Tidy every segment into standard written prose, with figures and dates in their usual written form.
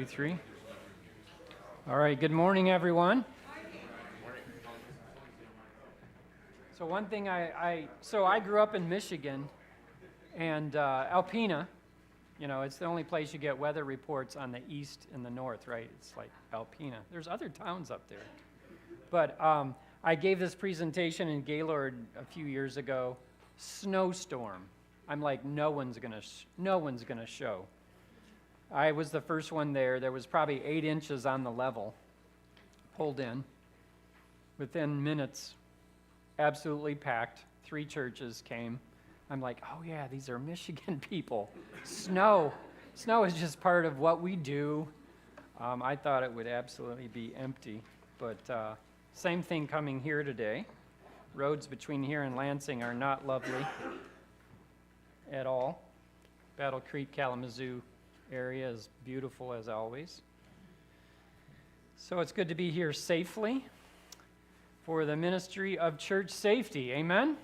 2, 3. All right, good morning, everyone. So one thing I grew up in Michigan, and Alpena, it's the only place you get weather reports on the east and the north, right? It's like Alpena. There's other towns up there. But I gave this presentation in Gaylord a few years ago, snowstorm. I'm like, no one's gonna show. I was the first one there. There was probably 8 inches on the level, pulled in. Within minutes, absolutely packed. 3 churches came. I'm like, oh yeah, these are Michigan people. Snow is just part of what we do. I thought it would absolutely be empty, but same thing coming here today. Roads between here and Lansing are not lovely at all. Battle Creek, Kalamazoo area is beautiful as always. So it's good to be here safely for the ministry of church safety. Amen?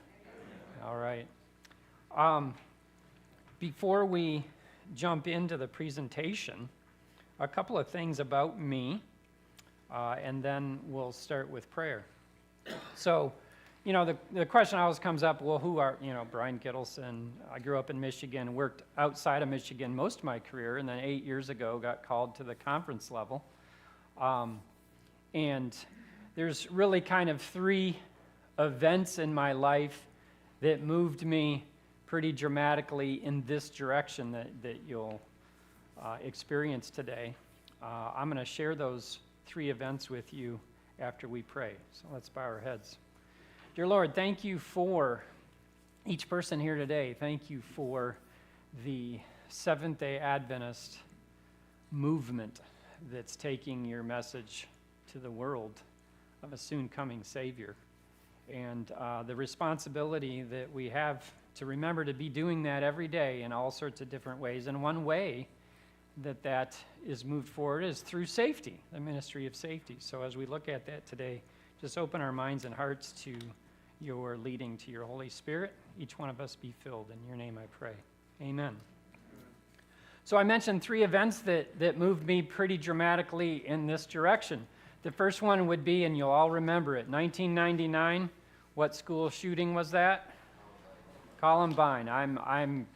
All right. Before we jump into the presentation, a couple of things about me, and then we'll start with prayer. So, the question always comes up, well, who are, Brian Kittleson. I grew up in Michigan, worked outside of Michigan most of my career, and then 8 years ago got called to the conference level. And there's really kind of 3 events in my life that moved me pretty dramatically in this direction that you'll experience today. I'm going to share those 3 events with you after we pray. So let's bow our heads. Dear Lord, thank you for each person here today. Thank you for the Seventh-day Adventist movement that's taking your message to the world of a soon-coming Savior. And the responsibility that we have to remember to be doing that every day in all sorts of different ways. And one way that is moved forward is through safety, the ministry of safety. So as we look at that today, just open our minds and hearts to your leading, to your Holy Spirit. Each one of us be filled. In your name I pray. Amen. So I mentioned 3 events that moved me pretty dramatically in this direction. The first one would be, and you'll all remember it, 1999. What school shooting was that? Columbine. I'm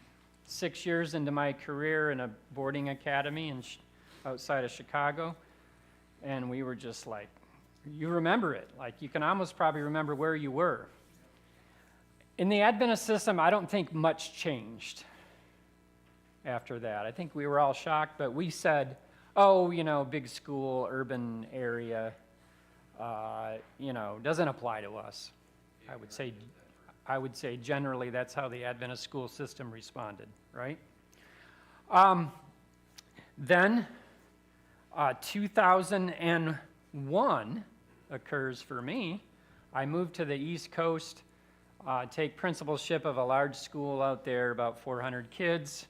6 years into my career in a boarding academy outside of Chicago, and we were just like, you remember it. Like, you can almost probably remember where you were. In the Adventist system, I don't think much changed after that. I think we were all shocked, but we said, oh, big school, urban area, doesn't apply to us. I would say generally that's how the Adventist school system responded, right? Then 2001 occurs for me. I moved to the East Coast, take principalship of a large school out there, about 400 kids,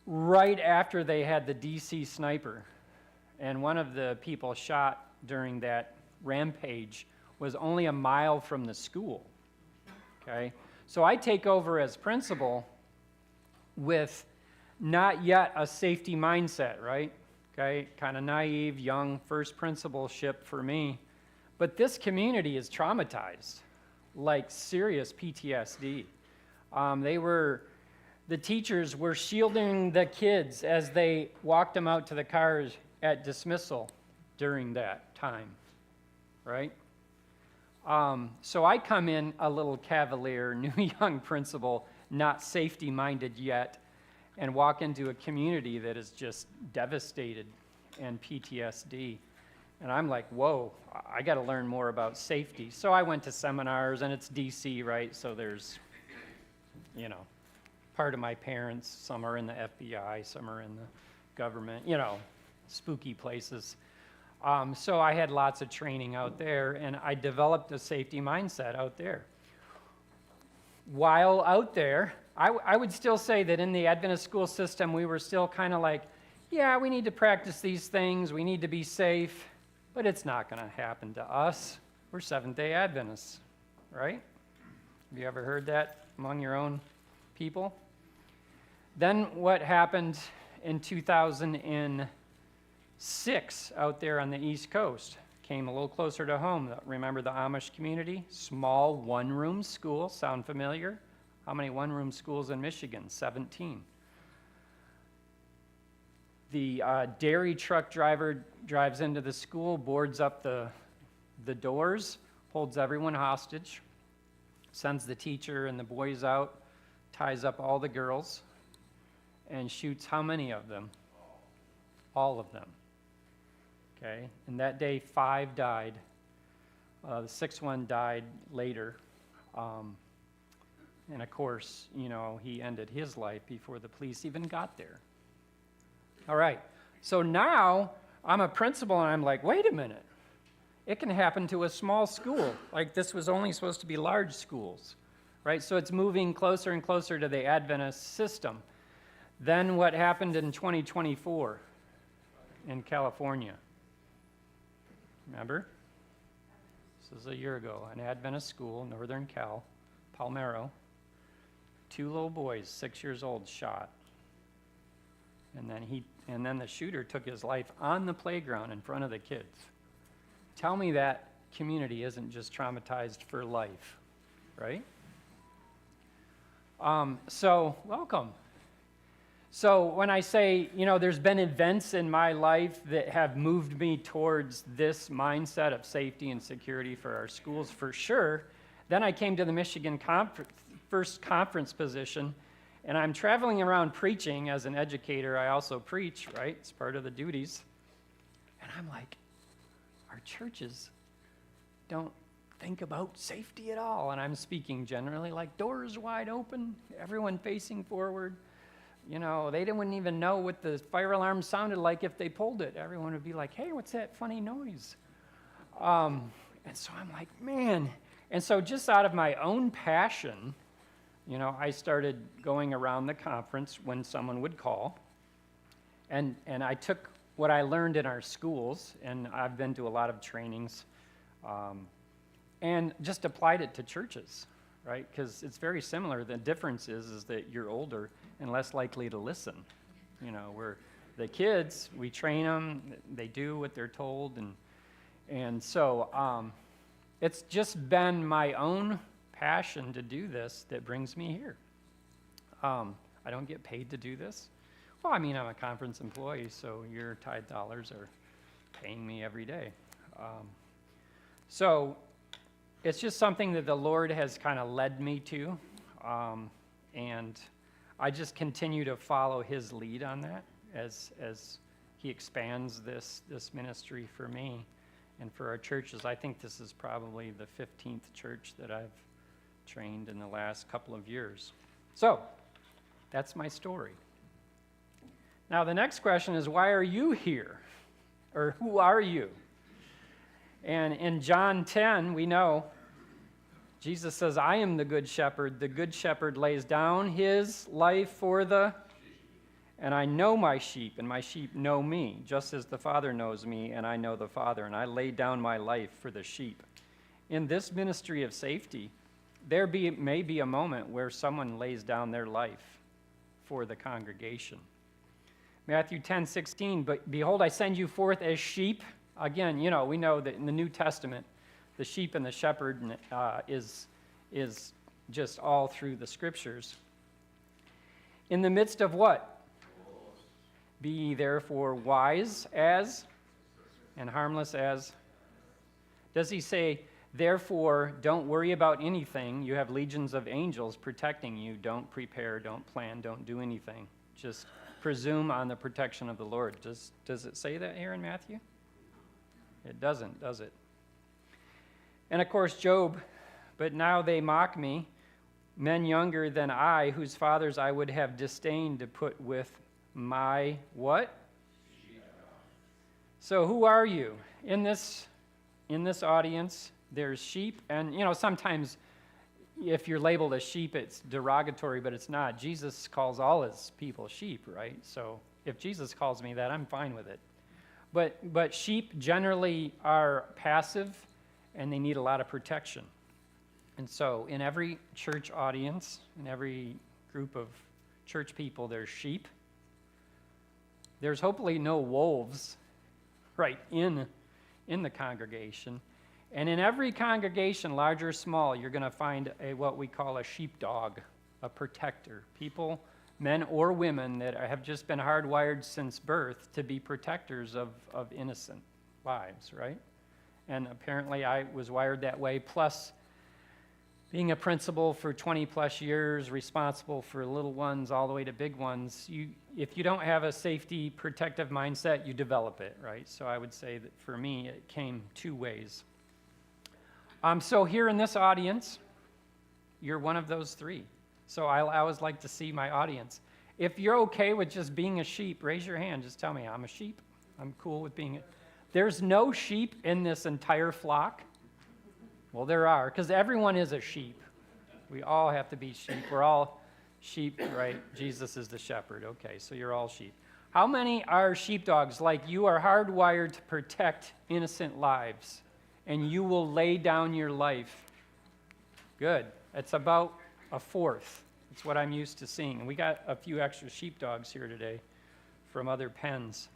right after they had the DC sniper. And one of the people shot during that rampage was only a mile from the school, okay? So I take over as principal with not yet a safety mindset, right? Okay, kind of naive, young, first principalship for me. But this community is traumatized, like serious PTSD. The teachers were shielding the kids as they walked them out to the cars at dismissal during that time, right? So I come in a little cavalier, new young principal, not safety-minded yet, and walk into a community that is just devastated and PTSD. And I'm like, whoa, I got to learn more about safety. So I went to seminars, and it's DC, right? So there's, part of my parents, some are in the FBI, some are in the government, spooky places. So I had lots of training out there, and I developed a safety mindset out there. While out there, I would still say that in the Adventist school system, we were still kind of like, yeah, we need to practice these things, we need to be safe, but it's not going to happen to us. We're Seventh-day Adventists, right? Have you ever heard that among your own people? Then what happened in 2000 in 6 out there on the East Coast. Came a little closer to home. Remember the Amish community? Small one-room school. Sound familiar? How many one-room schools in Michigan? 17. The dairy truck driver drives into the school, boards up the doors, holds everyone hostage, sends the teacher and the boys out, ties up all the girls, and shoots how many of them? All of them. Okay, and that day 5 died. The 6th one died later. And of course, he ended his life before the police even got there. All right, so now I'm a principal and I'm like, wait a minute. It can happen to a small school. Like this was only supposed to be large schools, right? So it's moving closer and closer to the Adventist system. Then what happened in 2024 in California? Remember? This is a year ago. An Adventist school, Northern Cal, Palmero. 2 little boys, 6 years old, shot. And then the shooter took his life on the playground in front of the kids. Tell me that community isn't just traumatized for life, right? So, welcome. So when I say, there's been events in my life that have moved me towards this mindset of safety and security for our schools, for sure. Then I came to the Michigan first conference position, and I'm traveling around preaching. As an educator, I also preach, right? It's part of the duties. And I'm like, our churches don't think about safety at all. And I'm speaking generally, like doors wide open, everyone facing forward. They wouldn't even know what the fire alarm sounded like if they pulled it. Everyone would be like, hey, what's that funny noise? And so I'm like, man. And so just out of my own passion, I started going around the conference when someone would call. And I took what I learned in our schools, and I've been to a lot of trainings, and just applied it to churches, right? Because it's very similar. The difference is that you're older and less likely to listen. We're the kids, we train them, they do what they're told, and so it's just been my own passion to do this that brings me here. I don't get paid to do this. Well, I'm a conference employee, so your tithe dollars are paying me every day. So it's just something that the Lord has kind of led me to, and I just continue to follow his lead on that as he expands this ministry for me and for our churches. I think this is probably the 15th church that I've trained in the last couple of years. So that's my story. Now the next question is, why are you here? Or who are you? And in John 10, we know Jesus says, I am the good shepherd. The good shepherd lays down his life for the, and I know my sheep, and my sheep know me, just as the Father knows me, and I know the Father, and I lay down my life for the sheep. In this ministry of safety, there may be a moment where someone lays down their life for the congregation. Matthew 10:16, but behold, I send you forth as sheep. Again, we know that in the New Testament, the sheep and the shepherd is just all through the scriptures. In the midst of what? Be ye therefore wise as and harmless as. Does he say, therefore, don't worry about anything. You have legions of angels protecting you. Don't prepare, don't plan, don't do anything. Just presume on the protection of the Lord. Does it say that here in Matthew? It doesn't, does it? And of course, Job, but now they mock me, men younger than I, whose fathers I would have disdained to put with my what? So who are you? In this audience, there's sheep, and sometimes if you're labeled a sheep, it's derogatory, but it's not. Jesus calls all his people sheep, right? So if Jesus calls me that, I'm fine with it. But sheep generally are passive, and they need a lot of protection. And so in every church audience, in every group of church people, there's sheep. There's hopefully no wolves right in the congregation. And in every congregation, large or small, you're going to find what we call a sheepdog, a protector. People, men or women, that have just been hardwired since birth to be protectors of innocent lives, right? And apparently I was wired that way, plus being a principal for 20 plus years, responsible for little ones all the way to big ones, if you don't have a safety protective mindset, you develop it, right? So I would say that for me, it came two ways. So here in this audience, you're one of those three. So I always like to see my audience. If you're okay with just being a sheep, raise your hand. Just tell me, I'm a sheep. I'm cool with being it. There's no sheep in this entire flock. Well, there are, because everyone is a sheep. We all have to be sheep. We're all sheep, right? Jesus is the shepherd. Okay, so you're all sheep. How many are sheepdogs? Like you are hardwired to protect innocent lives, and you will lay down your life. Good. It's about a fourth. It's what I'm used to seeing. And we got a few extra sheepdogs here today from other pens.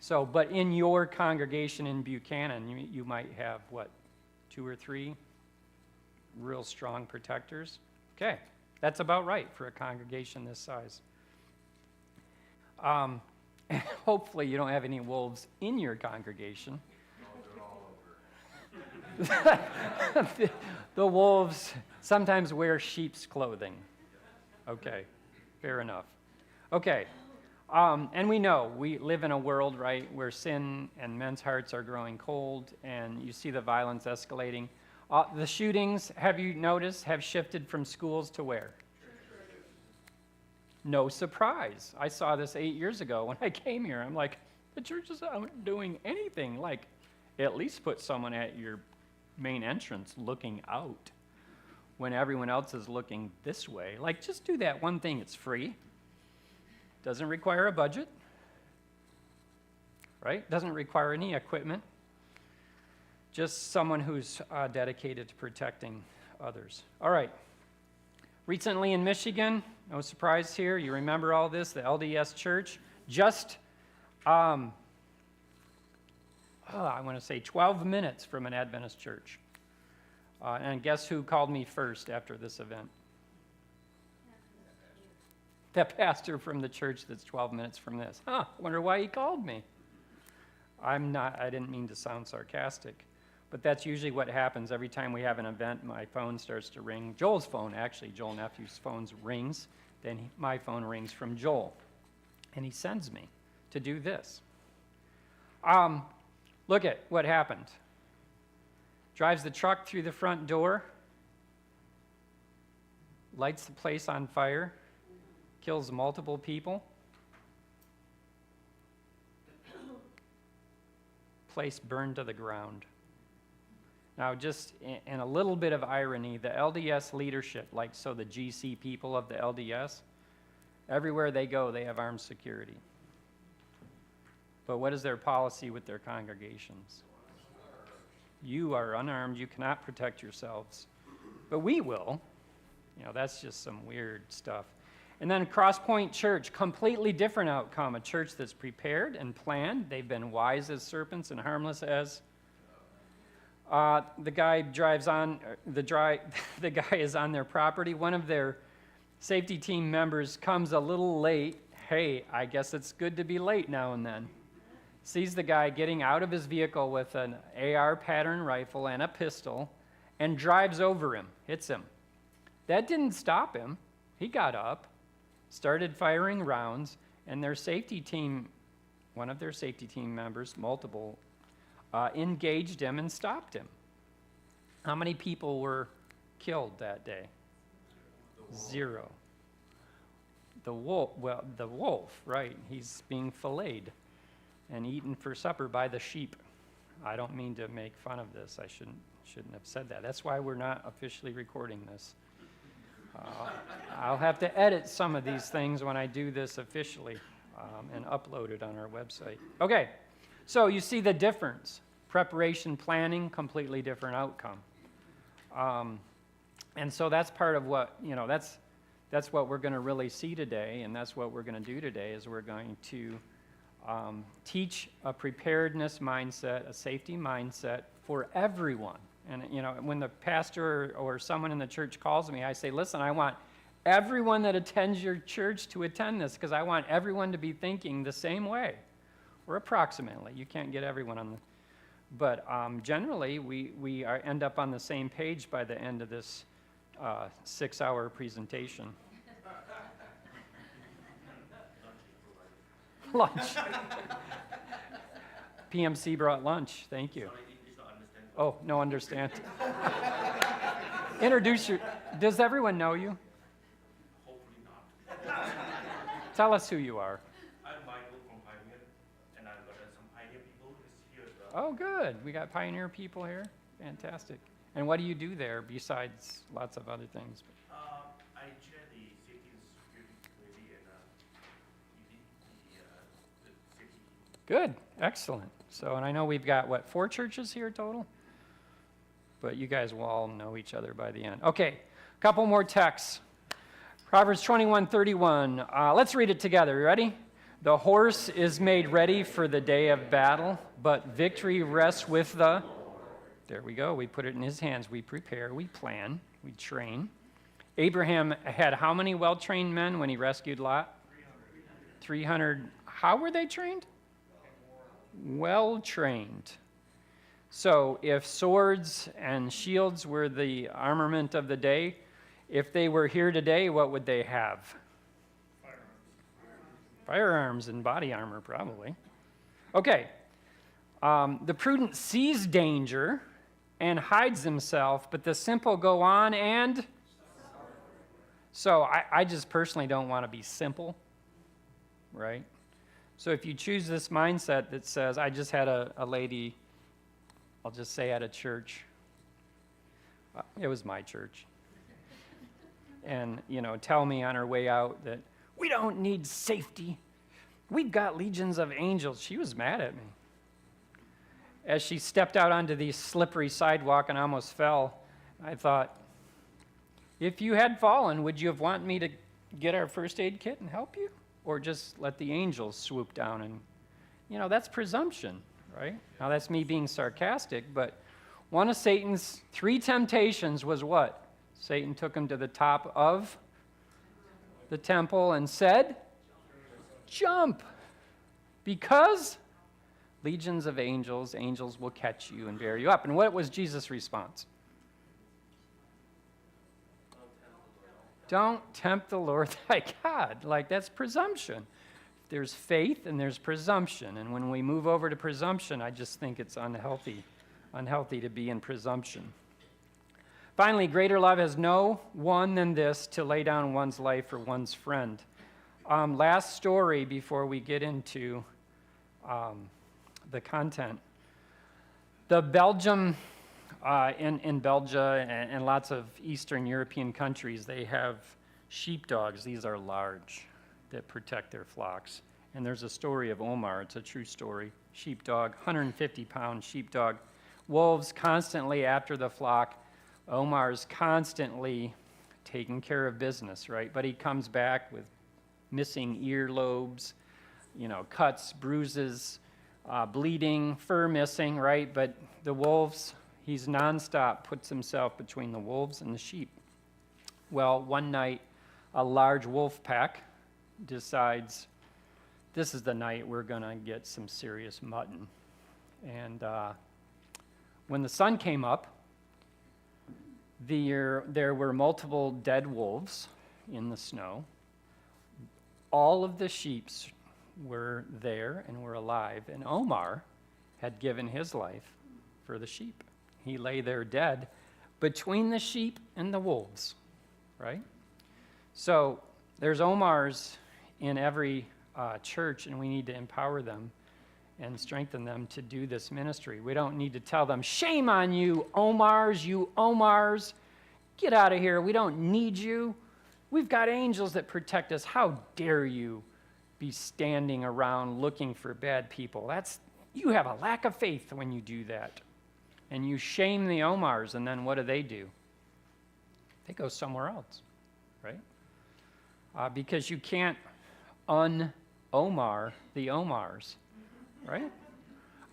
But in your congregation in Buchanan, you might have, 2 or 3 real strong protectors? Okay, that's about right for a congregation this size. Hopefully you don't have any wolves in your congregation. The wolves sometimes wear sheep's clothing. Okay, fair enough. Okay. And we know we live in a world, right, where sin and men's hearts are growing cold, and you see the violence escalating. The shootings, have you noticed, have shifted from schools to where? No surprise. I saw this 8 years ago when I came here. I'm like, the churches aren't doing anything. Like, at least put someone at your main entrance looking out when everyone else is looking this way. Like, just do that one thing. It's free. Doesn't require a budget, right? Doesn't require any equipment. Just someone who's dedicated to protecting others. All right. Recently in Michigan, no surprise here, you remember all this, the LDS Church, just, I want to say 12 minutes from an Adventist church. And guess who called me first after this event? The pastor from the church that's 12 minutes from this. Wonder why he called me. I didn't mean to sound sarcastic, but that's usually what happens every time we have an event. My phone starts to ring. Joel's phone, actually, Joel Nephew's phone rings. Then my phone rings from Joel, and he sends me to do this. Look at what happened. Drives the truck through the front door, lights the place on fire, kills multiple people. Place burned to the ground. Now, just in a little bit of irony, the LDS leadership, the GC people of the LDS, everywhere they go, they have armed security. But what is their policy with their congregations? You are unarmed, you cannot protect yourselves. But we will. That's just some weird stuff. And then Crosspoint Church, completely different outcome. A church that's prepared and planned. They've been wise as serpents and harmless as. The guy drives on. The guy is on their property. One of their safety team members comes a little late. Hey, I guess it's good to be late now and then. Sees the guy getting out of his vehicle with an AR pattern rifle and a pistol, and drives over him, hits him. That didn't stop him. He got up, started firing rounds, and their safety team, one of their safety team members, multiple, engaged him and stopped him. How many people were killed that day? 0. The wolf, right? He's being filleted and eaten for supper by the sheep. I don't mean to make fun of this. I shouldn't have said that. That's why we're not officially recording this. I'll have to edit some of these things when I do this officially and upload it on our website. Okay, so you see the difference. Preparation, planning, completely different outcome. And so that's part of what, that's what we're going to really see today, and that's what we're going to do today, is we're going to teach a preparedness mindset, a safety mindset for everyone. And, when the pastor or someone in the church calls me, I say, listen, I want everyone that attends your church to attend this, because I want everyone to be thinking the same way, or approximately. You can't get everyone on the... But generally, we end up on the same page by the end of this 6-hour presentation. Lunch. PMC brought lunch. Thank you. Oh, no, understand. Does everyone know you? Hopefully not. Tell us who you are. I'm Michael from Pioneer, and I've got some Pioneer people here as well. Oh, good. We got Pioneer people here. Fantastic. And what do you do there besides lots of other things? I chair the Safety and Security Committee and the safety. Good. Excellent. So, and I know we've got, 4 churches here total? But you guys will all know each other by the end. Okay, a couple more texts. Proverbs 21:31. Let's read it together. You ready? The horse is made ready for the day of battle, but victory rests with the... There we go. We put it in his hands. We prepare, we plan, we train. Abraham had how many well-trained men when he rescued Lot? 300. How were they trained? Well-trained. So if swords and shields were the armament of the day, if they were here today, what would they have? Firearms and body armor, probably. Okay. The prudent sees danger and hides himself, but the simple go on and... So I just personally don't want to be simple, right? So if you choose this mindset that says, I just had a lady... I'll just say at a church, it was my church, and, tell me on her way out that we don't need safety. We've got legions of angels. She was mad at me. As she stepped out onto the slippery sidewalk and almost fell, I thought, if you had fallen, would you have wanted me to get our first aid kit and help you? Or just let the angels swoop down and, that's presumption. Right? Now, that's me being sarcastic, but one of Satan's 3 temptations was what? Satan took him to the top of the temple and said, jump, because legions of angels will catch you and bear you up. And what was Jesus' response? Don't tempt the Lord thy God. Like, that's presumption. There's faith and there's presumption. And when we move over to presumption, I just think it's unhealthy to be in presumption. Finally, greater love has no one than this, to lay down one's life for one's friend. Last story before we get into the content. The Belgium, in Belgium and lots of Eastern European countries, they have sheepdogs. These are large, that protect their flocks. And there's a story of Omar. It's a true story. Sheepdog, 150-pound sheepdog. Wolves constantly after the flock. Omar's constantly taking care of business, right? But he comes back with missing earlobes, cuts, bruises, bleeding, fur missing, right? But the wolves, he's nonstop, puts himself between the wolves and the sheep. Well, one night, a large wolf pack decides this is the night we're going to get some serious mutton. And when the sun came up, there were multiple dead wolves in the snow. All of the sheep were there and were alive, and Omar had given his life for the sheep. He lay there dead between the sheep and the wolves, right? So there's Omars in every church, and we need to empower them and strengthen them to do this ministry. We don't need to tell them, shame on you, Omars, get out of here, we don't need you. We've got angels that protect us. How dare you be standing around looking for bad people? You have a lack of faith when you do that. And you shame the Omars, and then what do? They go somewhere else, right? because you can't un-Omar the Omars, right?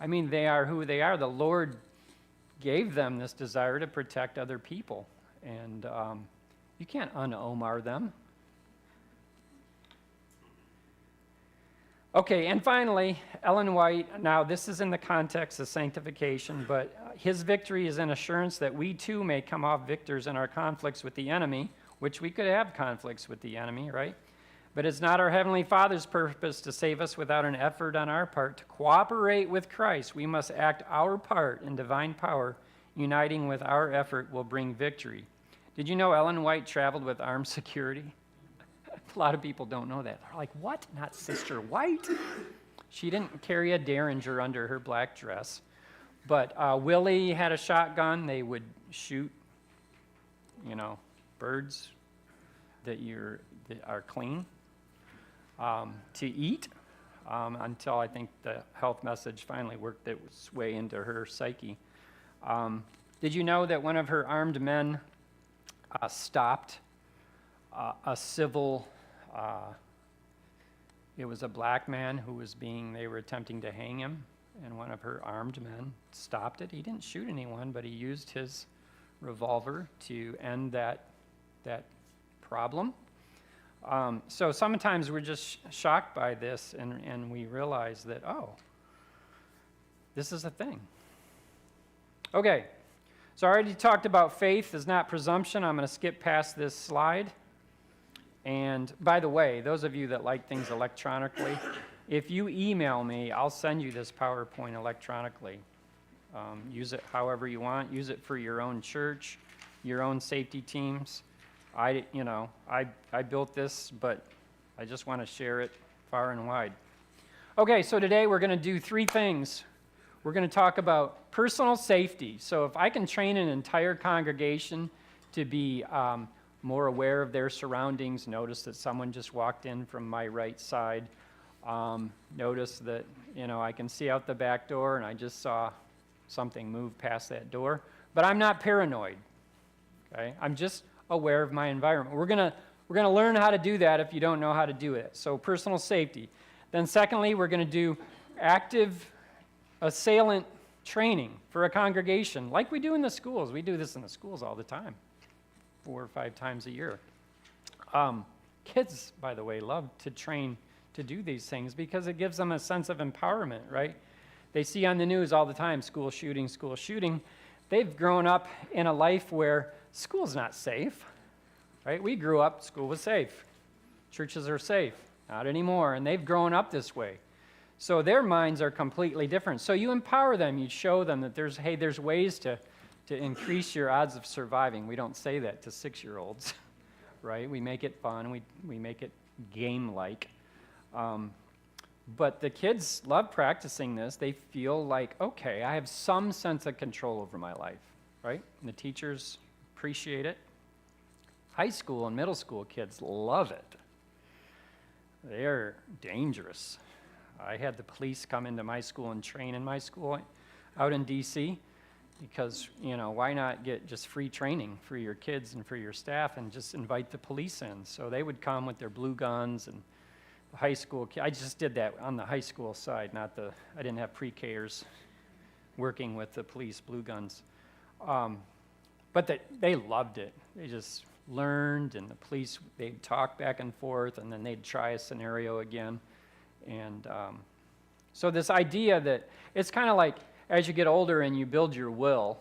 I mean, they are who they are. The Lord gave them this desire to protect other people, and you can't un-Omar them. Okay, and finally, Ellen White. Now, this is in the context of sanctification, but his victory is an assurance that we too may come off victors in our conflicts with the enemy, which we could have conflicts with the enemy, right? But it's not our Heavenly Father's purpose to save us without an effort on our part to cooperate with Christ. We must act our part in divine power. Uniting with our effort will bring victory. Did you know Ellen White traveled with armed security? A lot of people don't know that. They're like, what? Not Sister White? She didn't carry a Derringer under her black dress. But Willie had a shotgun. They would shoot, birds that are clean to eat until I think the health message finally worked its way into her psyche. Did you know that one of her armed men stopped a civil, it was a black man they were attempting to hang him, and one of her armed men stopped it. He didn't shoot anyone, but he used his revolver to end that problem. So sometimes we're just shocked by this, and we realize that, this is a thing. Okay, so I already talked about faith is not presumption. I'm going to skip past this slide. And by the way, those of you that like things electronically, if you email me, I'll send you this PowerPoint electronically. Use it however you want. Use it for your own church, your own safety teams. I built this, but I just want to share it far and wide. Okay, so today we're going to do three things. We're going to talk about personal safety. So if I can train an entire congregation to be more aware of their surroundings, notice that someone just walked in from my right side, notice that, I can see out the back door and I just saw something move past that door, but I'm not paranoid, okay? I'm just aware of my environment. We're gonna learn how to do that if you don't know how to do it. So personal safety. Then secondly, we're gonna do active assailant training for a congregation, like we do in the schools. We do this in the schools all the time, 4 or 5 times a year. Kids, by the way, love to train to do these things because it gives them a sense of empowerment, right? They see on the news all the time, school shooting, school shooting. They've grown up in a life where school's not safe, right? We grew up, school was safe. Churches are safe. Not anymore, and they've grown up this way. So their minds are completely different. So you empower them, you show them that there's ways to increase your odds of surviving. We don't say that to 6-year-olds, right? We make it fun, we make it game-like. But the kids love practicing this. They feel like, okay, I have some sense of control over my life, right? And the teachers appreciate it. High school and middle school kids love it. They're dangerous. I had the police come into my school and train in my school out in D.C. because, why not get just free training for your kids and for your staff and just invite the police in? So they would come with their blue guns and the high school I just did that on the high school side, I didn't have pre-Kers working with the police blue guns. But they loved it. They just learned, and the police, they'd talk back and forth, and then they'd try a scenario again. And so this idea that it's kind of like as you get older and you build your will,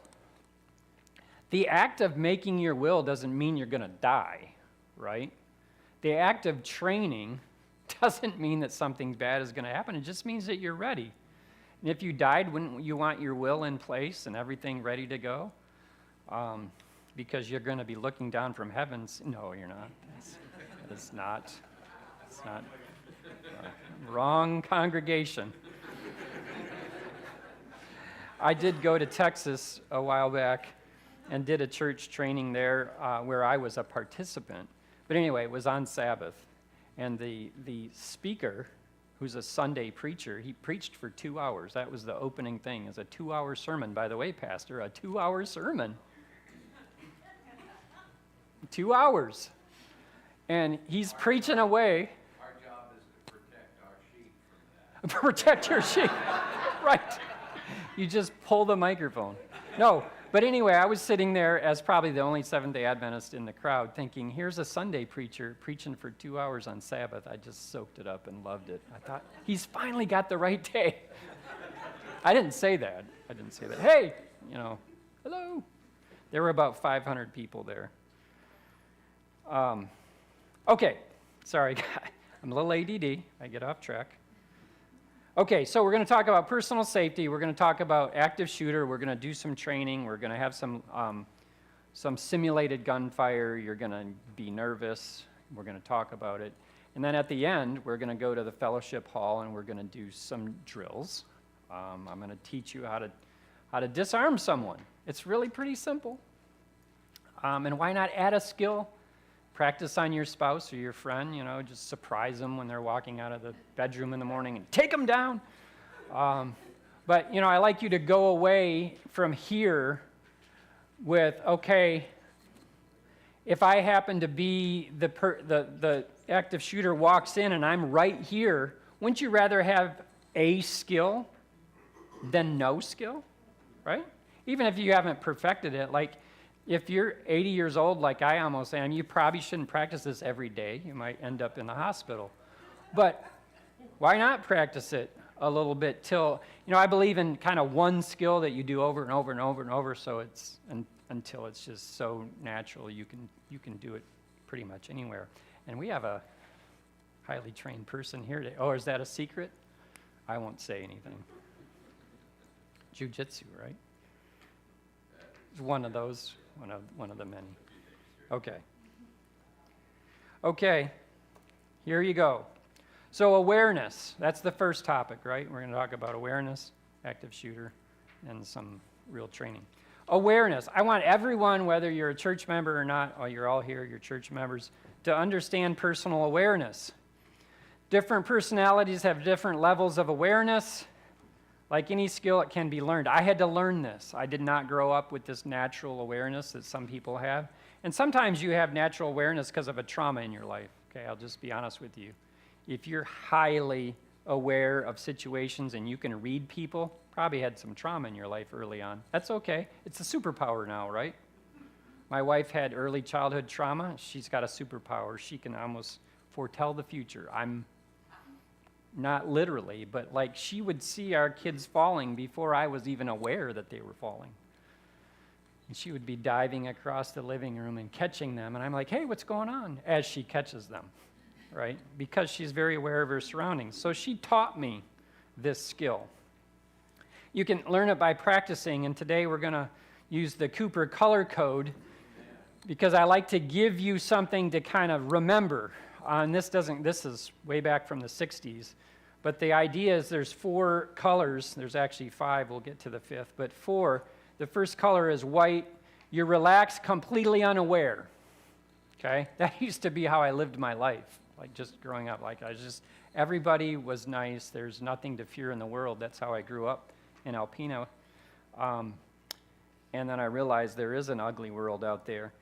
the act of making your will doesn't mean you're going to die, right? The act of training doesn't mean that something bad is going to happen. It just means that you're ready. And if you died, wouldn't you want your will in place and everything ready to go? Because you're going to be looking down from heavens. No, you're not. It's not. Wrong congregation. I did go to Texas a while back and did a church training there where I was a participant. But anyway, it was on Sabbath. And the speaker, who's a Sunday preacher, he preached for 2 hours. That was the opening thing. It's a 2-hour sermon, by the way, Pastor, a 2-hour sermon. 2 hours. and he's preaching away. Our job is to protect our sheep from that. Protect your sheep. Right. You just pull the microphone. No, but anyway, I was sitting there as probably the only Seventh-day Adventist in the crowd thinking, here's a Sunday preacher preaching for 2 hours on Sabbath. I just soaked it up and loved it. I thought, he's finally got the right day. I didn't say that. Hey, hello. There were about 500 people there. Okay, sorry, I'm a little ADD. I get off track. Okay, so we're going to talk about personal safety. We're going to talk about active shooter. We're going to do some training. We're going to have some simulated gunfire. You're going to be nervous. We're going to talk about it. And then at the end, we're going to go to the fellowship hall and we're going to do some drills. I'm going to teach you how to disarm someone. It's really pretty simple. And why not add a skill? Practice on your spouse or your friend, just surprise them when they're walking out of the bedroom in the morning and take them down. But I like you to go away from here with, okay, if I happen to be the active shooter walks in and I'm right here, wouldn't you rather have a skill than no skill, right? Even if you haven't perfected it, like if you're 80 years old like I almost am, you probably shouldn't practice this every day. You might end up in the hospital. But why not practice it a little bit till, I believe in kind of one skill that you do over and over and over and over, so it's until it's just so natural you can do it pretty much anywhere. And we have a highly trained person here today. Oh, is that a secret? I won't say anything. Jiu-jitsu, right? It's one of those. One of the many. Okay, here you go. So awareness, that's the first topic, right? We're going to talk about awareness, active shooter, and some real training. Awareness. I want everyone, whether you're a church member or not, or you're all here, you're church members, to understand personal awareness. Different personalities have different levels of awareness. Like any skill, it can be learned. I had to learn this. I did not grow up with this natural awareness that some people have. And sometimes you have natural awareness because of a trauma in your life. Okay, I'll just be honest with you. If you're highly aware of situations and you can read people, probably had some trauma in your life early on. That's okay. It's a superpower now, right? My wife had early childhood trauma. She's got a superpower. She can almost foretell the future. I'm not literally, but like she would see our kids falling before I was even aware that they were falling. And she would be diving across the living room and catching them. And I'm like, hey, what's going on? As she catches them, right? Because she's very aware of her surroundings. So she taught me this skill. You can learn it by practicing. And today we're going to use the Cooper color code because I like to give you something to kind of remember. And this is way back from the 60s. But the idea is there's 4 colors. There's actually 5. We'll get to the 5th. But 4. The first color is white. You're relaxed, completely unaware. Okay? That used to be how I lived my life. Like just growing up. Like everybody was nice. There's nothing to fear in the world. That's how I grew up in Alpena. And then I realized there is an ugly world out there.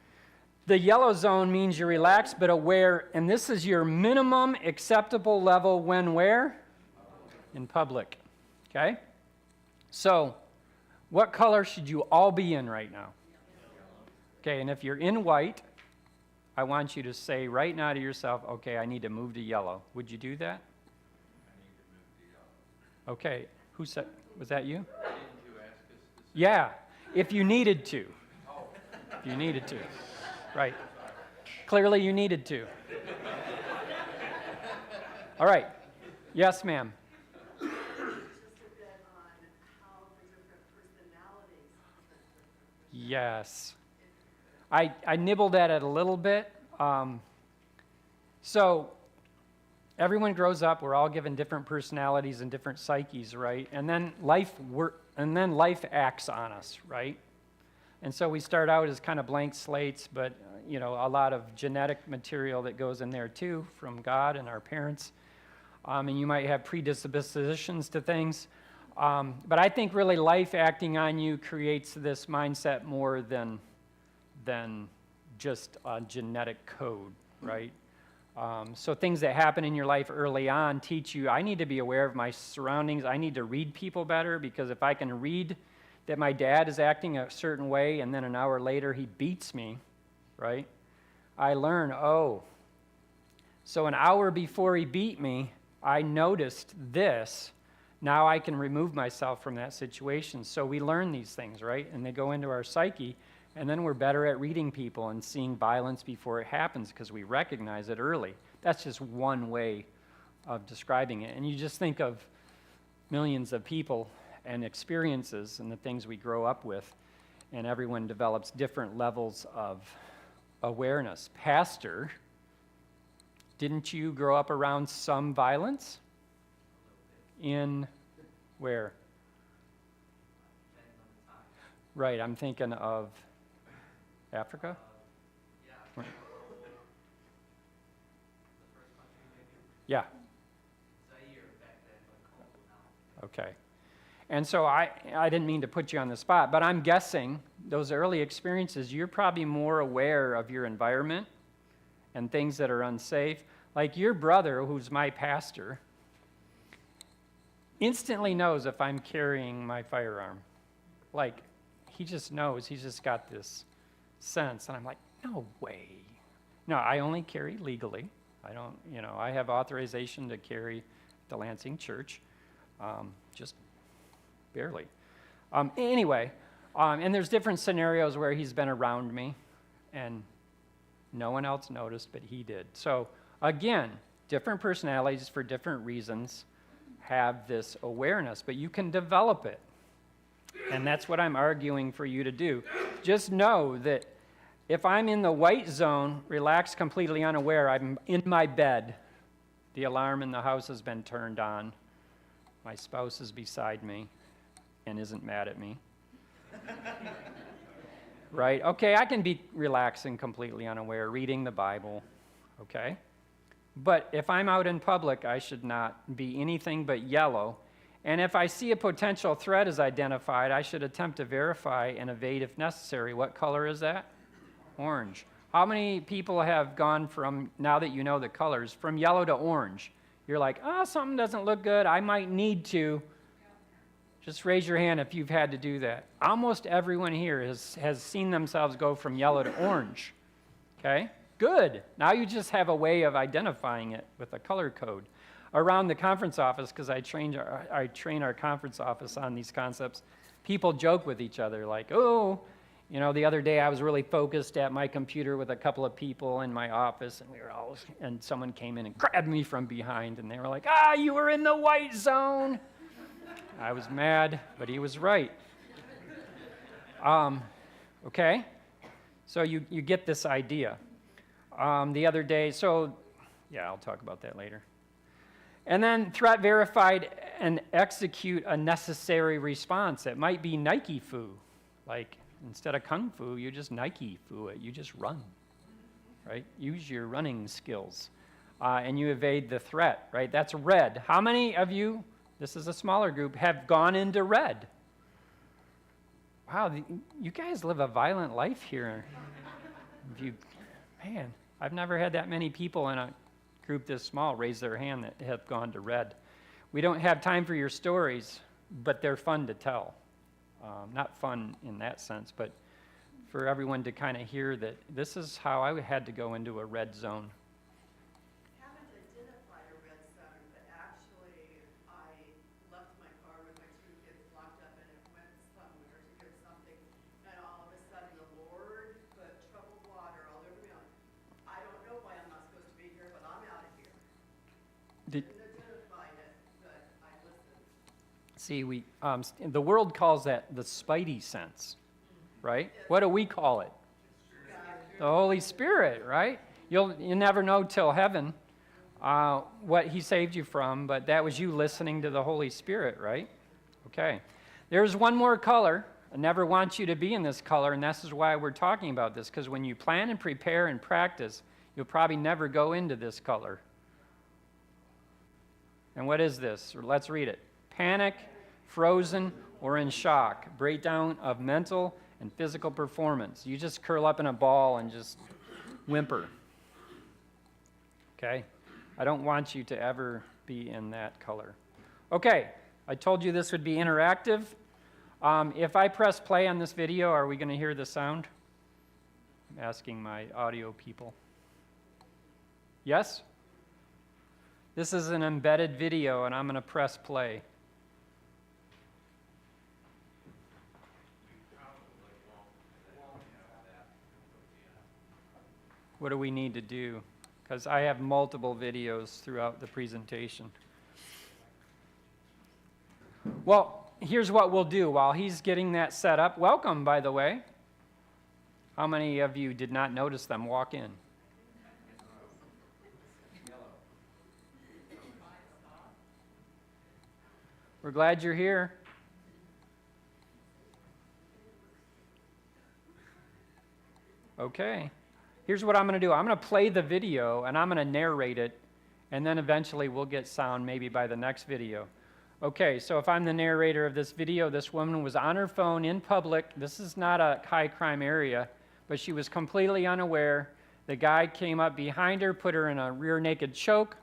The yellow zone means you're relaxed but aware, and this is your minimum acceptable level when where? In public. Okay? So, what color should you all be in right now? Okay, and if you're in white, I want you to say right now to yourself, okay, I need to move to yellow. Would you do that? I need to move to yellow. Okay, who said, was that you? Didn't you ask us to say? Yeah, if you needed to. If you needed to. Right. Clearly you needed to. All right. Yes, ma'am. Just a bit on how the different personalities. Yes. I nibbled at it a little bit. So everyone grows up. We're all given different personalities and different psyches, right? And then life acts on us, right? And so we start out as kind of blank slates, but a lot of genetic material that goes in there too from God and our parents. And you might have predispositions to things. But I think really life acting on you creates this mindset more than just a genetic code, right? So things that happen in your life early on teach you, I need to be aware of my surroundings. I need to read people better, because if I can read that my dad is acting a certain way and then an hour later he beats me, right? I learn, oh, so an hour before he beat me, I noticed this. Now I can remove myself from that situation. So we learn these things, right? And they go into our psyche, and then we're better at reading people and seeing violence before it happens because we recognize it early. That's just one way of describing it. And you just think of millions of people and experiences and the things we grow up with, and everyone develops different levels of awareness. Pastor, didn't you grow up around some violence? In where? Right, I'm thinking of Africa? Yeah. Okay. And so I didn't mean to put you on the spot, but I'm guessing those early experiences, you're probably more aware of your environment and things that are unsafe. Like your brother, who's my pastor, instantly knows if I'm carrying my firearm. Like, he just knows. He's just got this sense. And I'm like, no way. No, I only carry legally. I don't, I have authorization to carry the Lansing Church, just barely. Anyway, and there's different scenarios where he's been around me, and no one else noticed, but he did. So, again, different personalities for different reasons have this awareness, but you can develop it. And that's what I'm arguing for you to do. Just know that if I'm in the white zone, relaxed, completely unaware, I'm in my bed, the alarm in the house has been turned on, my spouse is beside me and isn't mad at me. Right? Okay, I can be relaxed and completely unaware, reading the Bible, okay? But if I'm out in public, I should not be anything but yellow. And if I see a potential threat is identified, I should attempt to verify and evade if necessary. What color is that? Orange. How many people have gone from, now that you know the colors, from yellow to orange? You're like, something doesn't look good. I might need to. Just raise your hand if you've had to do that. Almost everyone here has seen themselves go from yellow to orange. Okay? Good. Now you just have a way of identifying it with a color code. Around the conference office, because I train our conference office on these concepts, people joke with each other like, the other day I was really focused at my computer with a couple of people in my office, and someone came in and grabbed me from behind, and they were like, you were in the white zone. I was mad, but he was right. Okay? So you get this idea. The other day, I'll talk about that later. And then threat verified and execute a necessary response. It might be Nike Fu. Like, instead of Kung Fu, you just Nike Fu it. You just run, right? Use your running skills. And you evade the threat, right? That's red. How many of you, this is a smaller group, have gone into red? Wow, you guys live a violent life here. Man, I've never had that many people in a group this small raise their hand that have gone to red. We don't have time for your stories, but they're fun to tell. Not fun in that sense, but for everyone to kind of hear that this is how I had to go into a red zone. Haven't identified a red zone, but actually I left my car with my two kids locked up and it went somewhere to get something, and all of a sudden the Lord put troubled water all over me. I don't know why I'm not supposed to be here, but I'm out of here. Didn't identify it, but I listened. See, the world calls that the spidey sense, right? What do we call it? The Holy Spirit, right? You'll never know till heaven what he saved you from, but that was you listening to the Holy Spirit, right? Okay. There's one more color. I never want you to be in this color, and this is why we're talking about this, because when you plan and prepare and practice, you'll probably never go into this color. And what is this? Let's read it. Panic, frozen, or in shock. Breakdown of mental and physical performance. You just curl up in a ball and just whimper. okay? I don't want you to ever be in that color. Okay, I told you this would be interactive. If I press play on this video, are we going to hear the sound? I'm asking my audio people. Yes? This is an embedded video, and I'm going to press play. What do we need to do? Because I have multiple videos throughout the presentation. Well, here's what we'll do while he's getting that set up. Welcome, by the way. How many of you did not notice them walk in? We're glad you're here. Okay. Here's what I'm going to do. I'm going to play the video, and I'm going to narrate it, and then eventually we'll get sound maybe by the next video. Okay, so if I'm the narrator of this video, this woman was on her phone in public. This is not a high-crime area, but she was completely unaware. The guy came up behind her, put her in a rear naked choke,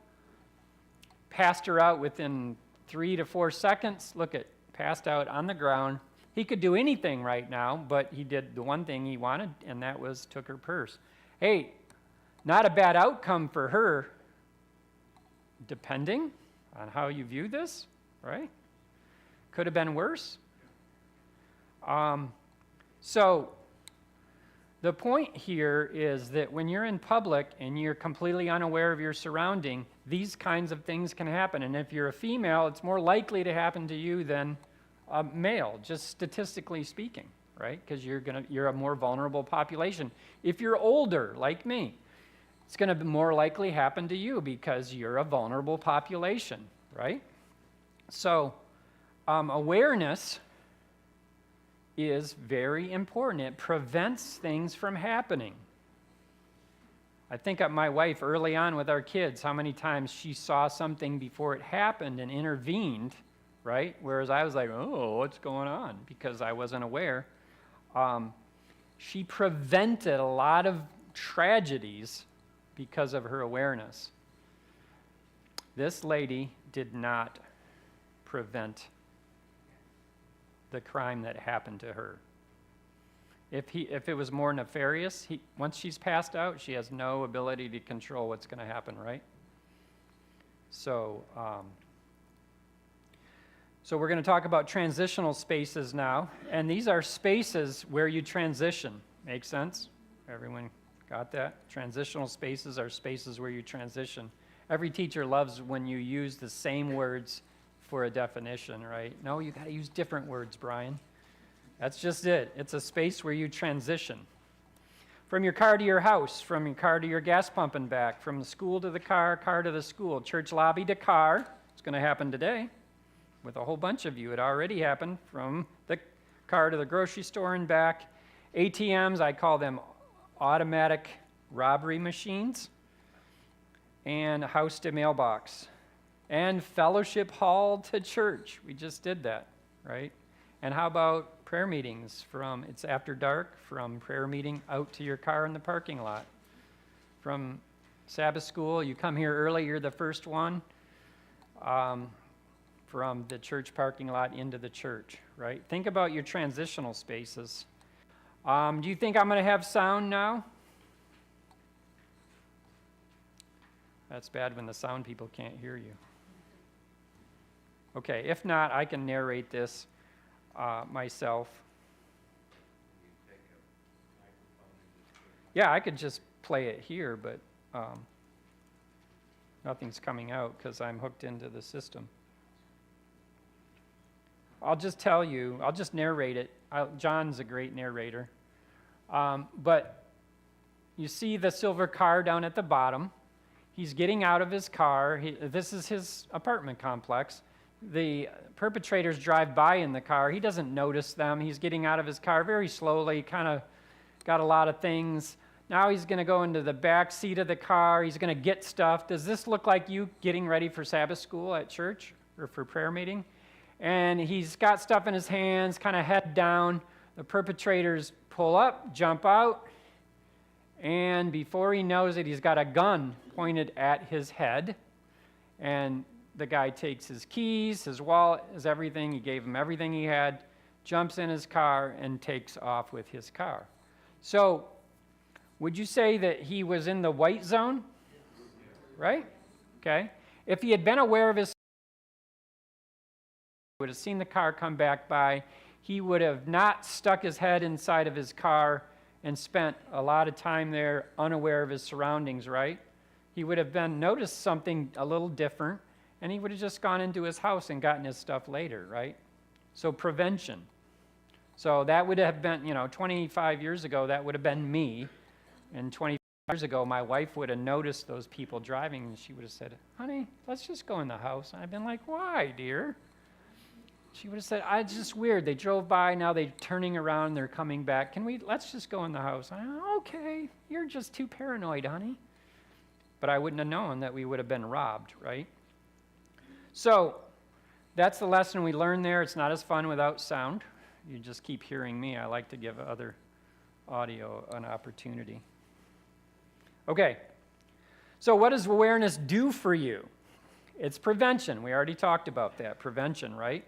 passed her out within 3 to 4 seconds. Look at, passed out on the ground. He could do anything right now, but he did the one thing he wanted, and that was took her purse. Hey, not a bad outcome for her, depending on how you view this, right? Could have been worse. So the point here is that when you're in public and you're completely unaware of your surrounding, these kinds of things can happen. And if you're a female, it's more likely to happen to you than a male, just statistically speaking, right? Because you're a more vulnerable population. If you're older, like me, it's going to more likely happen to you because you're a vulnerable population, right? So awareness is very important. It prevents things from happening. I think of my wife early on with our kids, how many times she saw something before it happened and intervened, right? Whereas I was like, oh, what's going on? Because I wasn't aware. She prevented a lot of tragedies because of her awareness. This lady did not prevent the crime that happened to her. If it was more nefarious, once she's passed out, she has no ability to control what's going to happen, right? So we're going to talk about transitional spaces now, and these are spaces where you transition. Make sense? Everyone got that? Transitional spaces are spaces where you transition. Every teacher loves when you use the same words for a definition, right? No, you got to use different words, Brian. That's just it. It's a space where you transition. From your car to your house, from your car to your gas pump and back, from the school to the car to the school, church lobby to car. It's going to happen today with a whole bunch of you. It already happened from the car to the grocery store and back. ATMs, I call them automatic robbery machines. And house to mailbox. And fellowship hall to church. We just did that, right? And how about prayer meetings it's after dark, from prayer meeting out to your car in the parking lot. From Sabbath school, you come here early, you're the first one. From the church parking lot into the church, right? Think about your transitional spaces. Do you think I'm going to have sound now? That's bad when the sound people can't hear you. Okay, if not, I can narrate this myself. Yeah, I could just play it here, but nothing's coming out because I'm hooked into the system. I'll just tell you, I'll just narrate it. John's a great narrator. But you see the silver car down at the bottom. He's getting out of his car. This is his apartment complex. The perpetrators drive by in the car. He doesn't notice them. He's getting out of his car very slowly, kind of got a lot of things. Now he's going to go into the back seat of the car. He's going to get stuff. Does this look like you getting ready for Sabbath school at church or for prayer meeting? And he's got stuff in his hands, kind of head down. The perpetrators pull up, jump out, And before he knows it, he's got a gun pointed at his head. And the guy takes his keys, his wallet, his everything. He gave him everything he had, jumps in his car, and takes off with his car. So, would you say that he was in the white zone? Right? Okay. If he had been aware of his, would have seen the car come back by, he would have not stuck his head inside of his car and spent a lot of time there unaware of his surroundings, right? He would have noticed something a little different, and he would have just gone into his house and gotten his stuff later, right? So prevention. So that would have been, 25 years ago, that would have been me. And 25 years ago, my wife would have noticed those people driving, and she would have said, honey, let's just go in the house. And I've been like, why, dear? She would have said, it's just weird. They drove by, now they're turning around, they're coming back. Let's just go in the house. Okay, you're just too paranoid, honey. But I wouldn't have known that we would have been robbed, right? So that's the lesson we learned there. It's not as fun without sound. You just keep hearing me. I like to give other audio an opportunity. Okay, so what does awareness do for you? It's prevention. We already talked about that, prevention, right?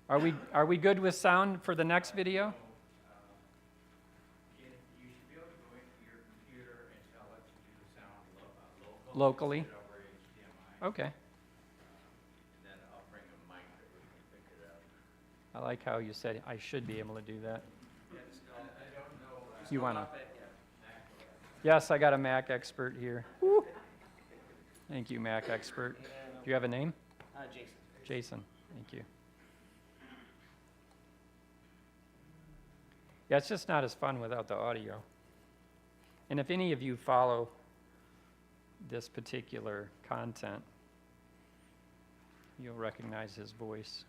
Are we good with sound for the next video? You should be able to go into your computer and tell it to do sound Locally? over HDMI. Okay. And then I'll bring a mic that we can pick it up. I like how you said I should be able to do that. I don't know. You want to? Yes, I got a Mac expert here. Woo. Thank you, Mac expert. Do you have a name? Jason. Jason. Thank you. Yeah, it's just not as fun without the audio. And if any of you follow this particular content, you'll recognize his voice.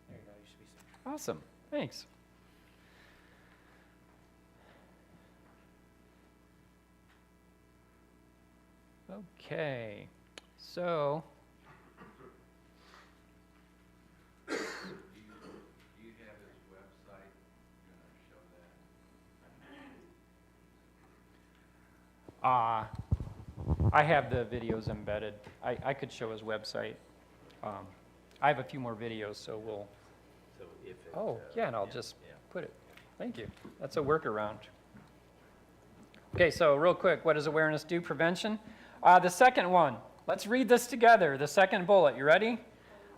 There you go. You should be set. Awesome. Thanks. Okay. So, Do you have his website? You want to show that? I have the videos embedded. I could show his website. I have a few more videos, so we'll. So if it, Oh, yeah, and I'll just yeah. put it. Thank you. That's a workaround. Okay, so real quick, what does awareness do? Prevention. The second one, let's read this together. The second bullet, you ready?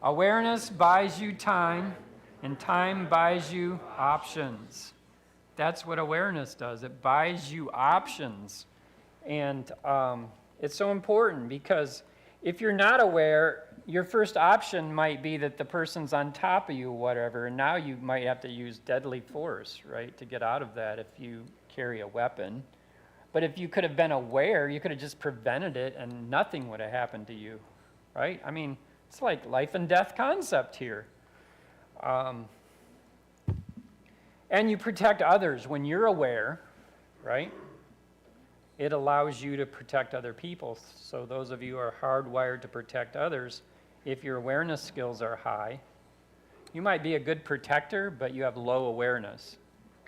Awareness buys you time, and time buys you options. That's what awareness does. It buys you options. And it's so important because if you're not aware, your first option might be that the person's on top of you, whatever, and now you might have to use deadly force, right, to get out of that if you carry a weapon. But if you could have been aware, you could have just prevented it and nothing would have happened to you, right? I mean, it's like life and death concept here. And you protect others when you're aware, right? It allows you to protect other people. So those of you who are hardwired to protect others, if your awareness skills are high, you might be a good protector, but you have low awareness.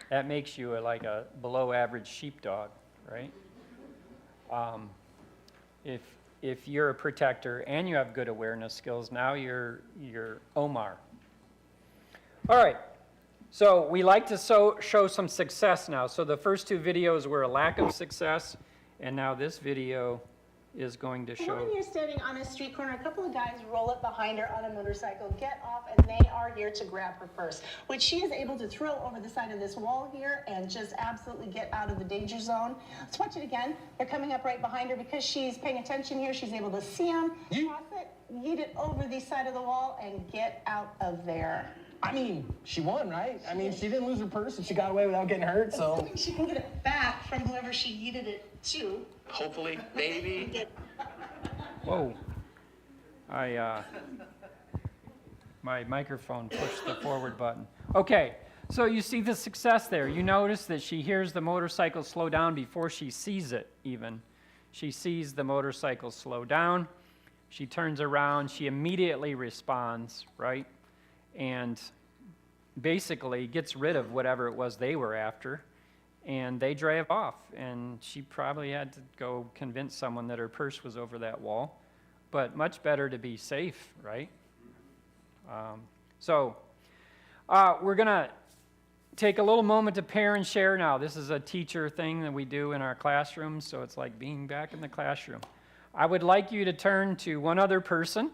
That makes you like a below average sheepdog, right? If you're a protector and you have good awareness skills, now you're Omar. All right, so we like to show some success now. So the first two videos were a lack of success, and now this video is going to The show. woman here standing on a street corner, a couple of guys roll up behind her on a motorcycle, get off, and they are here to grab her purse, which she is able to throw over the side of this wall here and just absolutely get out of the danger zone. Let's watch it again. They're coming up right behind her because she's paying attention here. She's able to see them, cross it, yeet it over the side of the wall, and get out of there. I mean, she won, right? I mean, she didn't lose her purse and she got away without getting hurt, so. Assuming she can get it back from whoever she yeeted it to. Hopefully, maybe. Whoa. My microphone pushed the forward button. Okay, so you see the success there. You notice that she hears the motorcycle slow down before she sees it even. She sees the motorcycle slow down. She turns around. She immediately responds, right? And basically gets rid of whatever it was they were after, and they drive off. And she probably had to go convince someone that her purse was over that wall. But much better to be safe, right? We're going to take a little moment to pair and share now. This is a teacher thing that we do in our classrooms, so it's like being back in the classroom. I would like you to turn to one other person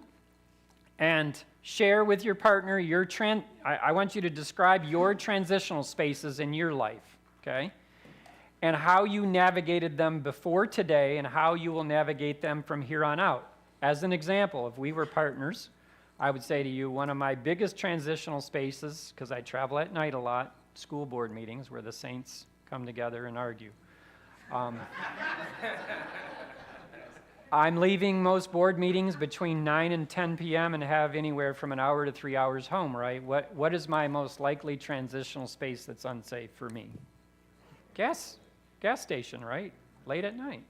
and share with your partner I want you to describe your transitional spaces in your life, okay? And how you navigated them before today and how you will navigate them from here on out. As an example, if we were partners, I would say to you, one of my biggest transitional spaces, because I travel at night a lot, school board meetings where the saints come together and argue. I'm leaving most board meetings between 9 and 10 p.m. and have anywhere from an hour to 3 hours home, right? What is my most likely transitional space that's unsafe for me? Gas station, right? Late at night.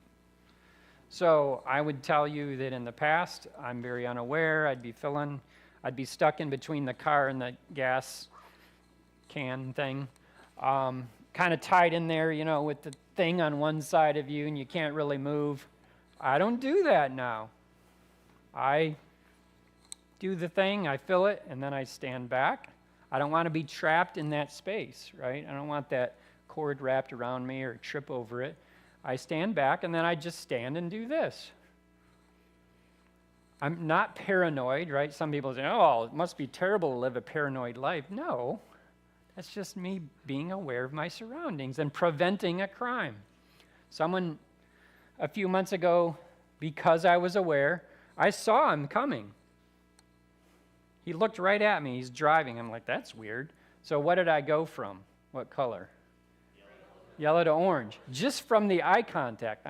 So I would tell you that in the past, I'm very unaware. I'd be stuck in between the car and the gas can thing, kind of tied in there, with the thing on one side of you and you can't really move. I don't do that now. I do the thing, I fill it, and then I stand back. I don't want to be trapped in that space, right? I don't want that cord wrapped around me or trip over it. I stand back, and then I just stand and do this. I'm not paranoid, right? Some people say, oh, it must be terrible to live a paranoid life. No, that's just me being aware of my surroundings and preventing a crime. Someone a few months ago, because I was aware, I saw him coming. He looked right at me. He's driving. I'm like, that's weird. So what did I go from? What color? Yellow to orange. Just from the eye contact.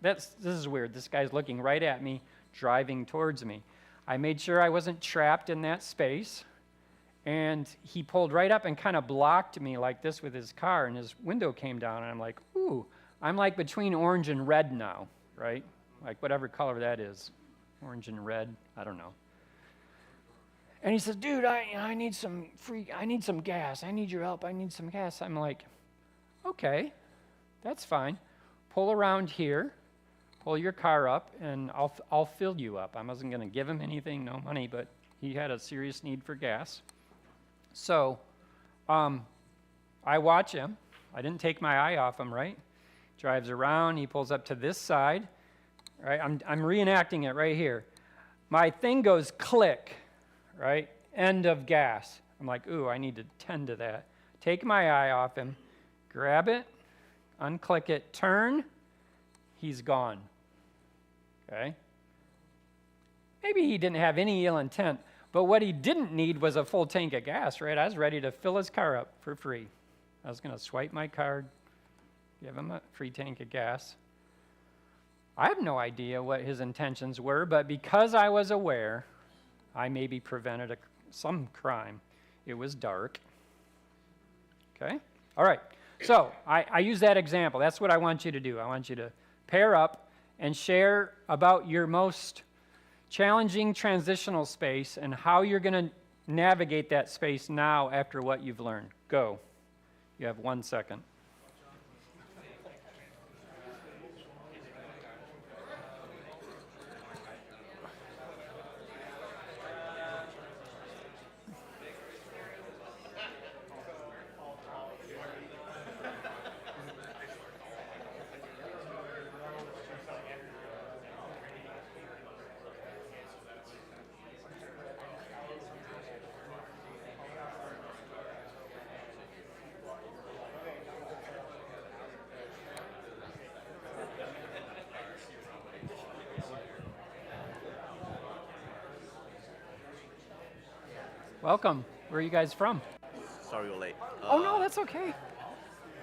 This is weird. This guy's looking right at me, driving towards me. I made sure I wasn't trapped in that space, and he pulled right up and kind of blocked me like this with his car, and his window came down, and I'm like, ooh, I'm like between orange and red now, right? Like whatever color that is, orange and red, I don't know. And he says, dude, I need some gas. I need your help. I need some gas. I'm like, okay, that's fine. Pull around here, pull your car up, and I'll fill you up. I wasn't going to give him anything, no money, but he had a serious need for gas. So I watch him. I didn't take my eye off him, right? Drives around. He pulls up to this side. Right? I'm reenacting it right here. My thing goes click, right? End of gas. I'm like, ooh, I need to tend to that. Take my eye off him. Grab it, unclick it, turn, he's gone. Okay? Maybe he didn't have any ill intent, but what he didn't need was a full tank of gas, right? I was ready to fill his car up for free. I was going to swipe my card, give him a free tank of gas. I have no idea what his intentions were, but because I was aware, I maybe prevented some crime. It was dark. Okay? All right. So I use that example. That's what I want you to do. I want you to pair up and share about your most challenging transitional space and how you're going to navigate that space now after what you've learned. Go. You have 1 second. Welcome. Where are you guys from? Sorry we're late. Oh, no, that's okay.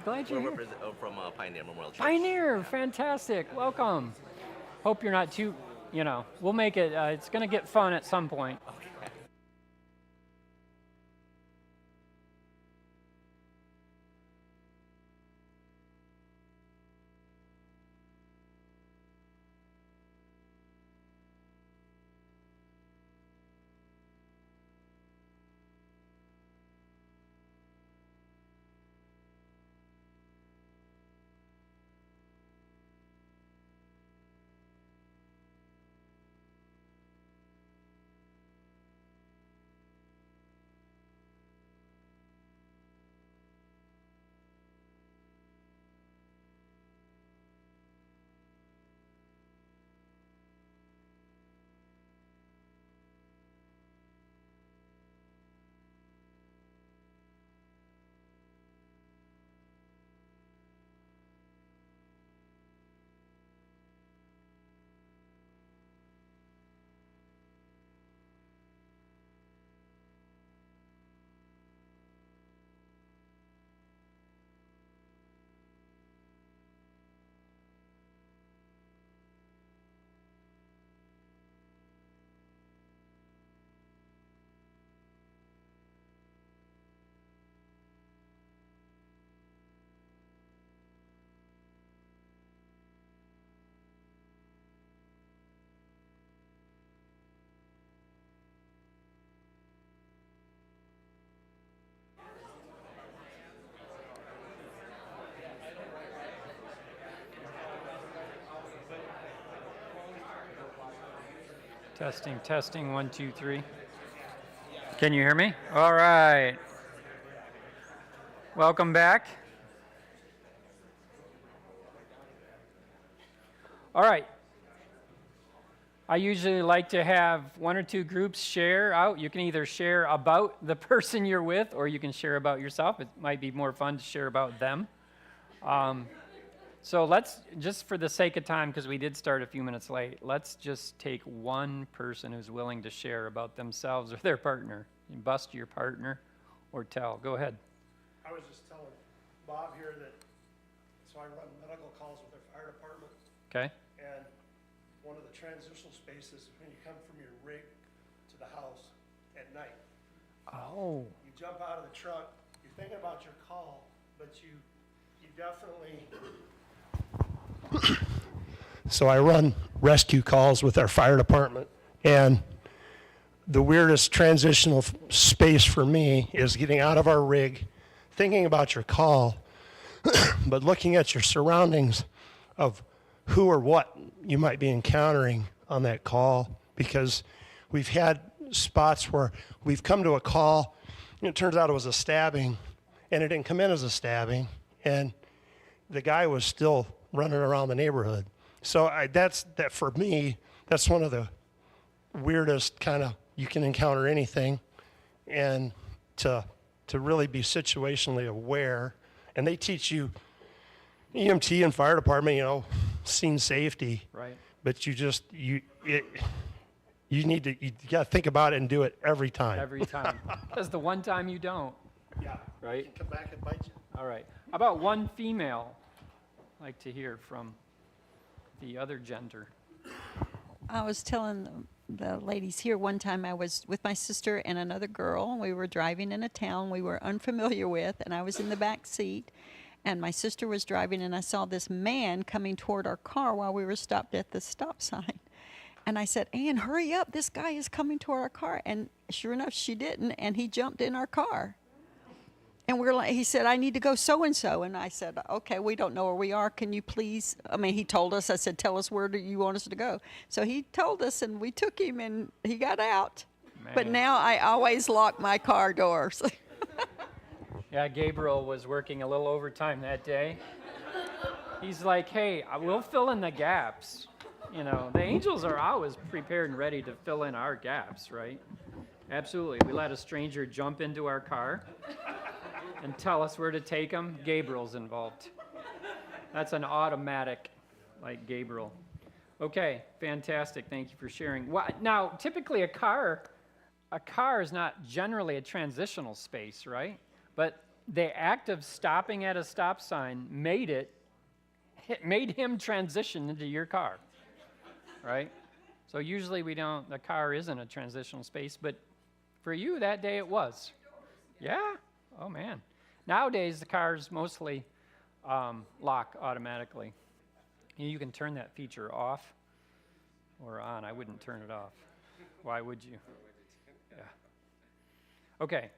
Glad you're here. From Pioneer Memorial Church. Pioneer, fantastic. Welcome. Hope you're not too, we'll make it, it's going to get fun at some point. Testing, testing, 1, 2, 3. Can you hear me? All right. Welcome back. All right. I usually like to have 1 or 2 groups share out. You can either share about the person you're with, or you can share about yourself. It might be more fun to share about them. So let's, just for the sake of time, because we did start a few minutes late, let's just take one person who's willing to share about themselves or their partner. You bust your partner or tell. Go ahead. I was just telling Bob here that, so I run medical calls with our fire department, Okay? and one of the transitional spaces, when you come from your rig to the house at night, Oh. you jump out of the truck, you're thinking about your call, but you definitely. So I run rescue calls with our fire department, and the weirdest transitional space for me is getting out of our rig, thinking about your call, but looking at your surroundings of who or what you might be encountering on that call, because we've had spots where we've come to a call, and it turns out it was a stabbing, and it didn't come in as a stabbing, and the guy was still running around the neighborhood. So that for me, that's one of the weirdest kind of, you can encounter anything, and to really be situationally aware. And they teach you, EMT and fire department, scene safety. Right. But you gotta think about it and do it every time. Every time. Because the one time you don't, Yeah. right? Come back and bite you. All right. How about one female? I'd like to hear from the other gender. I was telling the ladies here one time I was with my sister and another girl. We were driving in a town we were unfamiliar with, and I was in the back seat, and my sister was driving, and I saw this man coming toward our car while we were stopped at the stop sign. And I said, Ann, hurry up, this guy is coming toward our car. And sure enough, she didn't, and he jumped in our car. And he said, I need to go so-and-so. And I said, okay, we don't know where we are. Can you please? He told us. I said, tell us where do you want us to go? So he told us, and we took him, and he got out. But Man. now I always lock my car doors. Yeah, Gabriel was working a little overtime that day. He's like, hey, we'll fill in the gaps. The angels are always prepared and ready to fill in our gaps, right? Absolutely. We let a stranger jump into our car and tell us where to take him. Gabriel's involved. That's an automatic, like Gabriel. Okay, fantastic. Thank you for sharing. Now, typically a car is not generally a transitional space, right? But the act of stopping at a stop sign made him transition into your car, right? So usually the car isn't a transitional space, but for you that day it was. Yeah? Oh man. Nowadays the cars mostly lock automatically. You can turn that feature off or on. I wouldn't turn it off. Why would you? Yeah. Okay.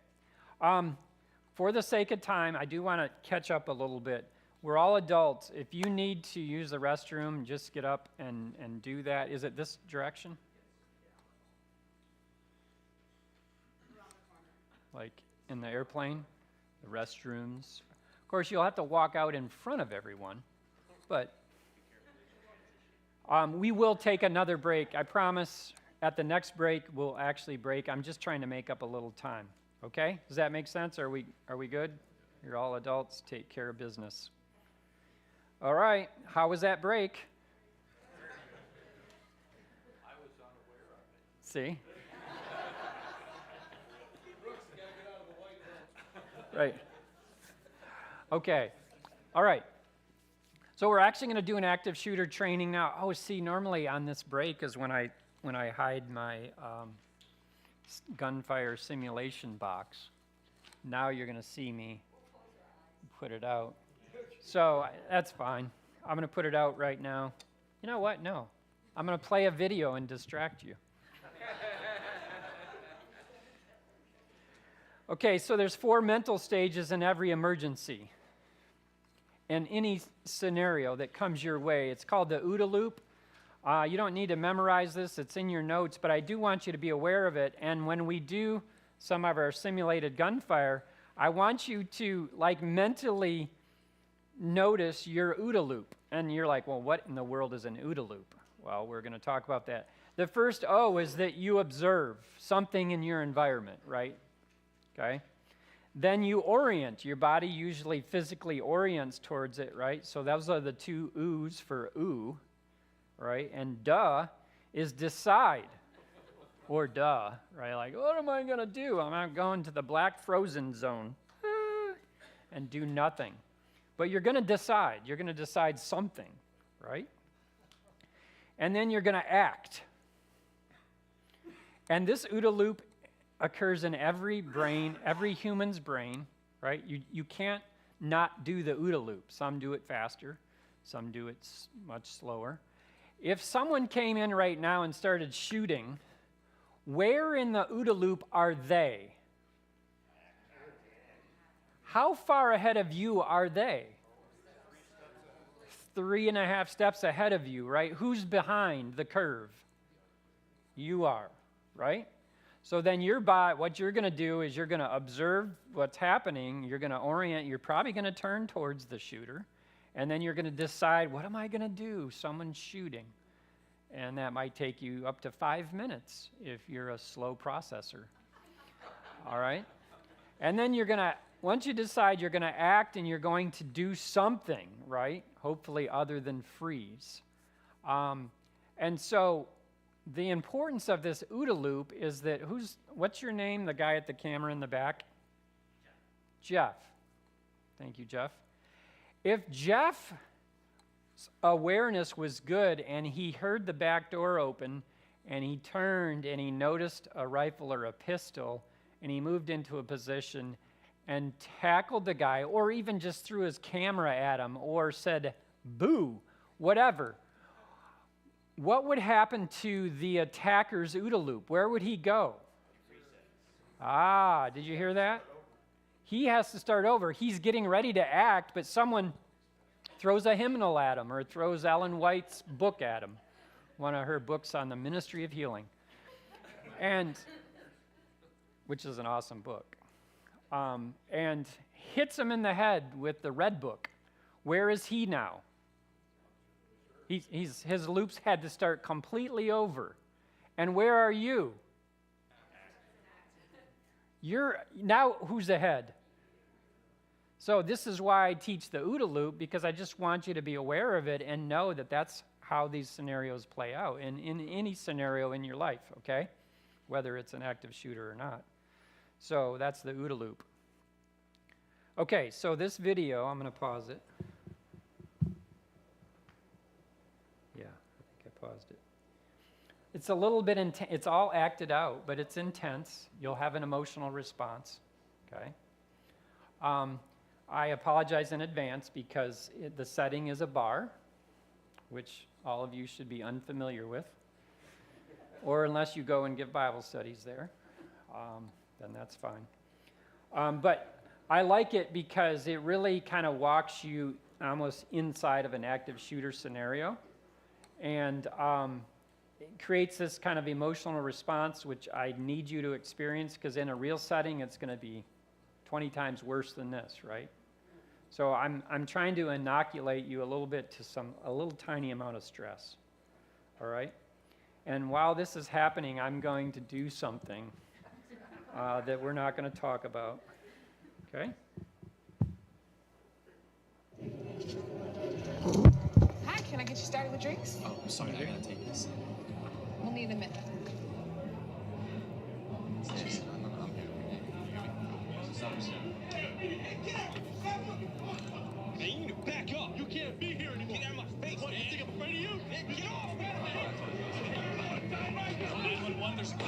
For the sake of time, I do want to catch up a little bit. We're all adults. If you need to use the restroom, just get up and do that. Is it this direction? Like in the airplane, the restrooms. Of course, you'll have to walk out in front of everyone, but we will take another break. I promise at the next break, we'll actually break. I'm just trying to make up a little time. Okay? Does that make sense? Are we good? You're all adults. Take care of business. All right. How was that break? I was unaware of it. See? Right. Okay. All right. So we're actually going to do an active shooter training now. Oh, see, normally on this break is when I hide my gunfire simulation box. Now you're going to see me put it out. So that's fine. I'm going to put it out right now. You know what? No. I'm going to play a video and distract you. Okay, so there's 4 mental stages in every emergency. In any scenario that comes your way, it's called the OODA loop. You don't need to memorize this, it's in your notes, but I do want you to be aware of it. And when we do some of our simulated gunfire, I want you to like mentally notice your OODA loop. And you're like, well, what in the world is an OODA loop? Well, we're going to talk about that. The first O is that you observe something in your environment, right? Okay? Then you orient. Your body usually physically orients towards it, right? So those are the two O's for ooh, right? And duh is decide. Or duh, right? Like, what am I going to do? I'm not going to the black frozen zone and do nothing. But you're going to decide. You're going to decide something, right? And then you're going to act. And this OODA loop occurs in every brain, every human's brain, right? You can't not do the OODA loop. Some do it faster. Some do it much slower. If someone came in right now and started shooting, where in the OODA loop are they? How far ahead of you are they? 3.5 steps ahead of you, right? Who's behind the curve? You are, right? So then what you're going to do is you're going to observe what's happening. You're going to orient. You're probably going to turn towards the shooter. And then you're going to decide, what am I going to do? Someone's shooting. And that might take you up to 5 minutes if you're a slow processor. All right? And then once you decide, you're going to act and you're going to do something, right? Hopefully other than freeze. And so the importance of this OODA loop is that what's your name, the guy at the camera in the back? Jeff. Thank you, Jeff. If Jeff's awareness was good and he heard the back door open and he turned and he noticed a rifle or a pistol and he moved into a position and tackled the guy or even just threw his camera at him or said, boo, whatever, what would happen to the attacker's OODA loop? Where would he go? Did you hear that? He has to start over. He's getting ready to act, but someone throws a hymnal at him or throws Ellen White's book at him, one of her books on the ministry of healing, which is an awesome book, and hits him in the head with the red book. Where is he now? His loops had to start completely over. And where are you? Now who's ahead? So this is why I teach the OODA loop, because I just want you to be aware of it and know that that's how these scenarios play out in any scenario in your life, okay? Whether it's an active shooter or not. So that's the OODA loop. Okay, so this video, I'm going to pause it. Yeah, I think I paused it. It's a little bit intense. It's all acted out, but it's intense. You'll have an emotional response, okay? I apologize in advance because the setting is a bar, which all of you should be unfamiliar with, or unless you go and give Bible studies there, then that's fine. But I like it because it really kind of walks you almost inside of an active shooter scenario, and it creates this kind of emotional response, which I need you to experience, because in a real setting, it's going to be 20 times worse than this, right? So I'm trying to inoculate you a little bit to a little tiny amount of stress, all right? And while this is happening, I'm going to do something that we're not going to talk about, okay? Hi, can I get you started with drinks? Oh, I'm sorry, I gotta take this. We'll need a minute. Hey, you need to back up. You can't be here anymore. Get out of my face, man. You think I'm afraid of you? Get off, man. 911, there's something.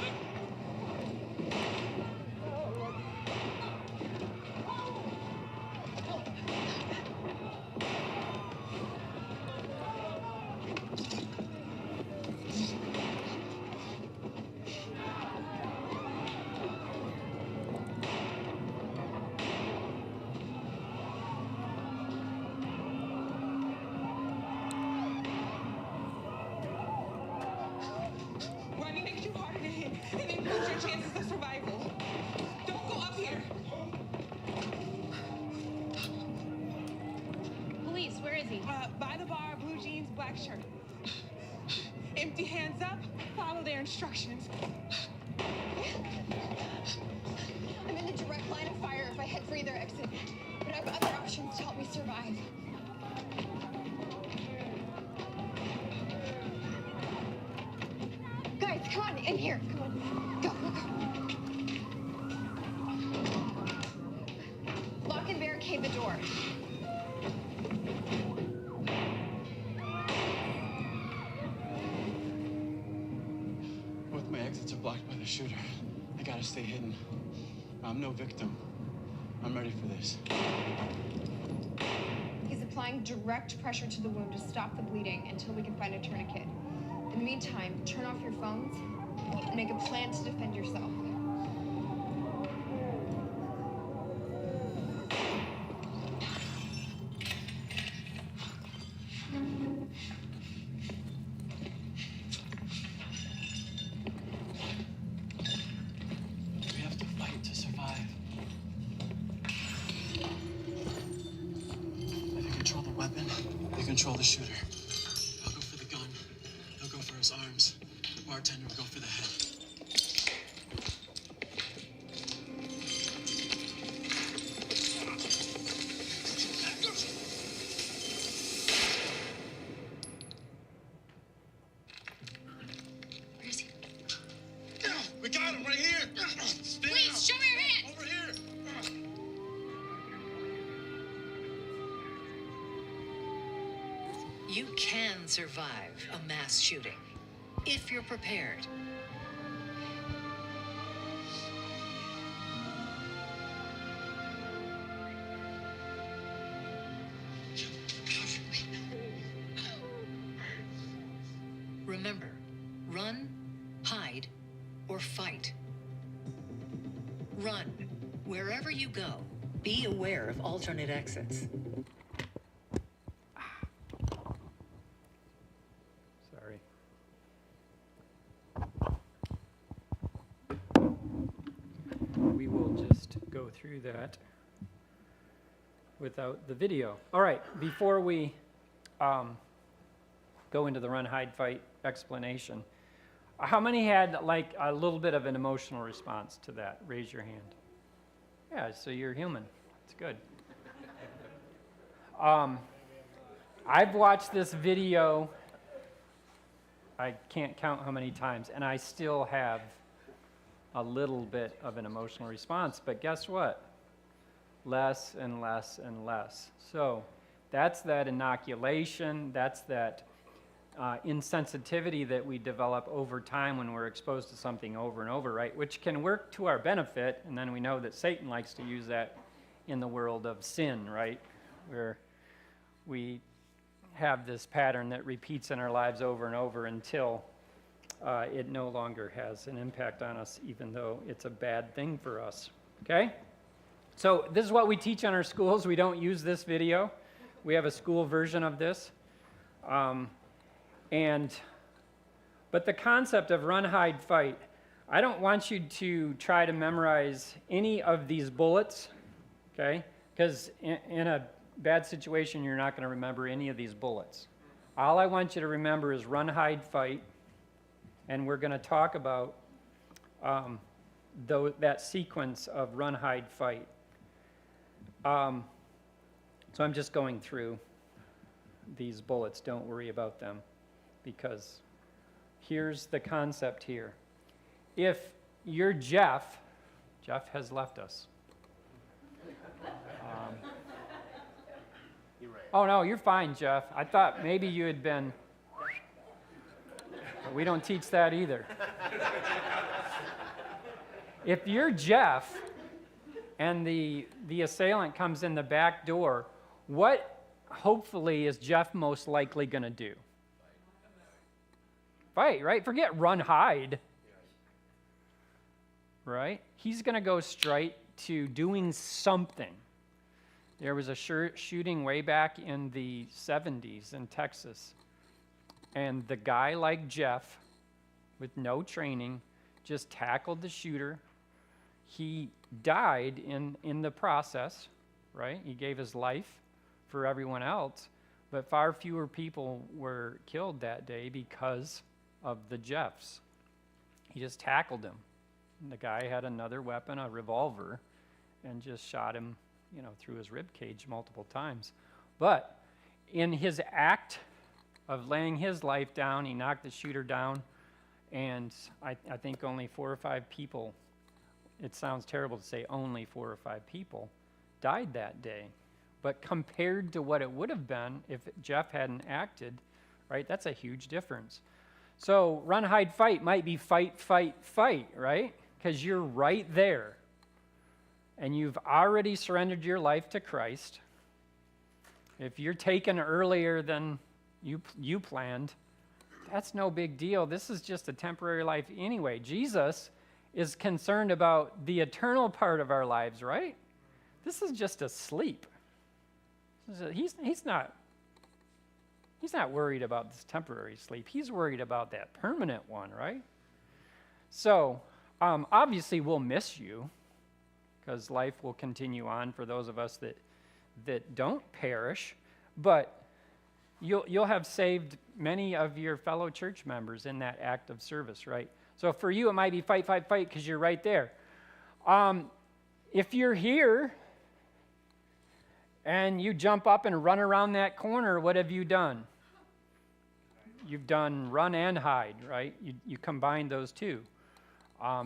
your chances of survival. Don't go up here. Police, where is he? By the bar, blue jeans, black shirt. Empty hands up, follow their instructions. I'm in the direct line of fire if I head for either exit, but I have other options to help me survive. Guys, come on, in here. Come on. Go, go, go. Lock and barricade the door. Both my exits are blocked by the shooter. I gotta stay hidden. I'm no victim. I'm ready for this. He's applying direct pressure to the wound to stop the bleeding until we can find a tourniquet. In the meantime, turn off your phones and make a plan to defend yourself. We have to fight to survive. If you control the weapon, you control the shooter. I'll go for the gun. He'll go for his arms. The bartender will go for the head. Where is he? We got him right here. Please, show me your hands! Over here. You can survive a mass shooting if you're prepared. Remember, run, hide, or fight. Run. Wherever you go, be aware of alternate exits. Sorry. We will just go through that without the video. All right, before we go into the run, hide, fight explanation, how many had like a little bit of an emotional response to that? Raise your hand. Yeah, so you're human. It's good. I've watched this video, I can't count how many times, and I still have a little bit of an emotional response, but guess what? Less and less and less. So that's that inoculation, that's that insensitivity that we develop over time when we're exposed to something over and over, right? Which can work to our benefit, and then we know that Satan likes to use that in the world of sin, right? Where we have this pattern that repeats in our lives over and over until it no longer has an impact on us, even though it's a bad thing for us, okay? So this is what we teach in our schools. We don't use this video. We have a school version of this. But the concept of run, hide, fight, I don't want you to try to memorize any of these bullets, okay? Because in a bad situation, you're not going to remember any of these bullets. All I want you to remember is run, hide, fight, and we're going to talk about that sequence of run, hide, fight. So I'm just going through these bullets. Don't worry about them, because here's the concept here. If you're Jeff has left us. Oh, no, you're fine, Jeff. I thought maybe you had been. But we don't teach that either. If you're Jeff and the assailant comes in the back door, what hopefully is Jeff most likely going to do? Fight, right? Forget run, hide. Right? He's going to go straight to doing something. There was a shooting way back in the 70s in Texas. And the guy like Jeff, with no training, just tackled the shooter. He died in the process, right? He gave his life for everyone else, but far fewer people were killed that day because of the Jeffs. He just tackled him. And the guy had another weapon, a revolver, and just shot him, through his rib cage multiple times. But in his act of laying his life down, he knocked the shooter down, and I think only 4 or 5 people, it sounds terrible to say only 4 or 5 people, died that day. But compared to what it would have been if Jeff hadn't acted, right, that's a huge difference. So run, hide, fight might be fight, fight, fight, right? Because you're right there. And you've already surrendered your life to Christ. If you're taken earlier than you planned, that's no big deal. This is just a temporary life anyway. Jesus is concerned about the eternal part of our lives, right? This is just a sleep. He's not worried about this temporary sleep. He's worried about that permanent one, right? So, obviously we'll miss you because life will continue on for those of us that don't perish, but you'll have saved many of your fellow church members in that act of service, right? So for you, it might be fight, fight, fight because you're right there. If you're here and you jump up and run around that corner, what have you done? You've done run and hide, right? You combined those two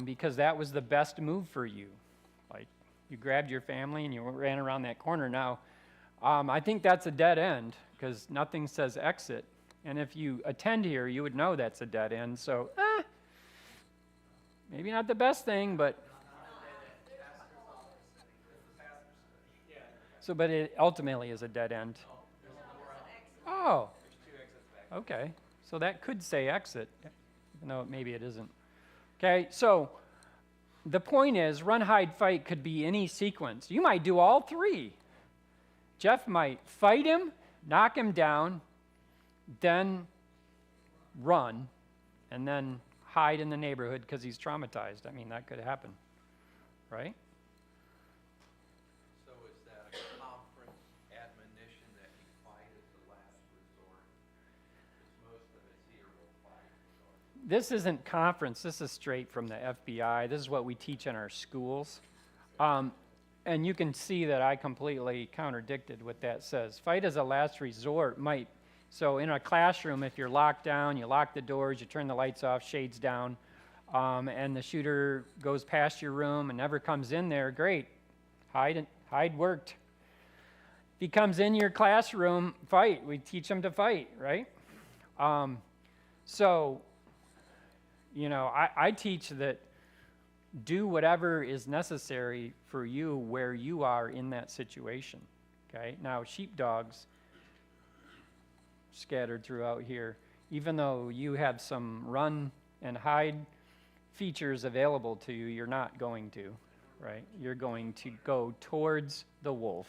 because that was the best move for you. Like you grabbed your family and you ran around that corner. Now, I think that's a dead end because nothing says exit. And if you attend here, you would know that's a dead end. So, maybe not the best thing, but... So, but it ultimately is a dead end. Oh. Okay. So that could say exit, even though maybe it isn't. Okay, so the point is, run, hide, fight could be any sequence. You might do all three. Jeff might fight him, knock him down, then run, and then hide in the neighborhood because he's traumatized. I mean, that could happen, right? So is that a conference admonition that you fight as the last resort? Because most of us here will fight. This isn't conference. This is straight from the FBI. This is what we teach in our schools. And you can see that I completely contradicted what that says. Fight as a last resort might... So in a classroom, if you're locked down, you lock the doors, you turn the lights off, shades down, and the shooter goes past your room and never comes in there, great. Hide worked. If he comes in your classroom, fight. We teach him to fight, right? So, I teach that do whatever is necessary for you where you are in that situation, okay? Now, sheepdogs scattered throughout here, even though you have some run and hide features available to you, you're not going to, right? You're going to go towards the wolf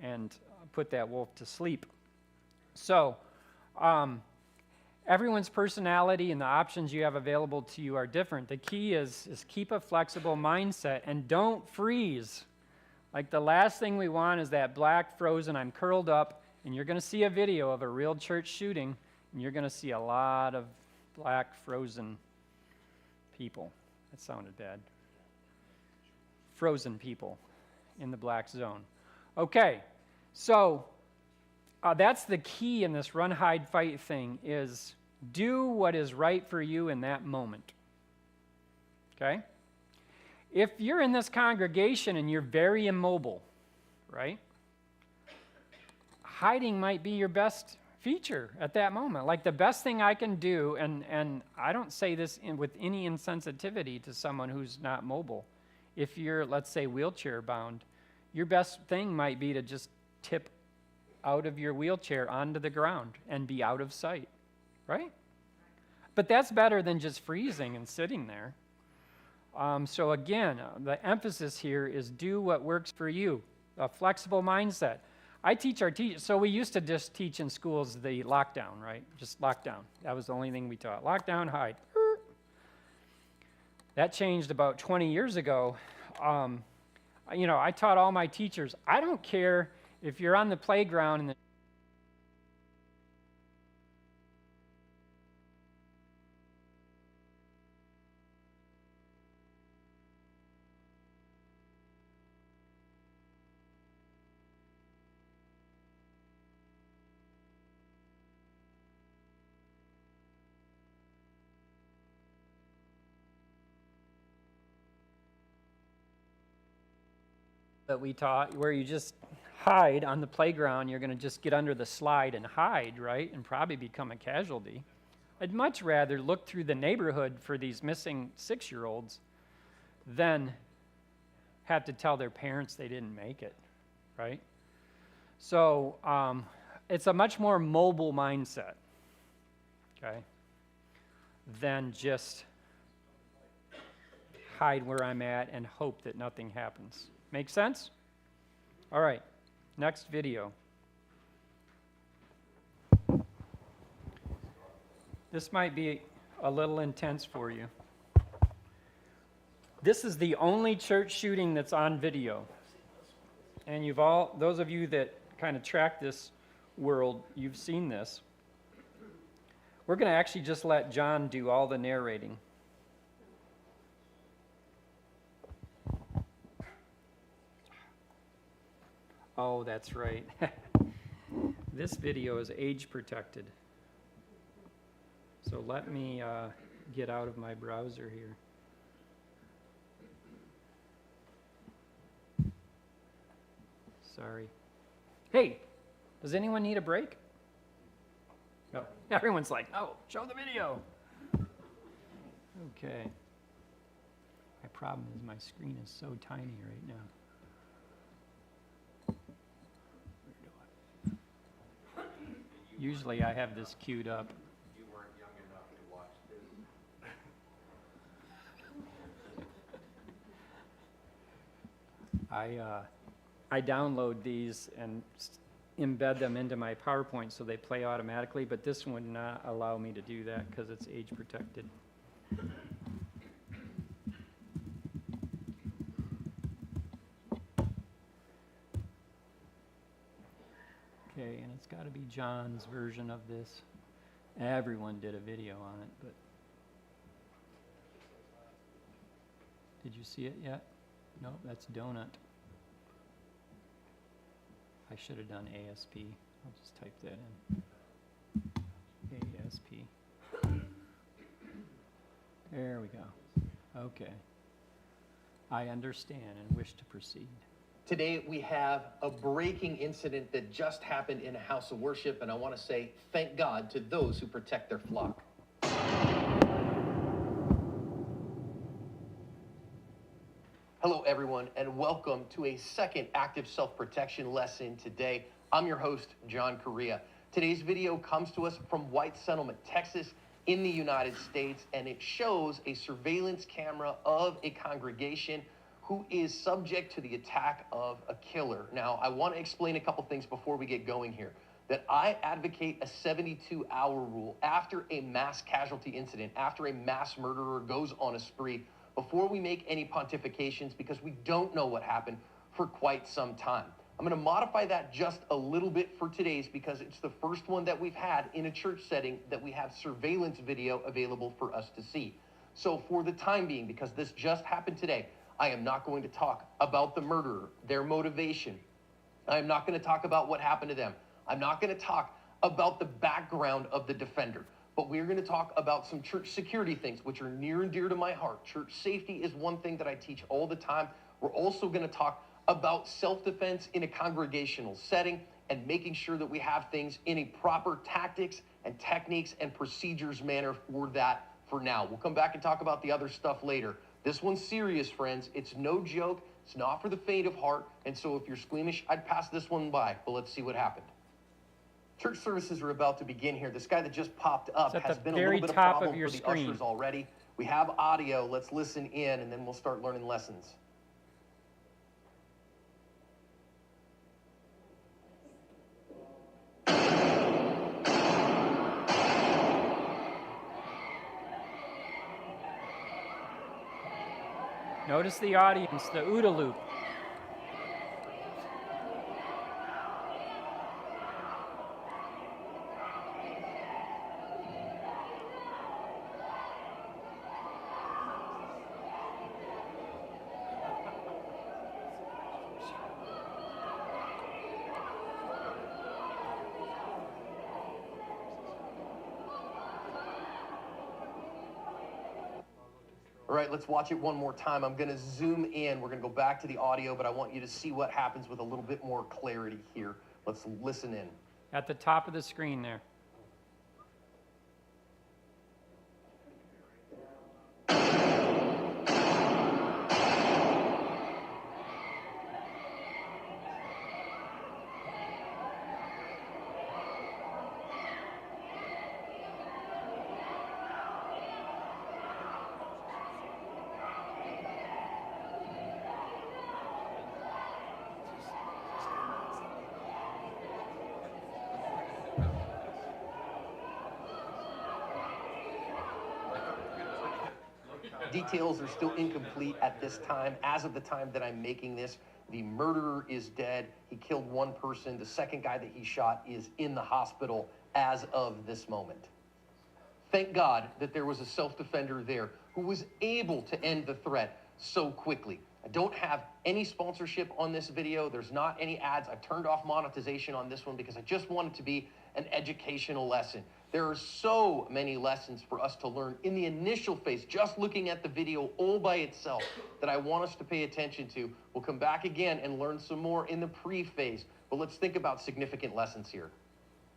and put that wolf to sleep. So, everyone's personality and the options you have available to you are different. The key is keep a flexible mindset and don't freeze. Like the last thing we want is that black frozen, I'm curled up, and you're going to see a video of a real church shooting, and you're going to see a lot of black frozen people. That sounded bad. Frozen people in the black zone. Okay, so that's the key in this run, hide, fight thing is do what is right for you in that moment. Okay? If you're in this congregation and you're very immobile, right? Hiding might be your best feature at that moment. Like the best thing I can do, and I don't say this with any insensitivity to someone who's not mobile. If you're, let's say, wheelchair bound, your best thing might be to just tip out of your wheelchair onto the ground and be out of sight, right? But that's better than just freezing and sitting there. So again, the emphasis here is do what works for you, a flexible mindset. I teach our teachers, so we used to just teach in schools the lockdown, right? Just lockdown. That was the only thing we taught. Lockdown, hide. That changed about 20 years ago. You know, I taught all my teachers, I don't care if you're on the playground and that we taught, where you just hide on the playground, you're going to just get under the slide and hide, right, and probably become a casualty. I'd much rather look through the neighborhood for these missing 6-year-olds than have to tell their parents they didn't make it, right? So it's a much more mobile mindset, okay, than just hide where I'm at and hope that nothing happens. Make sense? All right, next video. This might be a little intense for you. This is the only church shooting that's on video. And you've all, those of you that kind of track this world, you've seen this. We're going to actually just let John do all the narrating. Oh, that's right. This video is age protected. So let me get out of my browser here. Sorry. Hey, does anyone need a break? No. Everyone's like, oh, show the video. Okay. My problem is my screen is so tiny right now. Usually I have this queued up. You weren't young enough to watch this. I download these and embed them into my PowerPoint so they play automatically, but this would not allow me to do that because it's age protected. Okay, and it's got to be John's version of this. Everyone did a video on it, but did you see it yet? No, that's donut. I should have done ASP. I'll just type that in. ASP. There we go. Okay. I understand and wish to proceed. Today we have a breaking incident that just happened in a house of worship, and I want to say thank God to those who protect their flock. Hello everyone, and welcome to a second active self-protection lesson today. I'm your host, John Correa. Today's video comes to us from White Settlement, Texas, in the United States, and it shows a surveillance camera of a congregation who is subject to the attack of a killer. Now, I want to explain a couple things before we get going here. That I advocate a 72-hour rule after a mass casualty incident, after a mass murderer goes on a spree, before we make any pontifications, because we don't know what happened for quite some time. I'm going to modify that just a little bit for today's because it's the first one that we've had in a church setting that we have surveillance video available for us to see. So for the time being, because this just happened today, I am not going to talk about the murderer, their motivation. I am not going to talk about what happened to them. I'm not going to talk about the background of the defender, but we're going to talk about some church security things, which are near and dear to my heart. Church safety is one thing that I teach all the time. We're also going to talk about self-defense in a congregational setting and making sure that we have things in a proper tactics and techniques and procedures manner for that for now. We'll come back and talk about the other stuff later. This one's serious, friends. It's no joke. It's not for the faint of heart. And so if you're squeamish, I'd pass this one by, but let's see what happened. Church services are about to begin here. This guy that just popped up has been a little bit of a problem for the ushers already. We have audio. Let's listen in, and then we'll start learning lessons. Notice the audience, the OODA loop. All right, let's watch it one more time. I'm going to zoom in. We're going to go back to the audio, but I want you to see what happens with a little bit more clarity here. Let's listen in. At the top of the screen there. Details are still incomplete at this time. As of the time that I'm making this, the murderer is dead. He killed one person. The second guy that he shot is in the hospital as of this moment. Thank God that there was a self-defender there who was able to end the threat so quickly. I don't have any sponsorship on this video. There's not any ads. I've turned off monetization on this one because I just want it to be an educational lesson. There are so many lessons for us to learn in the initial phase, just looking at the video all by itself, that I want us to pay attention to. We'll come back again and learn some more in the pre-phase, but let's think about significant lessons here.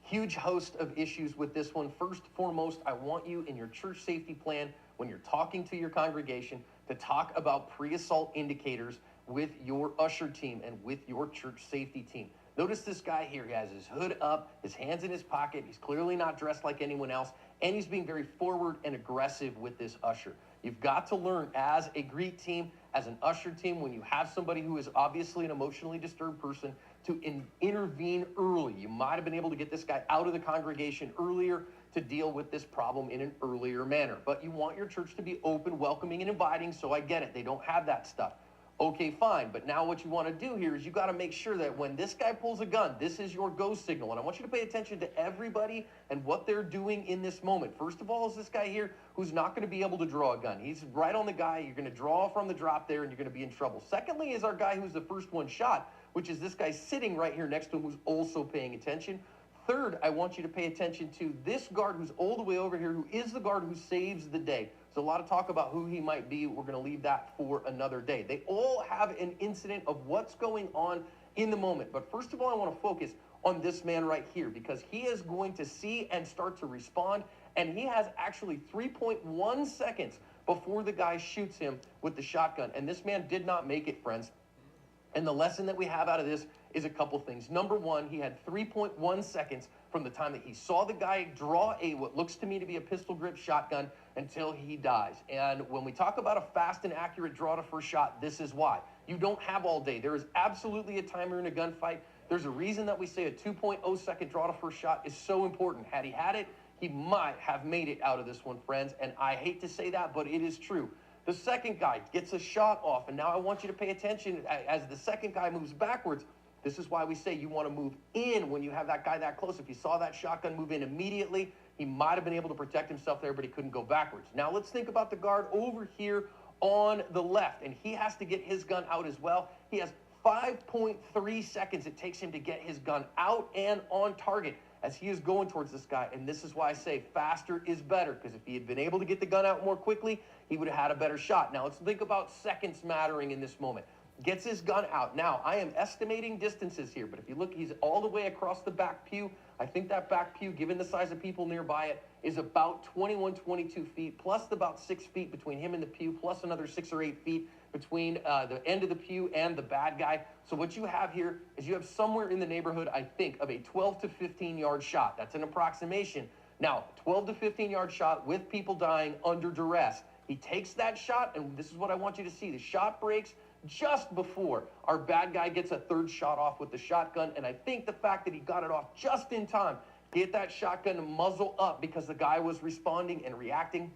Huge host of issues with this one. First and foremost, I want you in your church safety plan, when you're talking to your congregation, to talk about pre-assault indicators with your usher team and with your church safety team. Notice this guy here. He has his hood up, his hands in his pocket. He's clearly not dressed like anyone else, and he's being very forward and aggressive with this usher. You've got to learn as a greet team, as an usher team, when you have somebody who is obviously an emotionally disturbed person, to intervene early. You might have been able to get this guy out of the congregation earlier to deal with this problem in an earlier manner. But you want your church to be open, welcoming, and inviting, so I get it. They don't have that stuff. Okay, fine, but now what you want to do here is you got to make sure that when this guy pulls a gun, this is your go signal. And I want you to pay attention to everybody and what they're doing in this moment. First of all is this guy here who's not going to be able to draw a gun. He's right on the guy. You're going to draw from the drop there and you're going to be in trouble. Secondly is our guy who's the first one shot, which is this guy sitting right here next to him who's also paying attention. Third, I want you to pay attention to this guard who's all the way over here, who is the guard who saves the day. There's a lot of talk about who he might be. We're going to leave that for another day. They all have an incident of what's going on in the moment. But first of all, I want to focus on this man right here, because he is going to see and start to respond. And he has actually 3.1 seconds before the guy shoots him with the shotgun. And this man did not make it, friends. And the lesson that we have out of this is a couple things. Number one, he had 3.1 seconds from the time that he saw the guy draw what looks to me to be a pistol grip shotgun until he dies. And when we talk about a fast and accurate draw to first shot, this is why. You don't have all day. There is absolutely a timer in a gunfight. There's a reason that we say a 2.0 second draw to first shot is so important. Had he had it, he might have made it out of this one, friends. And I hate to say that, but it is true. The second guy gets a shot off, and now I want you to pay attention as the second guy moves backwards. This is why we say you want to move in when you have that guy that close. If you saw that shotgun move in immediately, he might have been able to protect himself there, but he couldn't go backwards. Now let's think about the guard over here on the left, and he has to get his gun out as well. He has 5.3 seconds it takes him to get his gun out and on target as he is going towards this guy. And this is why I say faster is better, because if he had been able to get the gun out more quickly, he would have had a better shot. Now let's think about seconds mattering in this moment. Gets his gun out. Now, I am estimating distances here, but if you look, he's all the way across the back pew. I think that back pew, given the size of people nearby it, is about 21, 22 feet, plus about 6 feet between him and the pew, plus another 6 or 8 feet between the end of the pew and the bad guy. So what you have here is you have somewhere in the neighborhood, I think, of a 12 to 15 yard shot. That's an approximation. Now, 12 to 15 yard shot with people dying under duress. He takes that shot, and this is what I want you to see. The shot breaks just before our bad guy gets a third shot off with the shotgun. And I think the fact that he got it off just in time, get that shotgun muzzle up because the guy was responding and reacting,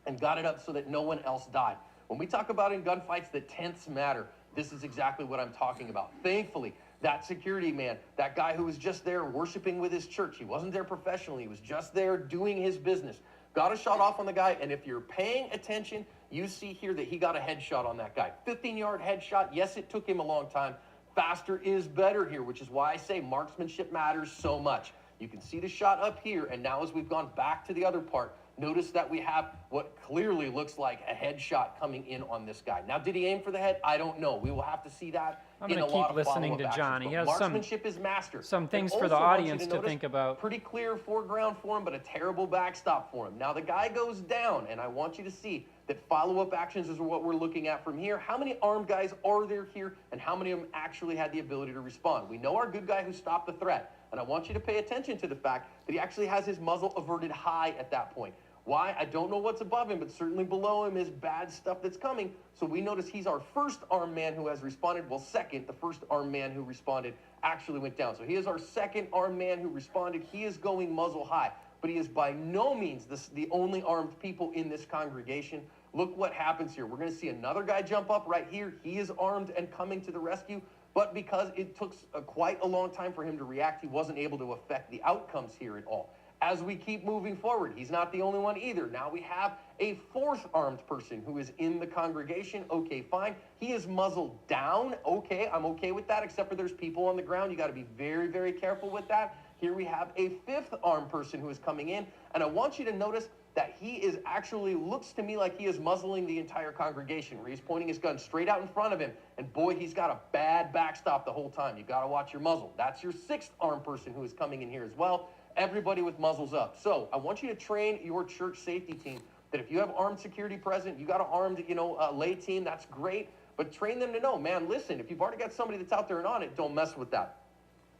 and got it up so that no one else died. When we talk about in gunfights that tenths matter, this is exactly what I'm talking about. Thankfully, that security man, that guy who was just there worshiping with his church, he wasn't there professionally, he was just there doing his business, got a shot off on the guy, and if you're paying attention, you see here that he got a headshot on that guy. 15-yard headshot. Yes, it took him a long time. Faster is better here, which is why I say marksmanship matters so much. You can see the shot up here, and now as we've gone back to the other part, notice that we have what clearly looks like a headshot coming in on this guy. Now, did he aim for the head? I don't know. We will have to see that I'm in a going to lot keep of listening follow-up to John. actions, He but has marksmanship is master. some things And for the also want you audience to notice think about. Pretty clear foreground for him, but a terrible backstop for him. Now, the guy goes down, and I want you to see that follow-up actions is what we're looking at from here. How many armed guys are there here, and how many of them actually had the ability to respond? We know our good guy who stopped the threat, and I want you to pay attention to the fact that he actually has his muzzle averted high at that point. Why? I don't know what's above him, but certainly below him is bad stuff that's coming. So we notice he's our first armed man who has responded. Well, second, the first armed man who responded actually went down. So he is our second armed man who responded. He is going muzzle high, but he is by no means the only armed people in this congregation. Look what happens here. We're going to see another guy jump up right here. He is armed and coming to the rescue, but because it took quite a long time for him to react, he wasn't able to affect the outcomes here at all. As we keep moving forward, he's not the only one either. Now we have a fourth armed person who is in the congregation. Okay, fine. He is muzzled down. Okay, I'm okay with that, except for there's people on the ground. You got to be very, very careful with that. Here we have a fifth armed person who is coming in, and I want you to notice that he is actually, looks to me like he is muzzling the entire congregation, where he's pointing his gun straight out in front of him, and boy, he's got a bad backstop the whole time. You got to watch your muzzle. That's your sixth armed person who is coming in here as well. Everybody with muzzles up. So I want you to train your church safety team that if you have armed security present, you got an armed, lay team, that's great, but train them to know, man, listen, if you've already got somebody that's out there and on it, don't mess with that.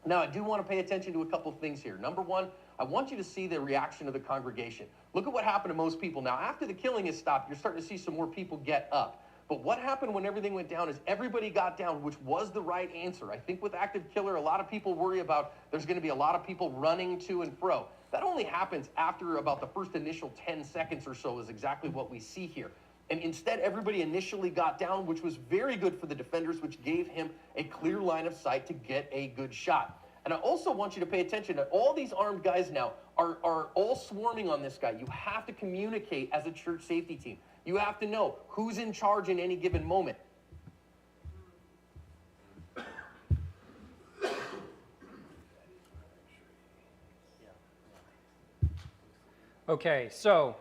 Now, I do want to pay attention to a couple of things here. Number one, I want you to see the reaction of the congregation. Look at what happened to most people. Now, after the killing has stopped, you're starting to see some more people get up. But what happened when everything went down is everybody got down, which was the right answer. I think with active killer, a lot of people worry about there's going to be a lot of people running to and fro. That only happens after about the first initial 10 seconds or so is exactly what we see here. And instead, everybody initially got down, which was very good for the defenders, which gave him a clear line of sight to get a good shot. And I also want you to pay attention that all these armed guys now are all swarming on this guy. You have to communicate as a church safety team. You have to know who's in charge in any given moment. Okay, so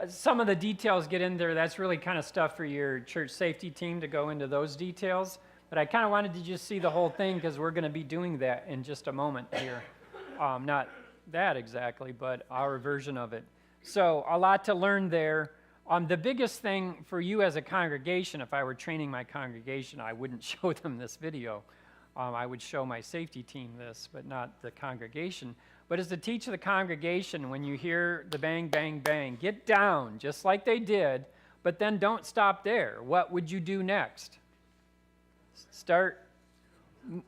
some of the details get in there. That's really kind of stuff for your church safety team to go into those details. But I kind of wanted to just see the whole thing because we're going to be doing that in just a moment here. Not that exactly, but our version of it. So a lot to learn there. The biggest thing for you as a congregation, if I were training my congregation, I wouldn't show them this video. I would show my safety team this, but not the congregation. But is to teach the congregation, when you hear the bang, bang, bang, get down, just like they did, but then don't stop there. What would you do next? Start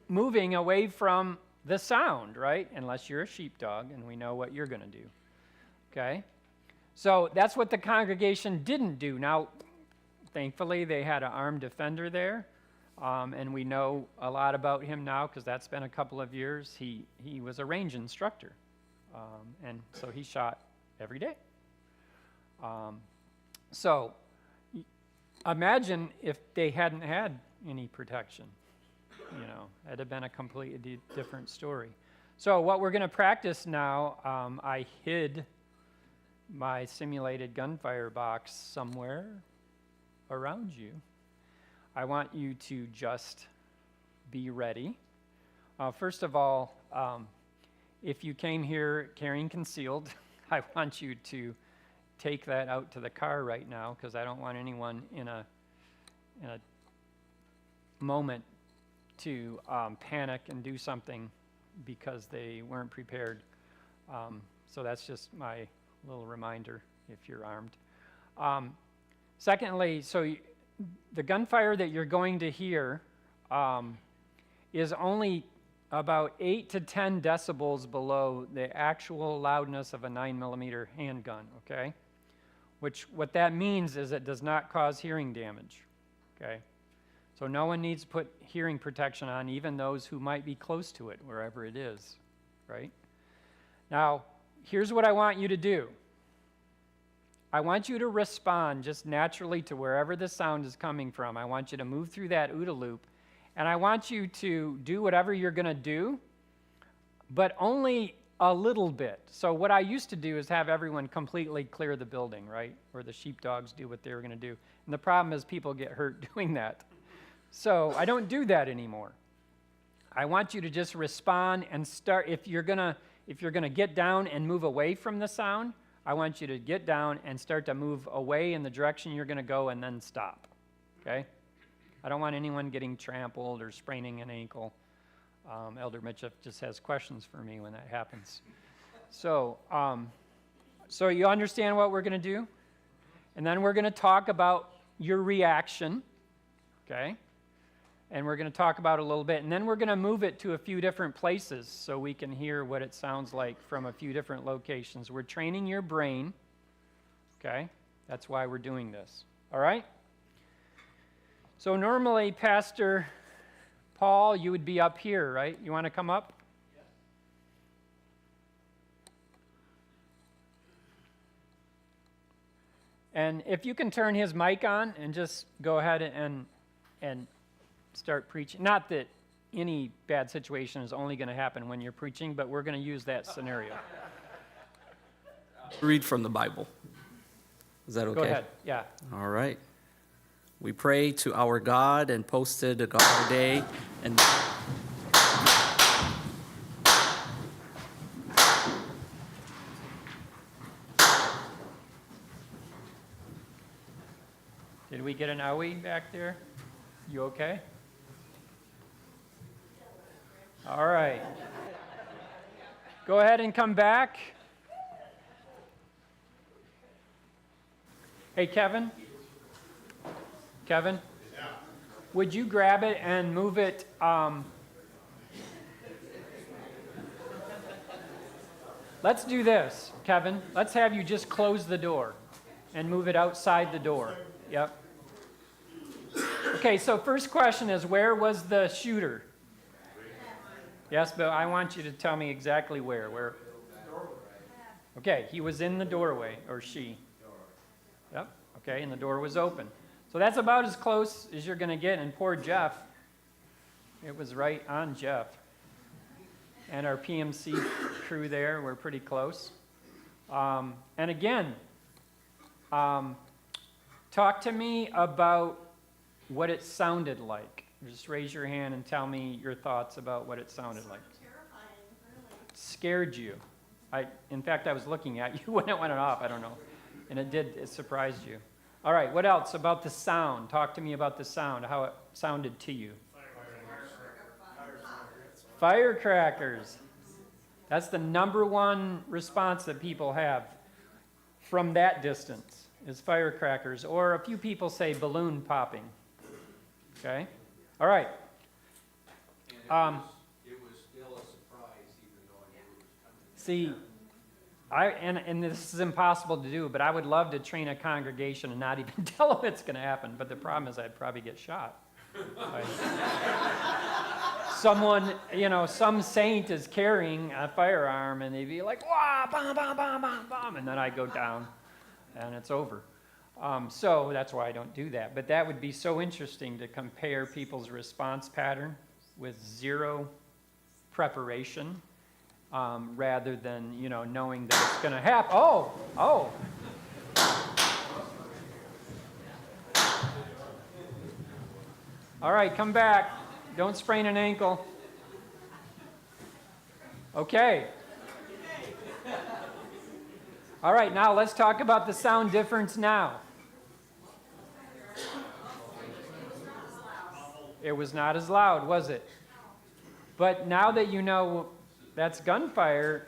moving away from the sound, right? Unless you're a sheepdog, and we know what you're going to do, okay? So that's what the congregation didn't do. Now, thankfully, they had an armed defender there, and we know a lot about him now because that's been a couple of years. He was a range instructor, and so he shot every day. So imagine if they hadn't had any protection. It'd have been a completely different story. So what we're going to practice now, I hid my simulated gunfire box somewhere around you. I want you to just be ready. First of all, if you came here carrying concealed, I want you to take that out to the car right now because I don't want anyone in a moment to panic and do something because they weren't prepared. So that's just my little reminder if you're armed. Secondly, the gunfire that you're going to hear is only about 8 to 10 decibels below the actual loudness of a 9mm handgun, okay? what that means is it does not cause hearing damage, okay? So no one needs to put hearing protection on, even those who might be close to it, wherever it is, right? Now, here's what I want you to do. I want you to respond just naturally to wherever the sound is coming from. I want you to move through that OODA loop, and I want you to do whatever you're going to do, but only a little bit. So what I used to do is have everyone completely clear the building, right? Or the sheepdogs do what they were going to do. And the problem is people get hurt doing that. So I don't do that anymore. I want you to just respond and start. If you're gonna get down and move away from the sound, I want you to get down and start to move away in the direction you're going to go and then stop, okay? I don't want anyone getting trampled or spraining an ankle. Elder Mitchell just has questions for me when that happens. So you understand what we're going to do? And then we're going to talk about your reaction, okay? And we're going to talk about it a little bit. And then we're going to move it to a few different places so we can hear what it sounds like from a few different locations. We're training your brain, okay? That's why we're doing this, all right? So normally, Pastor Paul, you would be up here, right? You want to come up? And if you can turn his mic on and just go ahead and start preaching. Not that any bad situation is only going to happen when you're preaching, but we're going to use that scenario. Read from the Bible. Is that okay? Go ahead, yeah. All right. We pray to our God and posted a God day and Did we get an owie back there? You okay? All right. Go ahead and come back. Hey, Kevin? Kevin? Yeah. Would you grab it and move it? Let's do this, Kevin. Let's have you just close the door and move it outside the door. Yep. Okay, so first question is, where was the shooter? Yes, but I want you to tell me exactly where. Where? Okay, he was in the doorway, or she. Yep, okay, and the door was open. So that's about as close as you're going to get, and poor Jeff, it was right on Jeff. And our PMC crew there, we're pretty close. And again, talk to me about what it sounded like. Just raise your hand and tell me your thoughts about what it sounded like. Terrifying, really. Scared you. In fact, I was looking at you when it went off, I don't know. And it surprised you. All right, what else about the sound? Talk to me about the sound, how it sounded to you. Firecrackers. That's the number one response that people have from that distance is firecrackers. Or a few people say balloon popping. Okay? All right. It was still a surprise, even though I knew it was coming. See, and this is impossible to do, but I would love to train a congregation and not even tell them it's going to happen. But the problem is I'd probably get shot. Someone, some saint is carrying a firearm, and they'd be like, "Wah, bam, bam, bam, bam, bam," and then I go down, and it's over. So that's why I don't do that. But that would be so interesting to compare people's response pattern with zero preparation, rather than, knowing that it's going to happen. Oh. All right, come back. Don't sprain an ankle. Okay. All right, now let's talk about the sound difference now. It was not as loud, was it? But now that you know that's gunfire,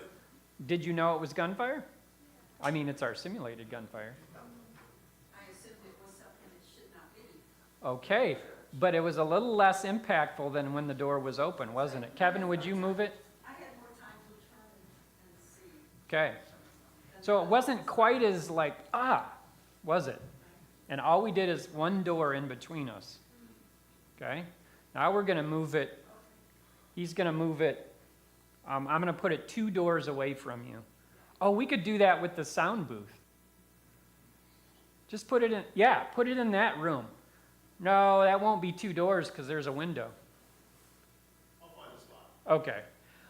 did you know it was gunfire? I mean, it's our simulated gunfire. I assumed it was something it should not be. Okay, but it was a little less impactful than when the door was open, wasn't it? Kevin, would you move it? I had more time to turn and see. Okay. So it wasn't quite as like, was it? And all we did is one door in between us. Okay? Now we're going to move it. He's going to move it. I'm going to put it 2 doors away from you. Oh, we could do that with the sound booth. Just put it in, yeah, put it in that room. No, that won't be 2 doors because there's a window. I'll find a spot. Okay.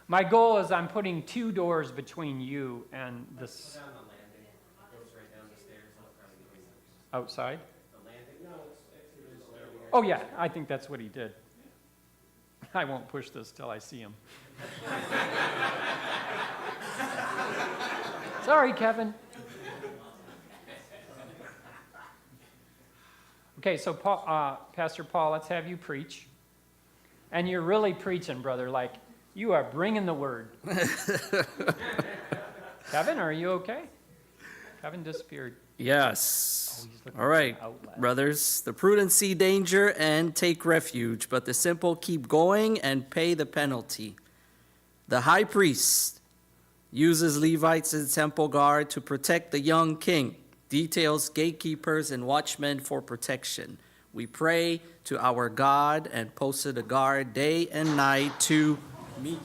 My goal is I'm putting 2 doors between you and this. Down the landing, it goes right down the stairs and up the green. Outside? The landing, no, it's there. Oh, yeah, I think that's what he did. I won't push this till I see him. Sorry, Kevin. Okay, so Pastor Paul, let's have you preach. And you're really preaching, brother, like you are bringing the word. Kevin, are you okay? Kevin disappeared. Yes. Oh, he's looking All right, for the outlet. brothers. The prudent see danger and take refuge, but the simple keep going and pay the penalty. The high priest uses Levites and temple guard to protect the young king, details gatekeepers and watchmen for protection. We pray to our God and posted a guard day and night to meet.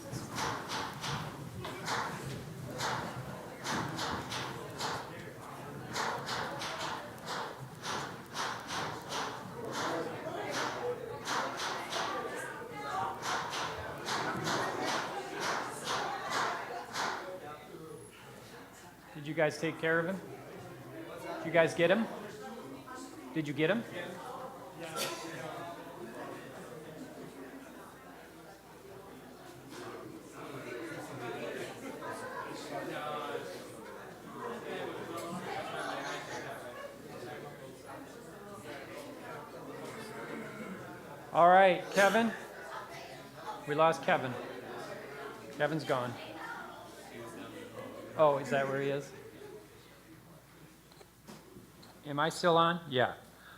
Did you guys take care of him? Did you guys get him? Did you get him? All right, Kevin. We lost Kevin. Kevin's gone. Oh, is that where he is? Am I still on? Yeah.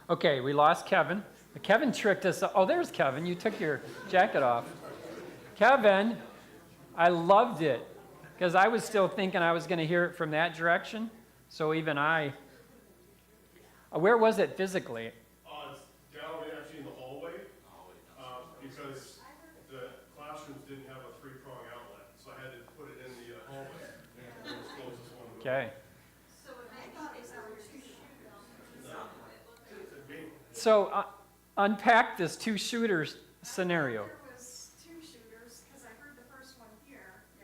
Okay, we lost Kevin. Kevin tricked us. Oh, there's Kevin. You took your jacket off. Kevin, I loved it because I was still thinking I was going to hear it from that direction. So even I. Where was it physically? It's down actually in the hallway, because the classrooms didn't have a 3-prong outlet, so I had to put it in the hallway. It was closest one. Okay. So I thought it was our 2 shooters. So unpack this 2 shooters scenario. There was 2 shooters, because I heard the first one here.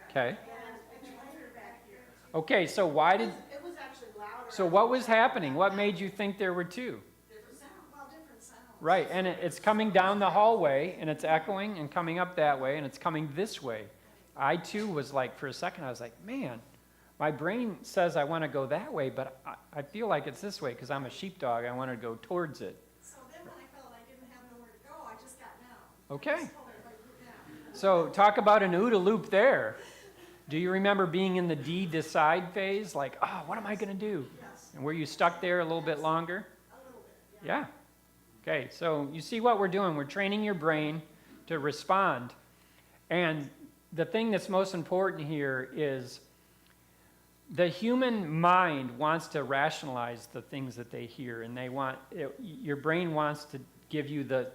Okay. And I heard it back here. Okay, so why did, It was actually louder. so what was happening? What made you think there were 2? Different sound, well, different sounds. Right, and it's coming down the hallway, and it's echoing and coming up that way, and it's coming this way. I, too, was like, for a second, I was like, man, my brain says I want to go that way, but I feel like it's this way because I'm a sheepdog. I want to go towards it. So then when I felt I didn't have nowhere to go, I just got down. Okay. I just told everybody to get down. So talk about an OODA loop there. Do you remember being in the decide phase? Like, oh, what am I going to do? Yes. And were you stuck there a little bit longer? A little bit, yeah. Yeah. Okay, so you see what we're doing. We're training your brain to respond. And the thing that's most important here is the human mind wants to rationalize the things that they hear, and your brain wants to give you the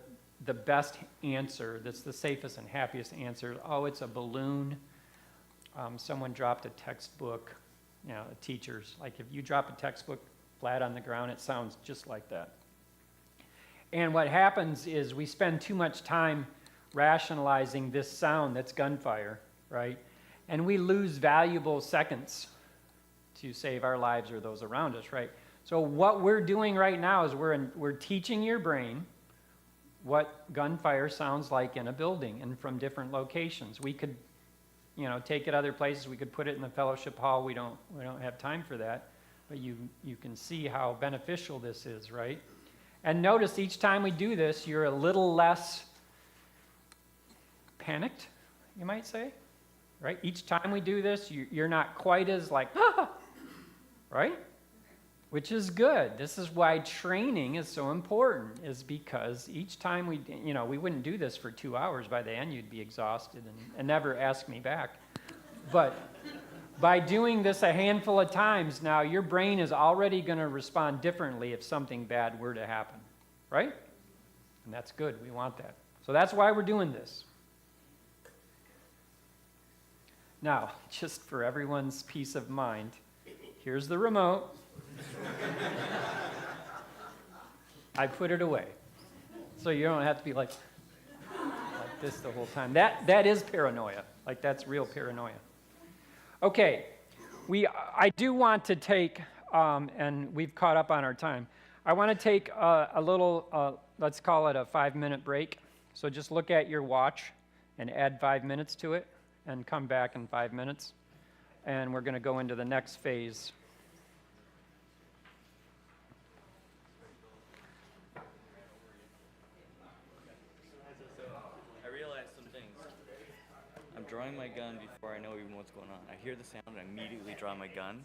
best answer that's the safest and happiest answer. Oh, it's a balloon. Someone dropped a textbook, teachers. Like if you drop a textbook flat on the ground, it sounds just like that. And what happens is we spend too much time rationalizing this sound that's gunfire, right? And we lose valuable seconds to save our lives or those around us, right? So what we're doing right now is we're teaching your brain what gunfire sounds like in a building and from different locations. We could, take it other places. We could put it in the fellowship hall. We don't have time for that, but you can see how beneficial this is, right? And notice each time we do this, you're a little less panicked, you might say, right? Each time we do this, you're not quite as like, right? Which is good. This is why training is so important, is because each time we wouldn't do this for 2 hours. By the end, you'd be exhausted and never ask me back. But by doing this a handful of times now, your brain is already going to respond differently if something bad were to happen, right? And that's good. We want that. So that's why we're doing this. Now, just for everyone's peace of mind, here's the remote. I put it away. So you don't have to be like this the whole time. That is paranoia. Like, that's real paranoia. Okay, I do want to take, and we've caught up on our time. I want to take a little, let's call it a 5-minute break. So just look at your watch and add 5 minutes to it and come back in 5 minutes. And we're going to go into the next phase. I realized some things. I'm drawing my gun before I know even what's going on. I hear the sound and I immediately draw my gun.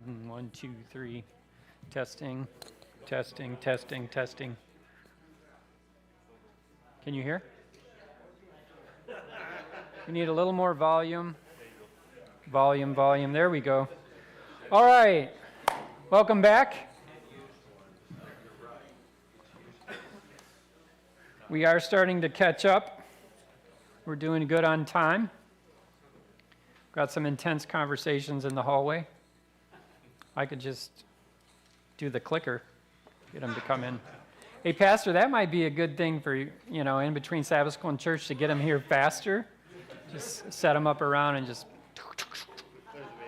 1, 2, 3. Testing, testing, testing, testing. Can you hear? We need a little more volume. Volume, volume. There we go. All right. Welcome back. We are starting to catch up. We're doing good on time. Got some intense conversations in the hallway. I could just do the clicker, get them to come in. Hey, Pastor, that might be a good thing for, in between Sabbath school and church to get them here faster. Just set them up around and just,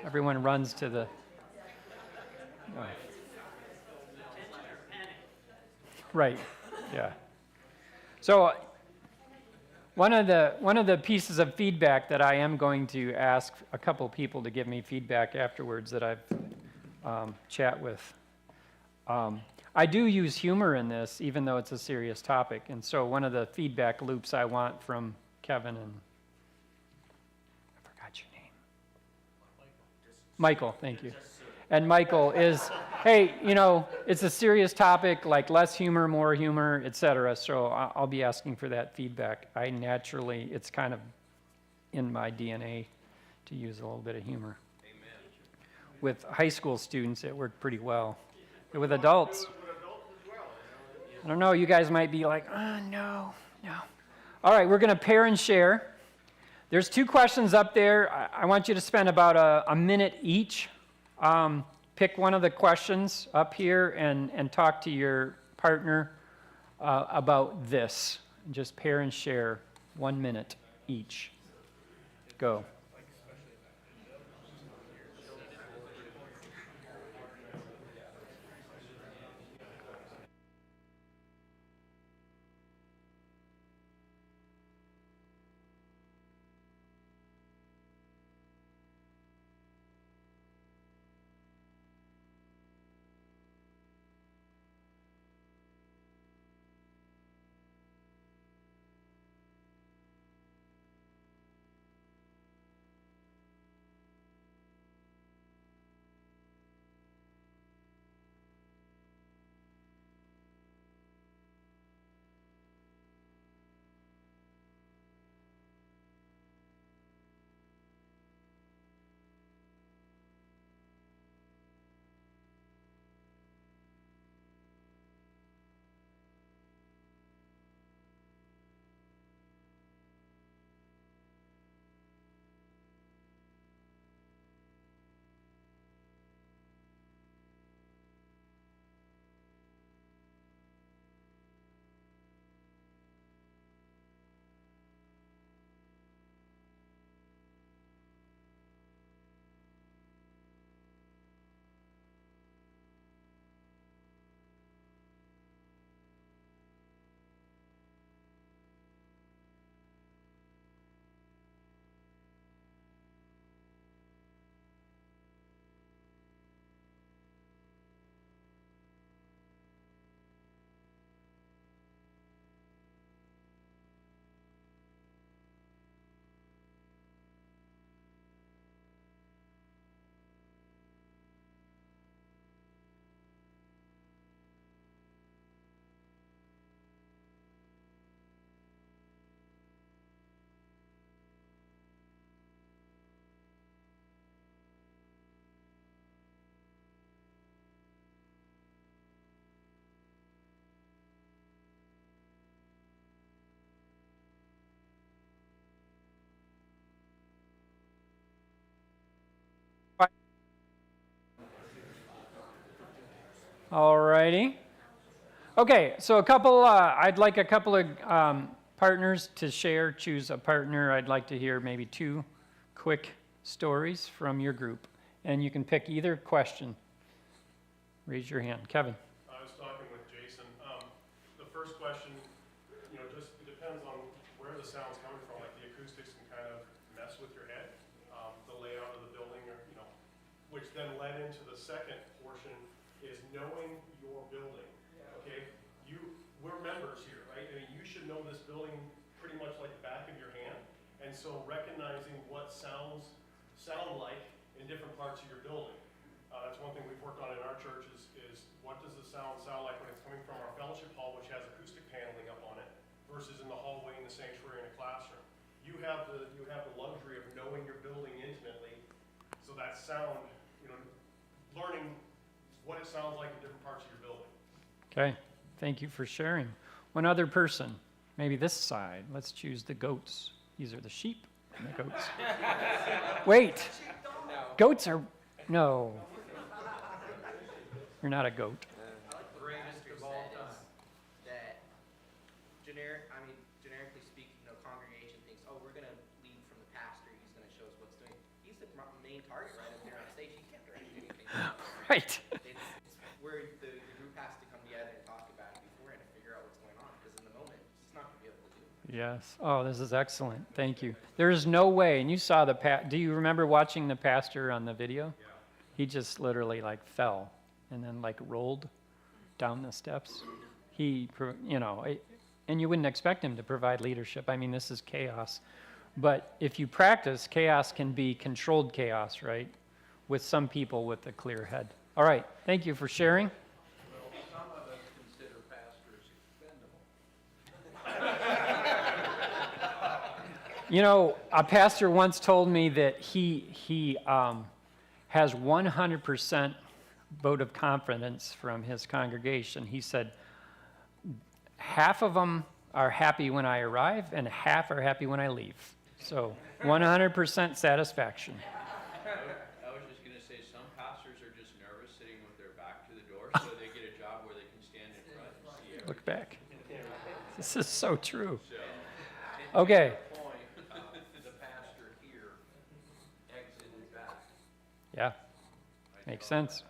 everyone runs to the, right, yeah. So one of the pieces of feedback that I am going to ask a couple people to give me feedback afterwards that I've chat with. I do use humor in this, even though it's a serious topic. And so one of the feedback loops I want from Kevin and I forgot your name. Michael, thank you. And Michael is, hey, it's a serious topic, like less humor, more humor, etc. So I'll be asking for that feedback. It's kind of in my DNA to use a little bit of humor. Amen. With high school students, it worked pretty well. But with adults, I don't know, you guys might be like, oh, no. All right, we're going to pair and share. There's 2 questions up there. I want you to spend about a minute each. Pick one of the questions up here and talk to your partner about this. Just pair and share, 1 minute each. Go. All righty. Okay, so I'd like a couple of partners to share. Choose a partner. I'd like to hear maybe 2 quick stories from your group. And you can pick either question. Raise your hand. Kevin. I was talking with Jason. The first question, just it depends on where the sound's coming from. Like the acoustics can kind of mess with your head, the layout of the building, which then led into the second portion is knowing your building. Okay, we're members here, right? I mean, you should know this building pretty much like the back of your hand, and so recognizing what sounds sound like in different parts of your building. That's one thing we've worked on in our church is what does the sound like when it's coming from our fellowship hall, which has acoustic paneling up on it, versus in the hallway in the sanctuary in a classroom. You have the luxury of knowing your building intimately, so that sound, learning what it sounds like in different parts of your building. Okay, thank you for sharing. One other person, maybe this side. Let's choose the goats. These are the sheep and the goats. Wait, goats are, no. You're not a goat. Greatest of all time. That generically speaking, congregation thinks, oh, we're gonna lead from the pastor, he's gonna show us what's doing. He's the main target right up there on stage, he can't direct anything. Right. It's where the group has to come together and talk about it beforehand and figure out what's going on, because in the moment, it's not gonna be able to do it. Yes. Oh, this is excellent. Thank you. There is no way, and you saw do you remember watching the pastor on the video? Yeah. He just literally fell and then rolled down the steps. And you wouldn't expect him to provide leadership. I mean, this is chaos. But if you practice, chaos can be controlled chaos, right? With some people with a clear head. All right. Thank you for sharing. Well, some of us consider pastors expendable. A pastor once told me that he has 100% vote of confidence from his congregation. He said, half of them are happy when I arrive and half are happy when I leave. So 100% satisfaction. I was just going to say, some pastors are just nervous sitting with their back to the door, so they get a job where they can stand in front and see everything. Look back. This is so true. Okay. The pastor here exited back. Yeah, makes sense.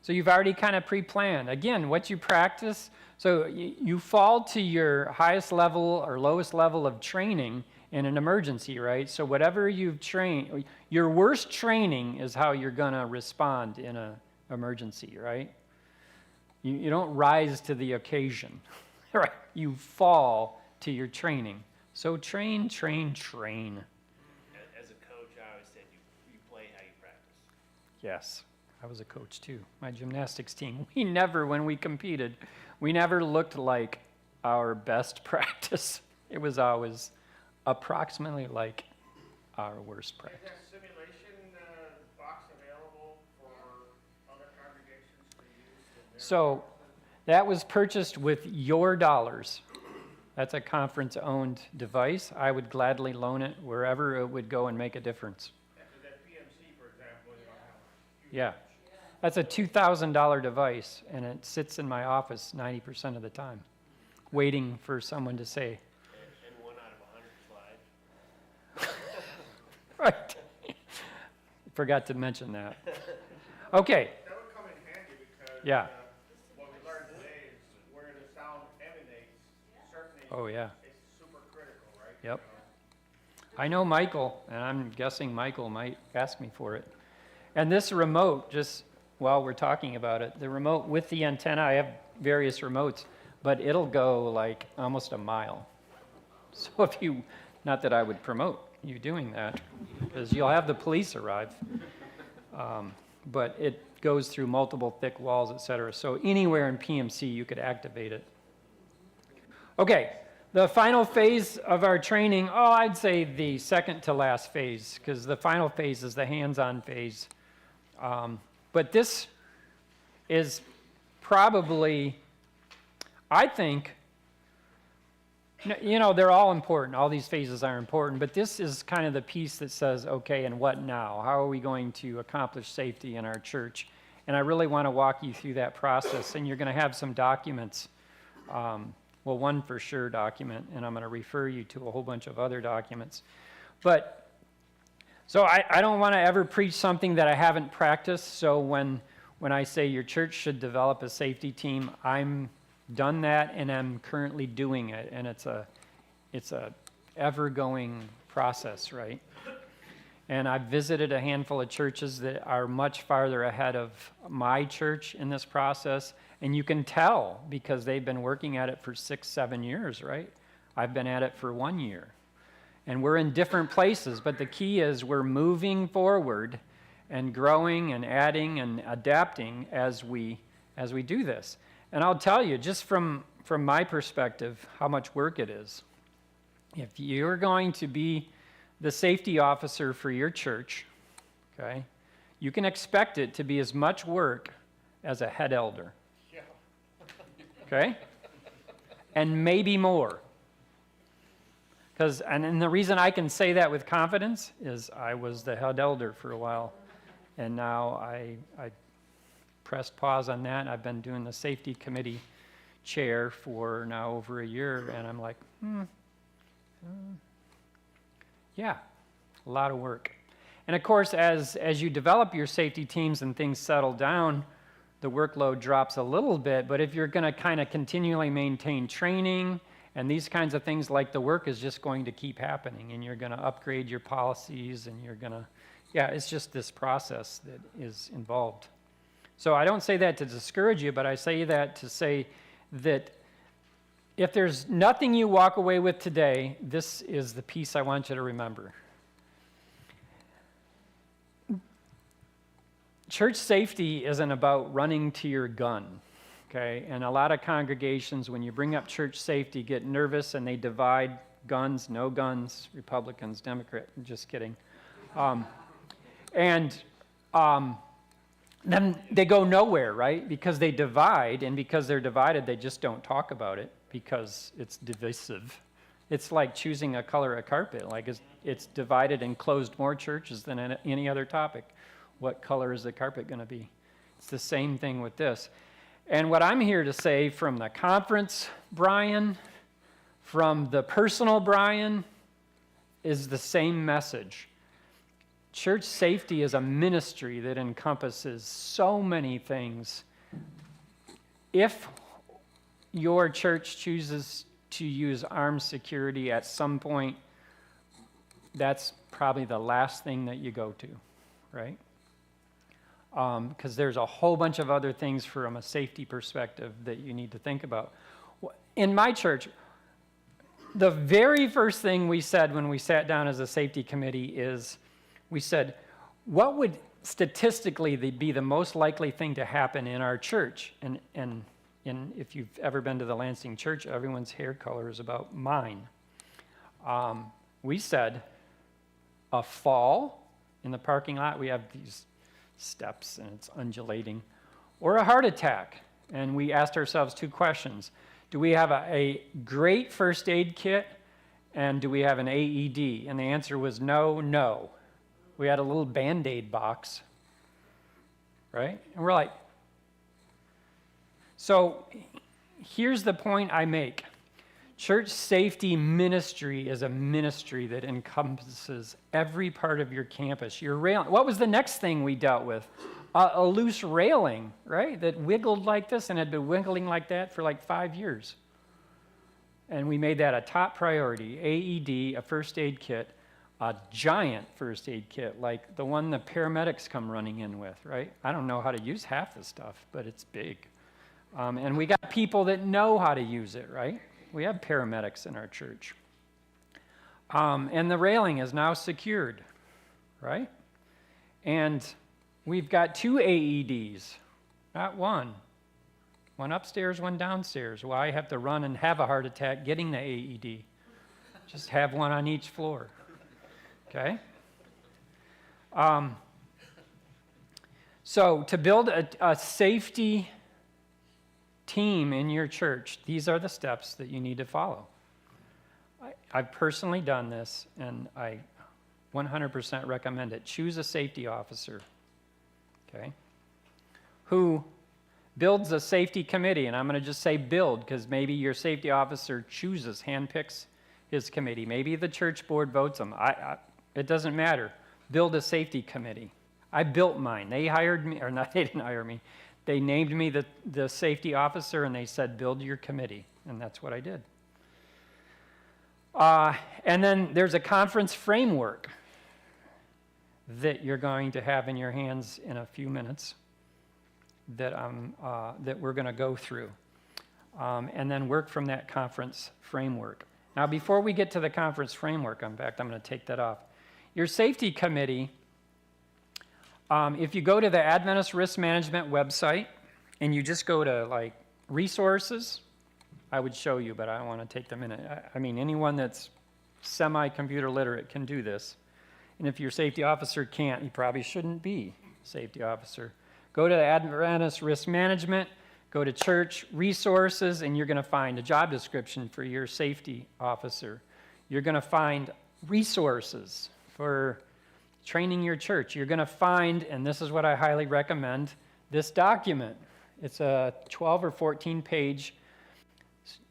So you've already kind of pre-planned. Again, what you practice, so you fall to your highest level or lowest level of training in an emergency, right? So whatever you've trained, your worst training is how you're going to respond in an emergency, right? You don't rise to the occasion, right? You fall to your training. So train, train, train. As a coach, I always said you play how you practice. Yes, I was a coach too. My gymnastics team, when we competed, we never looked like our best practice. It was always approximately like our worst practice. Is there a simulation box available for other congregations to use? So that was purchased with your dollars. That's a conference-owned device. I would gladly loan it wherever it would go and make a difference. That PMC, for example, Yeah. That's a $2,000 device, and it sits in my office 90% of the time, waiting for someone to say. And 1 out of 100 slides. Right. Forgot to mention that. Okay. That would come in handy because Yeah. What we learned today is where the sound emanates, certainly Oh, yeah. it's super critical, right? Yep. I know Michael, and I'm guessing Michael might ask me for it. And this remote, just while we're talking about it, the remote with the antenna, I have various remotes, but it'll go almost a mile. So if you, not that I would promote you doing that, because you'll have the police arrive, but it goes through multiple thick walls, et cetera. So anywhere in PMC, you could activate it. Okay, the final phase of our training, I'd say the second to last phase, because the final phase is the hands-on phase. But this is probably, I think, they're all important. All these phases are important, but this is kind of the piece that says, okay, and what now? How are we going to accomplish safety in our church? And I really want to walk you through that process, and you're going to have some documents. One for sure document, and I'm going to refer you to a whole bunch of other documents. So I don't want to ever preach something that I haven't practiced. So when I say your church should develop a safety team, I'm done that and I'm currently doing it. And it's a ever-going process, right? And I've visited a handful of churches that are much farther ahead of my church in this process. And you can tell because they've been working at it for 6-7 years, right? I've been at it for 1 year. And we're in different places, but the key is we're moving forward and growing and adding and adapting as we do this. And I'll tell you, just from my perspective, how much work it is. If you're going to be the safety officer for your church, okay, you can expect it to be as much work as a head elder. Okay? And maybe more. And the reason I can say that with confidence is I was the head elder for a while, and now I pressed pause on that. I've been doing the safety committee chair for now over a year, and I'm like, yeah, a lot of work. And of course, as you develop your safety teams and things settle down, the workload drops a little bit, but if you're going to kind of continually maintain training and these kinds of things, like the work is just going to keep happening, and you're going to upgrade your policies, and you're going to, it's just this process that is involved. So I don't say that to discourage you, but I say that to say that if there's nothing you walk away with today, this is the piece I want you to remember. Church safety isn't about running to your gun, okay? And a lot of congregations, when you bring up church safety, get nervous and they divide guns, no guns, Republicans, Democrat, just kidding. Then they go nowhere, right? Because they divide, and because they're divided, they just don't talk about it because it's divisive. It's like choosing a color of carpet. Like it's divided and closed more churches than any other topic. What color is the carpet going to be? It's the same thing with this. And what I'm here to say from the conference, Brian, from the personal Brian, is the same message. Church safety is a ministry that encompasses so many things. If your church chooses to use armed security at some point, that's probably the last thing that you go to, right? Because there's a whole bunch of other things from a safety perspective that you need to think about. In my church, the very first thing we said when we sat down as a safety committee is, we said, what would statistically be the most likely thing to happen in our church? And if you've ever been to the Lansing church, everyone's hair color is about mine. We said a fall in the parking lot. We have these steps and it's undulating, or a heart attack. And we asked ourselves two questions. Do we have a great first aid kit, and do we have an AED? And the answer was no. We had a little Band-Aid box, right? And we're like, so here's the point I make. Church safety ministry is a ministry that encompasses every part of your campus. Your railing. What was the next thing we dealt with? A loose railing, right? That wiggled like this and had been wiggling like that for like 5 years. And we made that a top priority. AED, a first aid kit, a giant first aid kit, like the one the paramedics come running in with, right? I don't know how to use half the stuff, but it's big. And we got people that know how to use it, right? We have paramedics in our church. And the railing is now secured, right? And we've got 2 AEDs, not one. One upstairs, one downstairs. Why have to run and have a heart attack getting the AED? Just have one on each floor, okay? So to build a safety team in your church, these are the steps that you need to follow. I've personally done this, and I 100% recommend it. Choose a safety officer, okay, who builds a safety committee, and I'm going to just say build, because maybe your safety officer handpicks his committee. Maybe the church board votes them. It doesn't matter. Build a safety committee. I built mine. They hired me, or not, they didn't hire me. They named me the safety officer, and they said, build your committee. And that's what I did. And then there's a conference framework that you're going to have in your hands in a few minutes that we're going to go through. And then work from that conference framework. Now, before we get to the conference framework, in fact, I'm going to take that off. Your safety committee If you go to the Adventist Risk Management website and you just go to like resources, I would show you, but I don't want to take the minute. I mean, anyone that's semi-computer literate can do this. And if your safety officer can't, he probably shouldn't be a safety officer. Go to the Adventist Risk Management, go to church resources, and you're going to find a job description for your safety officer. You're going to find resources for training your church. You're going to find, and this is what I highly recommend, this document. It's a 12 or 14 page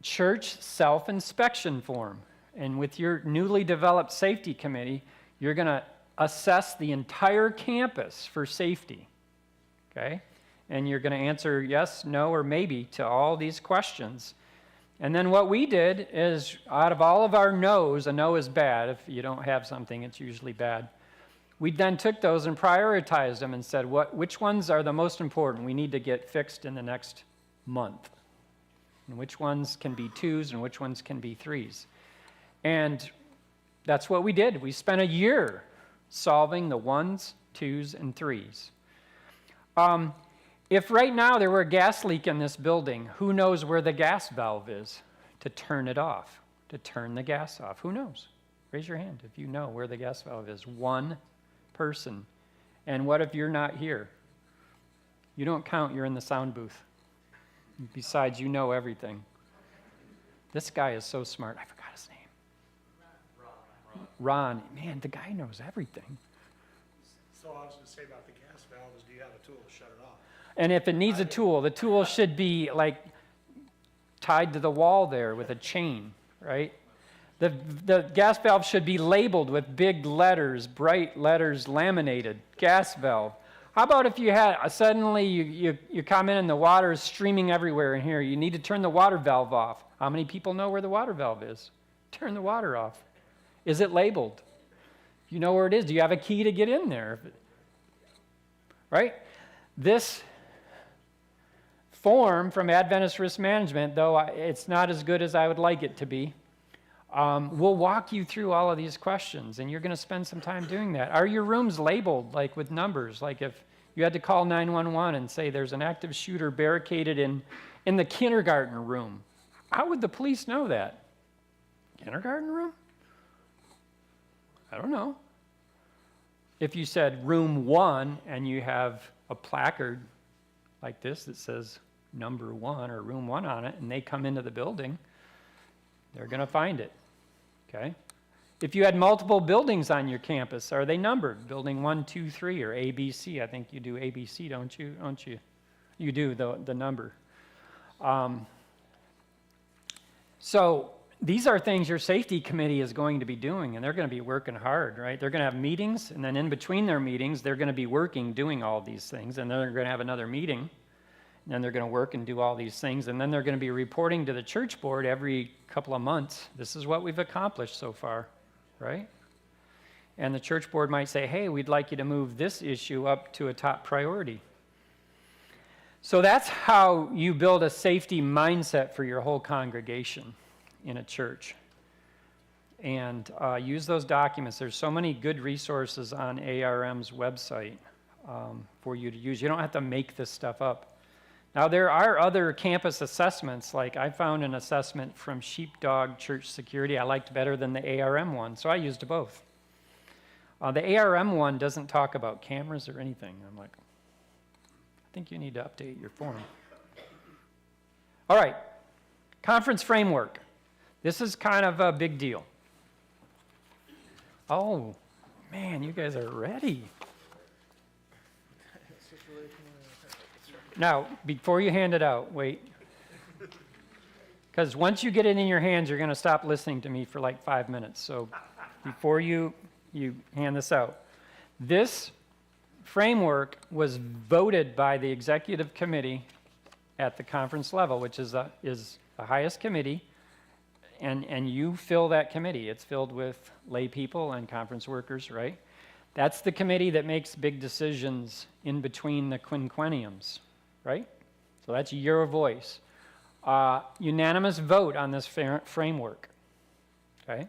church self-inspection form. And with your newly developed safety committee, you're going to assess the entire campus for safety, okay? And you're going to answer yes, no, or maybe to all these questions. And then what we did is, out of all of our no's, a no is bad. If you don't have something, it's usually bad. We then took those and prioritized them and said, which ones are the most important we need to get fixed in the next month? And which ones can be 2s and which ones can be 3s? And that's what we did. We spent a year solving the 1s, 2s, and 3s. If right now there were a gas leak in this building, who knows where the gas valve is to turn it off, to turn the gas off? Who knows? Raise your hand if you know where the gas valve is. One person. And what if you're not here? You don't count, you're in the sound booth. Besides, you know everything. This guy is so smart. I forgot his name. Ron. Man, the guy knows everything. So I was going to say about the gas valve is, do you have a tool to shut it off? And if it needs a tool, the tool should be like tied to the wall there with a chain, right? The gas valve should be labeled with big letters, bright letters, laminated, gas valve. How about if you had, suddenly you come in and the water is streaming everywhere in here. You need to turn the water valve off. How many people know where the water valve is? Turn the water off. Is it labeled? You know where it is. Do you have a key to get in there? Right? This form from Adventist Risk Management, though it's not as good as I would like it to be, we'll walk you through all of these questions, and you're going to spend some time doing that. Are your rooms labeled, like with numbers? Like if you had to call 911 and say there's an active shooter barricaded in the kindergarten room, how would the police know that? Kindergarten room? I don't know. If you said room 1 and you have a placard like this that says number 1 or room 1 on it, and they come into the building, they're going to find it, okay? If you had multiple buildings on your campus, are they numbered? Building 1, 2, 3, or ABC? I think you do ABC, don't you? You do, the number. So these are things your safety committee is going to be doing, and they're going to be working hard, right? They're going to have meetings, and then in between their meetings, they're going to be working, doing all these things, and then they're going to have another meeting, and then they're going to work and do all these things, and then they're going to be reporting to the church board every couple of months. This is what we've accomplished so far, right? And the church board might say, hey, we'd like you to move this issue up to a top priority. So that's how you build a safety mindset for your whole congregation in a church. And use those documents. There's so many good resources on ARM's website for you to use. You don't have to make this stuff up. Now, there are other campus assessments, like I found an assessment from Sheepdog Church Security I liked better than the ARM one, so I used both. The ARM one doesn't talk about cameras or anything. I'm like, I think you need to update your form. All right, conference framework. This is kind of a big deal. Oh, man, you guys are ready. Now, before you hand it out, wait. Because once you get it in your hands, you're going to stop listening to me for like 5 minutes. So before you hand this out, this framework was voted by the executive committee at the conference level, which is the highest committee. And you fill that committee. It's filled with lay people and conference workers, right? That's the committee that makes big decisions in between the quinquenniums, right? So that's your voice. Unanimous vote on this framework, okay?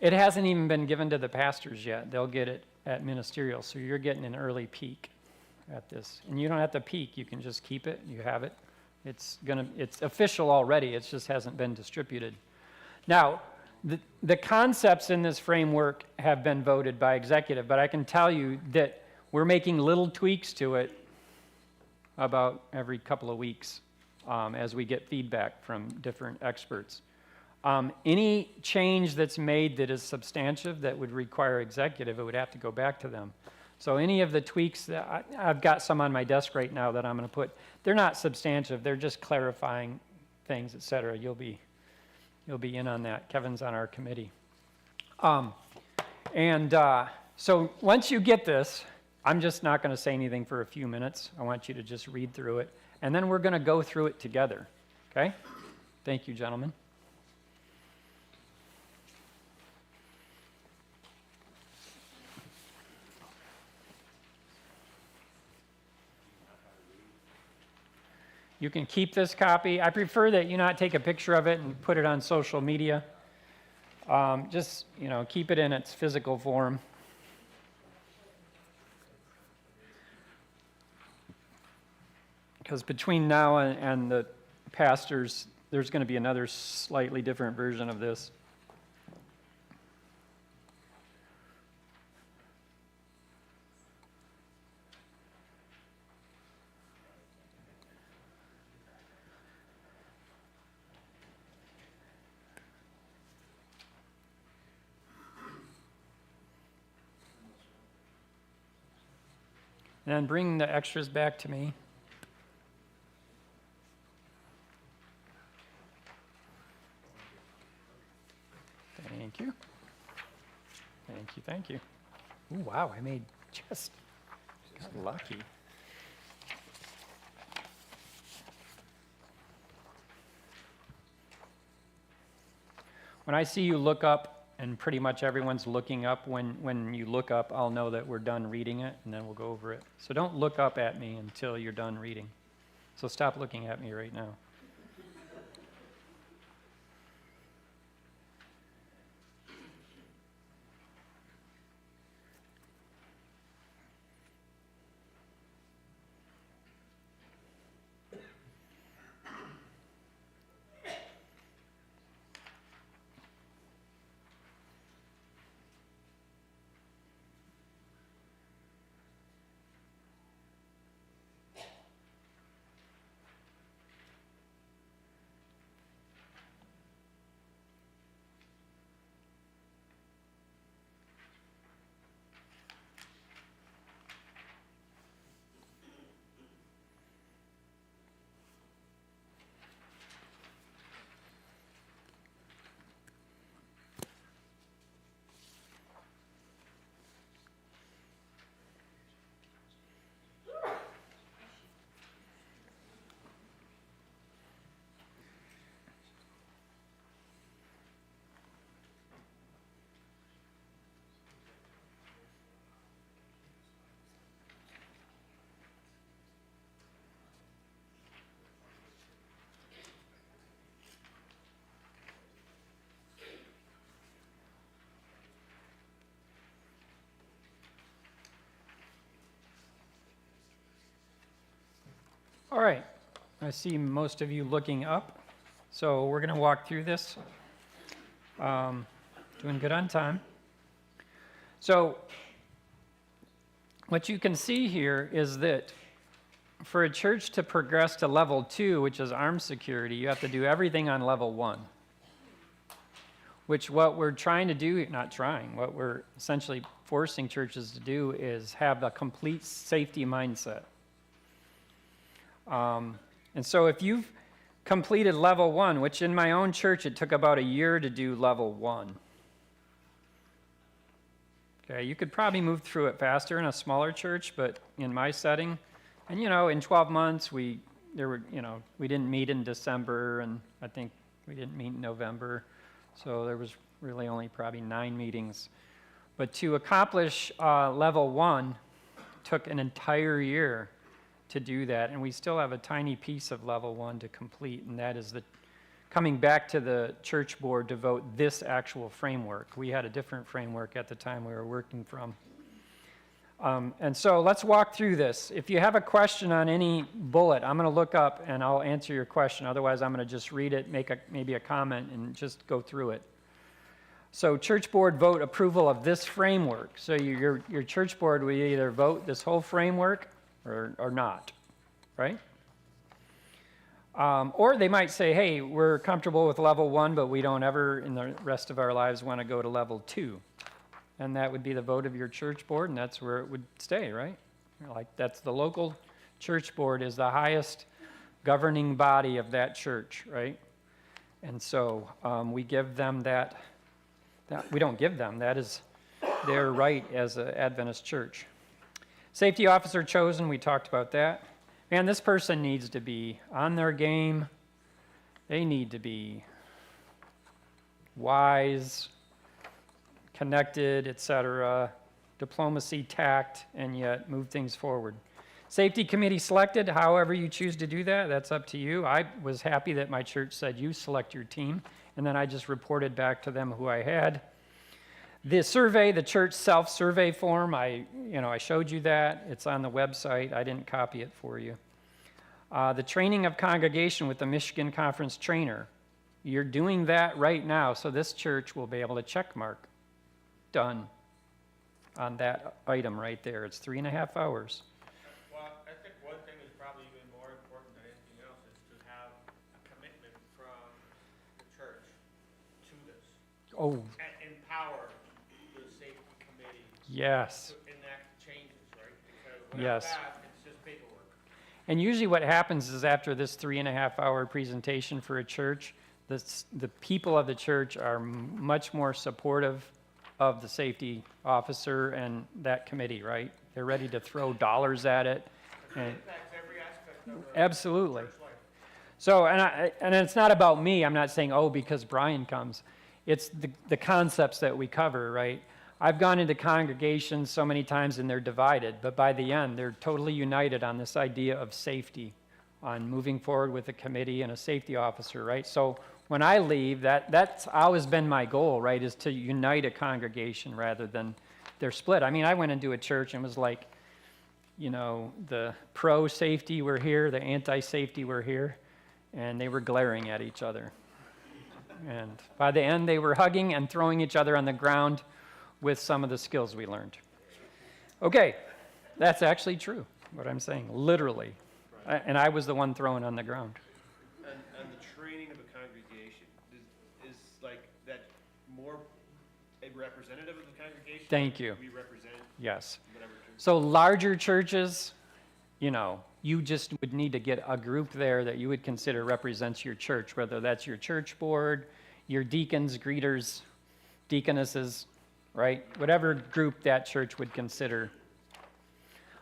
It hasn't even been given to the pastors yet. They'll get it at ministerial, so you're getting an early peek at this. And you don't have to peek, you can just keep it, you have it. It's official already, it just hasn't been distributed. Now, the concepts in this framework have been voted by executive, but I can tell you that we're making little tweaks to it about every couple of weeks as we get feedback from different experts. Any change that's made that is substantive that would require executive, it would have to go back to them. So any of the tweaks that I've got some on my desk right now that I'm going to put, they're not substantive, they're just clarifying things, et cetera. You'll be in on that. Kevin's on our committee. So once you get this, I'm just not going to say anything for a few minutes. I want you to just read through it, and then we're going to go through it together, okay? Thank you, gentlemen. You can keep this copy. I prefer that you not take a picture of it and put it on social media. Just, keep it in its physical form. Because between now and the pastors, there's going to be another slightly different version of this. And then bring the extras back to me. Thank you. Thank you, thank you. Ooh, wow, I made just lucky. When I see you look up, and pretty much everyone's looking up, when you look up, I'll know that we're done reading it, and then we'll go over it. So don't look up at me until you're done reading. So stop looking at me right now. All right, I see most of you looking up, so we're going to walk through this. Doing good on time. So what you can see here is that for a church to progress to level 2, which is armed security, you have to do everything on level 1. Which what we're trying to do, what we're essentially forcing churches to do is have a complete safety mindset. And so if you've completed level 1, which in my own church it took about a year to do level 1. Okay, you could probably move through it faster in a smaller church, but in my setting, and in 12 months we didn't meet in December, and I think we didn't meet in November, so there was really only probably 9 meetings. But to accomplish level 1 took an entire year to do that, and we still have a tiny piece of level 1 to complete, and that is the coming back to the church board to vote this actual framework. We had a different framework at the time we were working from. And so let's walk through this. If you have a question on any bullet, I'm going to look up and I'll answer your question. Otherwise, I'm going to just read it, make maybe a comment, and just go through it. So church board vote approval of this framework. So your church board will either vote this whole framework or not, right? Or they might say, hey, we're comfortable with level 1, but we don't ever in the rest of our lives want to go to level 2. And that would be the vote of your church board, and that's where it would stay, right? Like, that's the local church board is the highest governing body of that church, right? And so we give them that we don't give them, that is their right as an Adventist church. Safety officer chosen, we talked about that. Man, this person needs to be on their game. They need to be wise, connected, etc., diplomacy, tact, and yet move things forward. Safety committee selected, however you choose to do that, that's up to you. I was happy that my church said you select your team, and then I just reported back to them who I had. The survey, the church self-survey form, I showed you that. It's on the website. I didn't copy it for you. The training of congregation with the Michigan Conference trainer. You're doing that right now, so this church will be able to check mark. Done on that item right there. It's 3.5 hours. Well, I think one thing is probably even more important than anything else is to have a commitment from the church to this. Oh. And empower the safety committee. Yes. To enact changes, right? Because without Yes. that, it's just paperwork. And usually what happens is after this 3.5 hour presentation for a church, the people of the church are much more supportive of the safety officer and that committee, right? They're ready to throw dollars at it. And Impacts every aspect of the absolutely. church life. So, and it's not about me. I'm not saying, oh, because Brian comes. It's the concepts that we cover, right? I've gone into congregations so many times and they're divided, but by the end, they're totally united on this idea of safety, on moving forward with a committee and a safety officer, right? So when I leave, that's always been my goal, right, is to unite a congregation rather than they're split. I mean, I went into a church and was like, the pro-safety were here, the anti-safety were here, and they were glaring at each other. And by the end, they were hugging and throwing each other on the ground with some of the skills we learned. Okay, that's actually true, what I'm saying, literally. And I was the one thrown on the ground. And the training of a congregation is like that more a representative of the congregation? Thank you. We represent Yes. whatever church. So larger churches, you just would need to get a group there that you would consider represents your church, whether that's your church board, your deacons, greeters, deaconesses, right? Whatever group that church would consider.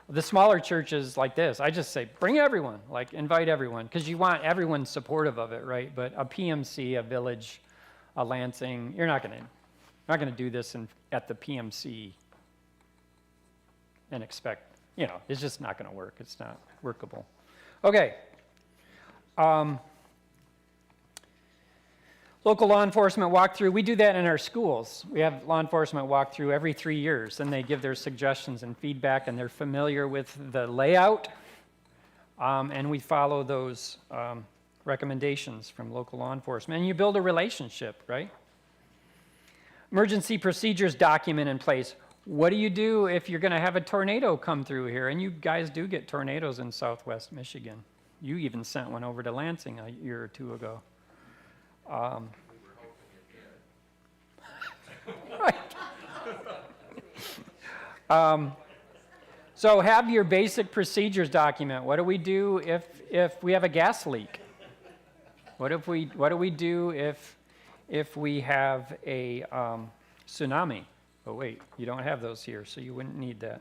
The smaller churches like this, I just say, bring everyone, like invite everyone, because you want everyone supportive of it, right? But a PMC, a Village, a Lansing, you're not going to do this at the PMC and expect, it's just not going to work. It's not workable. Okay. Local law enforcement walkthrough, we do that in our schools. We have law enforcement walkthrough every 3 years, and they give their suggestions and feedback, and they're familiar with the layout, and we follow those recommendations from local law enforcement. And you build a relationship, right? Emergency procedures document in place. What do you do if you're going to have a tornado come through here? And you guys do get tornadoes in southwest Michigan. You even sent one over to Lansing a year or two ago. Right. So have your basic procedures document. What do we do if we have a gas leak? What do we do if we have a tsunami? Oh wait, you don't have those here, so you wouldn't need that.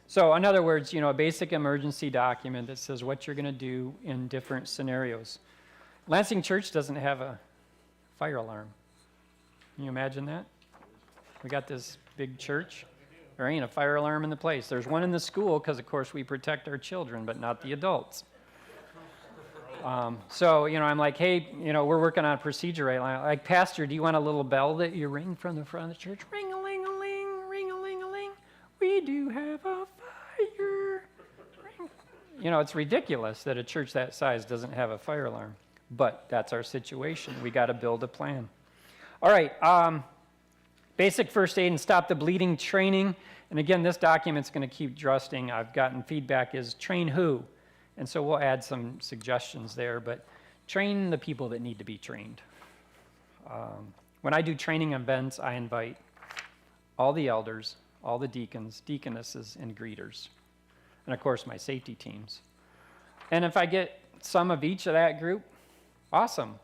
So in other words, a basic emergency document that says what you're going to do in different scenarios. Lansing Church doesn't have a fire alarm. Can you imagine that? We got this big church. There ain't a fire alarm in the place. There's one in the school because, of course, we protect our children, but not the adults. So, I'm like, hey, we're working on a procedure right now. Like, Pastor, do you want a little bell that you ring from the front of the church? Ring-a-ling-a-ling, ring-a-ling-a-ling. We do have a fire. Ring. It's ridiculous that a church that size doesn't have a fire alarm. But that's our situation. We got to build a plan. All right. Basic first aid and stop the bleeding training. And again, this document's going to keep adjusting. I've gotten feedback is train who? And so we'll add some suggestions there, but train the people that need to be trained. When I do training events, I invite all the elders, all the deacons, deaconesses, and greeters, and of course my safety teams. And if I get some of each of that group, awesome.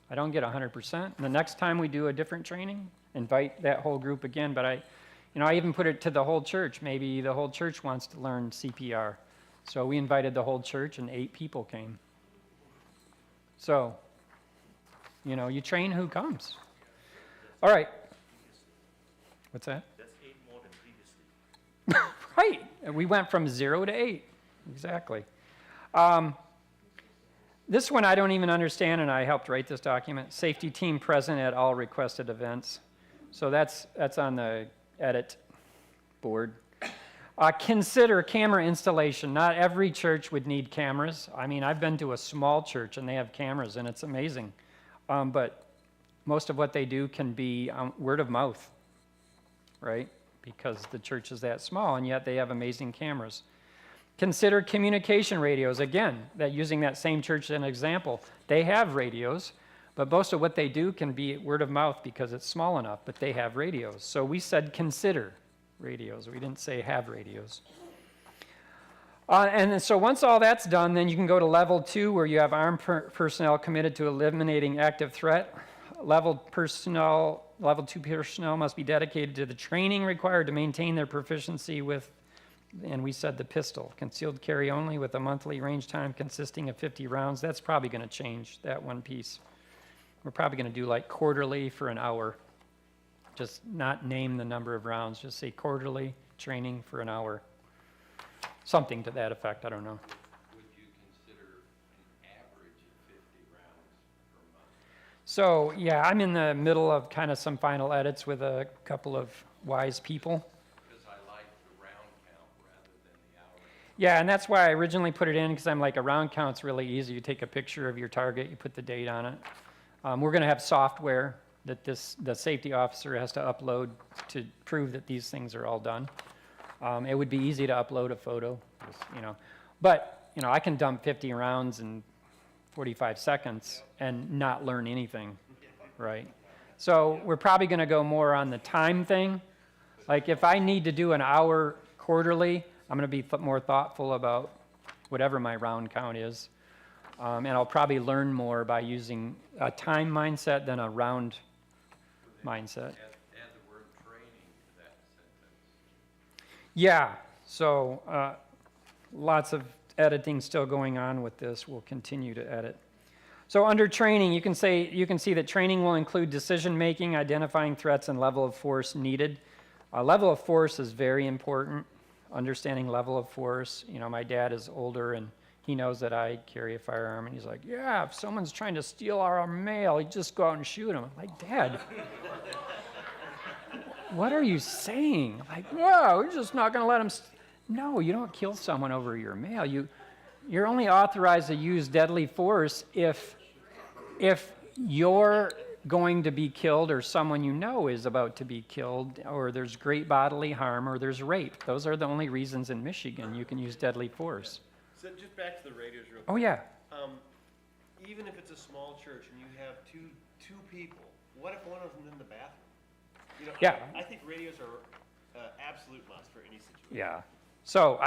I don't get 100%. And the next time we do a different training, invite that whole group again, but I even put it to the whole church. Maybe the whole church wants to learn CPR. So we invited the whole church, and 8 people came. So, you train who comes. All right. What's that? That's 8 more than previously. Right. We went from 0 to 8. Exactly. This one I don't even understand, and I helped write this document. Safety team present at all requested events. So that's on the edit board. Consider camera installation. Not every church would need cameras. I mean, I've been to a small church and they have cameras and it's amazing. But most of what they do can be word of mouth, right? Because the church is that small and yet they have amazing cameras. Consider communication radios. Again, using that same church as an example. They have radios, but most of what they do can be word of mouth because it's small enough, but they have radios. So we said consider radios. We didn't say have radios. And so once all that's done, then you can go to level 2 where you have armed personnel committed to eliminating active threat. Level 2 personnel must be dedicated to the training required to maintain their proficiency with, and we said the pistol, concealed carry only with a monthly range time consisting of 50 rounds. That's probably going to change, that one piece. We're probably going to do like quarterly for an hour. Just not name the number of rounds, just say quarterly training for an hour. Something to that effect, I don't know. Would you consider an average of 50 rounds per month? So, yeah, I'm in the middle of kind of some final edits with a couple of wise people. Because I like the round count rather than the hour. Yeah, and that's why I originally put it in, because I'm like, a round count's really easy. You take a picture of your target, you put the date on it. We're going to have software that the safety officer has to upload to prove that these things are all done. It would be easy to upload a photo, but I can dump 50 rounds in 45 seconds and not learn anything, right? So we're probably going to go more on the time thing. Like if I need to do an hour quarterly, I'm going to be more thoughtful about whatever my round count is. And I'll probably learn more by using a time mindset than a round mindset. Add the word training to that sentence. Yeah, so lots of editing still going on with this. We'll continue to edit. So under training, you can see that training will include decision making, identifying threats, and level of force needed. Level of force is very important. Understanding level of force. My dad is older and he knows that I carry a firearm, and he's like, yeah, if someone's trying to steal our mail, you just go out and shoot him. I'm like, Dad, what are you saying? Like, no, we're just not going to let him. No, you don't kill someone over your mail. You're only authorized to use deadly force if you're going to be killed or someone you know is about to be killed or there's great bodily harm or there's rape. Those are the only reasons in Michigan you can use deadly force. So just back to the radios real quick. Oh, yeah. Even if it's a small church and you have two people, what if one of them's in the bathroom? Yeah. I think radios are absolute must for any situation. Yeah. So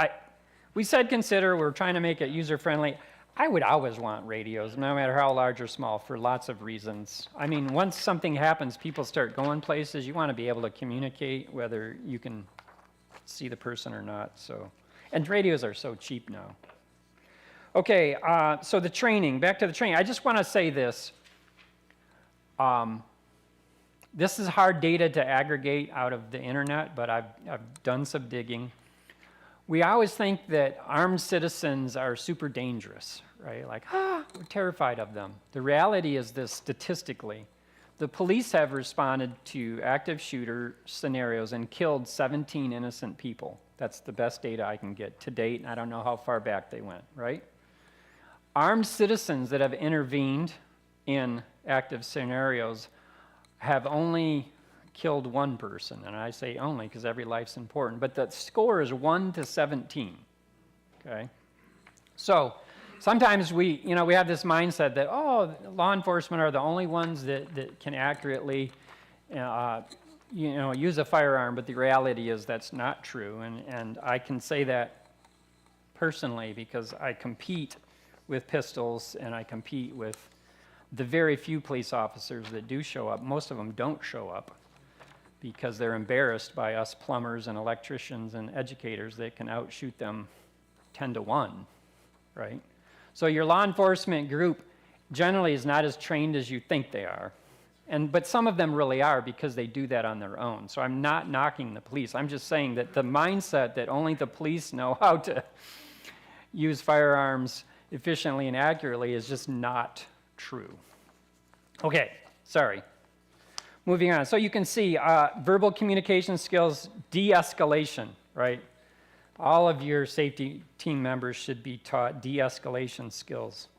we said consider, we're trying to make it user-friendly. I would always want radios, no matter how large or small, for lots of reasons. I mean, once something happens, people start going places. You want to be able to communicate whether you can see the person or not. So, and radios are so cheap now. Okay, so the training, back to the training. I just want to say this. This is hard data to aggregate out of the internet, but I've done some digging. We always think that armed citizens are super dangerous, right? Like, we're terrified of them. The reality is this statistically. The police have responded to active shooter scenarios and killed 17 innocent people. That's the best data I can get to date, and I don't know how far back they went, right? Armed citizens that have intervened in active scenarios have only killed one person, and I say only because every life's important, but the score is 1 to 17, okay? So sometimes we have this mindset that, oh, law enforcement are the only ones that can accurately, use a firearm, but the reality is that's not true, and I can say that personally because I compete with pistols and I compete with the very few police officers that do show up. Most of them don't show up because they're embarrassed by us plumbers and electricians and educators that can outshoot them 10 to 1, right? So your law enforcement group generally is not as trained as you think they are. But some of them really are because they do that on their own. So I'm not knocking the police. I'm just saying that the mindset that only the police know how to use firearms efficiently and accurately is just not true. Okay, sorry. Moving on. So you can see verbal communication skills, de-escalation, right? All of your safety team members should be taught de-escalation skills.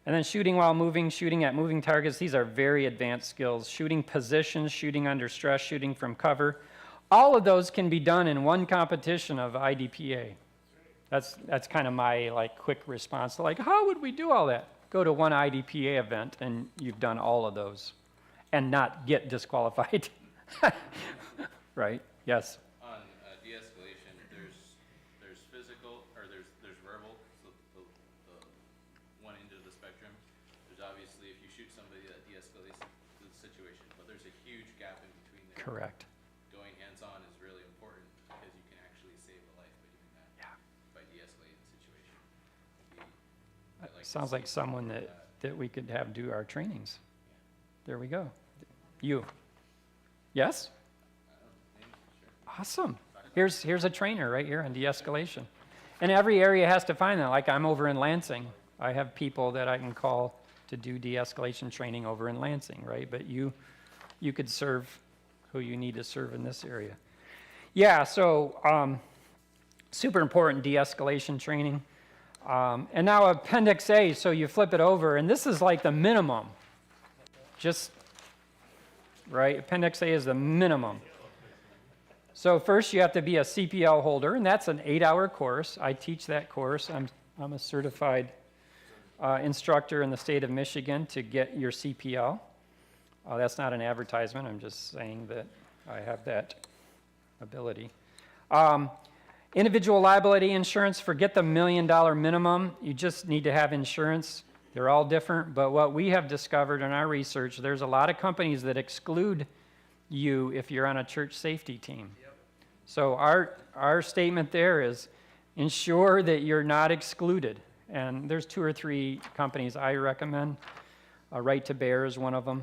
And then shooting while moving, shooting at moving targets, these are very advanced skills. Shooting positions, shooting under stress, shooting from cover. All of those can be done in one competition of IDPA. That's kind of my quick response. Like, how would we do all that? Go to one IDPA event and you've done all of those and not get disqualified. Right? Yes. On de-escalation, there's physical, or there's verbal, so the one end of the spectrum. There's obviously, if you shoot somebody, that de-escalates the situation, but there's a huge gap in between there. Correct. Going hands-on is really important because you can actually save a life by doing that. Yeah. By de-escalating the situation. Sounds like someone that we could have do our trainings. There we go. You. Yes? Awesome. Here's a trainer right here on de-escalation. And every area has to find that. Like I'm over in Lansing. I have people that I can call to do de-escalation training over in Lansing, right? But you could serve who you need to serve in this area. Yeah, so super important de-escalation training. And now Appendix A, so you flip it over, and this is like the minimum. Just, right? Appendix A is the minimum. So first you have to be a CPL holder, and that's an 8-hour course. I teach that course. I'm a certified instructor in the state of Michigan to get your CPL. That's not an advertisement. I'm just saying that I have that ability. Individual liability insurance, forget the $1 million minimum. You just need to have insurance. They're all different, but what we have discovered in our research, there's a lot of companies that exclude you if you're on a church safety team. Yep. So our statement there is ensure that you're not excluded. And there's 2 or 3 companies I recommend. Right to Bear is one of them.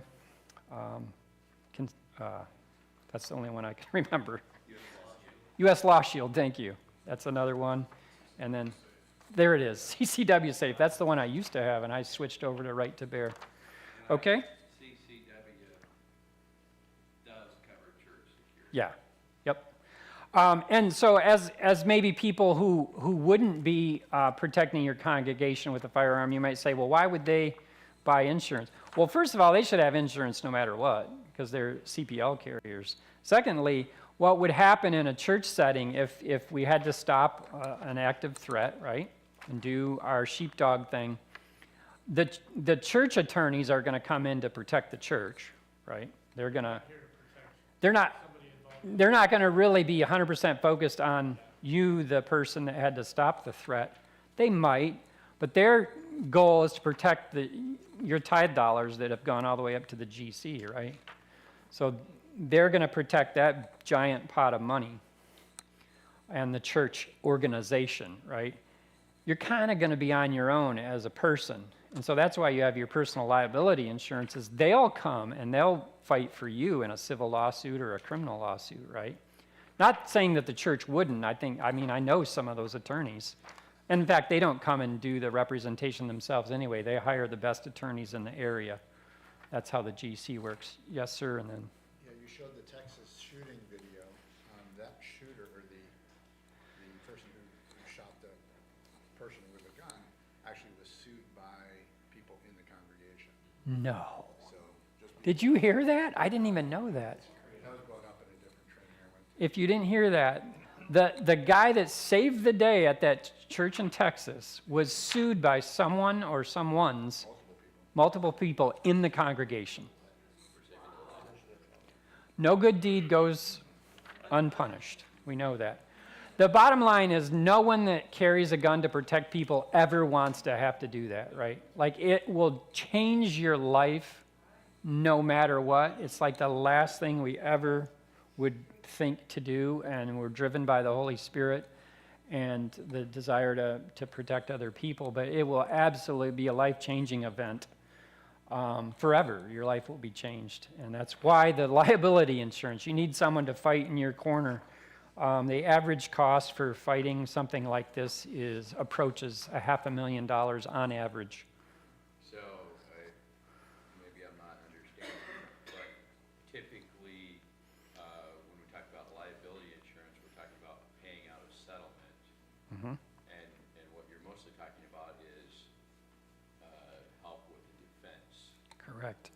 That's the only one I can remember. U.S. Law Shield, thank you. That's another one. And then there it is, CCW Safe. That's the one I used to have, and I switched over to Right to Bear. Okay? CCW does cover church security. Yeah. Yep. And so as maybe people who wouldn't be protecting your congregation with a firearm, you might say, well, why would they buy insurance? Well, first of all, they should have insurance no matter what, because they're CPL carriers. Secondly, what would happen in a church setting if we had to stop an active threat, right, and do our sheepdog thing? The church attorneys are going to come in to protect the church, right? They're not going to really be 100% focused on you, the person that had to stop the threat. They might, but their goal is to protect your tithe dollars that have gone all the way up to the GC, right? So they're going to protect that giant pot of money and the church organization, right? You're kind of going to be on your own as a person. And so that's why you have your personal liability insurances. They'll come and they'll fight for you in a civil lawsuit or a criminal lawsuit, right? Not saying that the church wouldn't. I know some of those attorneys. And in fact, they don't come and do the representation themselves anyway. They hire the best attorneys in the area. That's how the GC works. Yes, sir, and then, Yeah, you showed the Texas shooting video. That shooter, or the person who shot the person with a gun, actually was sued by people in the congregation. no. So just Did you hear that? I didn't even know that. that was brought up in a different training I went If you didn't hear that, the guy that saved the day at that church in Texas was sued by someone or someone's, multiple people in the congregation. No good deed goes unpunished. We know that. The bottom line is no one that carries a gun to protect people ever wants to have to do that, right? Like, it will change your life no matter what. It's like the last thing we ever would think to do, and we're driven by the Holy Spirit and the desire to protect other people, but it will absolutely be a life-changing event. Forever, your life will be changed, and that's why the liability insurance, you need someone to fight in your corner. The average cost for fighting something like this approaches $500,000 on average. So, maybe I'm not understanding, but typically, when we talk about liability insurance, we're talking about paying out a settlement. Mhm. And what you're mostly talking about is, help with the defense. Correct.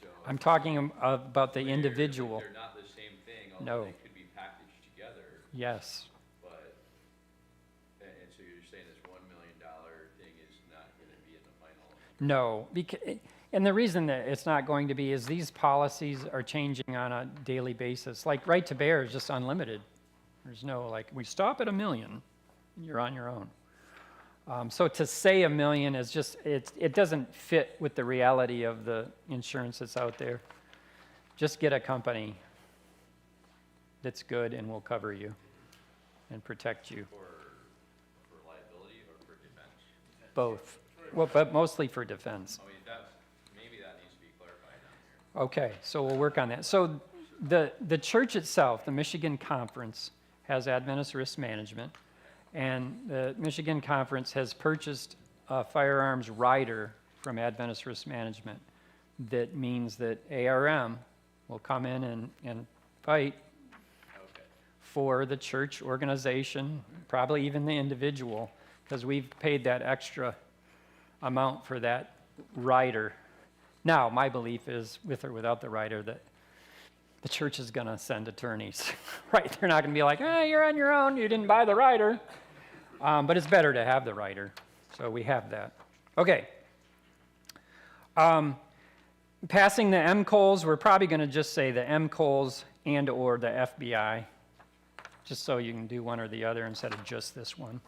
So. I'm talking about the individual. They're not the same thing, although No. they could be packaged together. Yes. But, and so you're saying this $1 million thing is not gonna be in the final? No, and the reason that it's not going to be is these policies are changing on a daily basis. Like, right to bear is just unlimited. There's no, like, we stop at $1 million, you're on your own. So to say $1 million is just, it doesn't fit with the reality of the insurance that's out there. Just get a company that's good and will cover you and protect you. For liability or for defense? Both. Well, but mostly for defense. I mean, maybe that needs to be clarified down here. Okay, so we'll work on that. So the church itself, the Michigan Conference, has Adventist Risk Management, and the Michigan Conference has purchased a firearms rider from Adventist Risk Management. That means that ARM will come in and fight for the church organization, probably even the individual, because we've paid that extra amount for that rider. Now, my belief is, with or without the rider, that the church is going to send attorneys, right? They're not going to be like, you're on your own, you didn't buy the rider. But it's better to have the rider, so we have that. Okay. Passing the MCOLs, we're probably going to just say the MCOLs and or the FBI, just so you can do one or the other instead of just this one.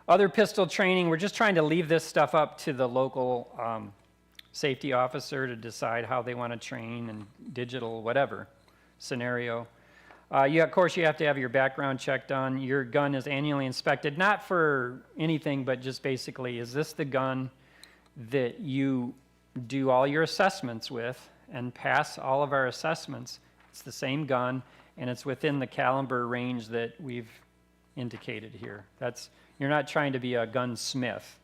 Other pistol training, we're just trying to leave this stuff up to the local safety officer to decide how they want to train and digital, whatever scenario. Of course, you have to have your background check done. Your gun is annually inspected, not for anything, but just basically, is this the gun that you do all your assessments with and pass all of our assessments? It's the same gun, and it's within the caliber range that we've indicated here. You're not trying to be a gunsmith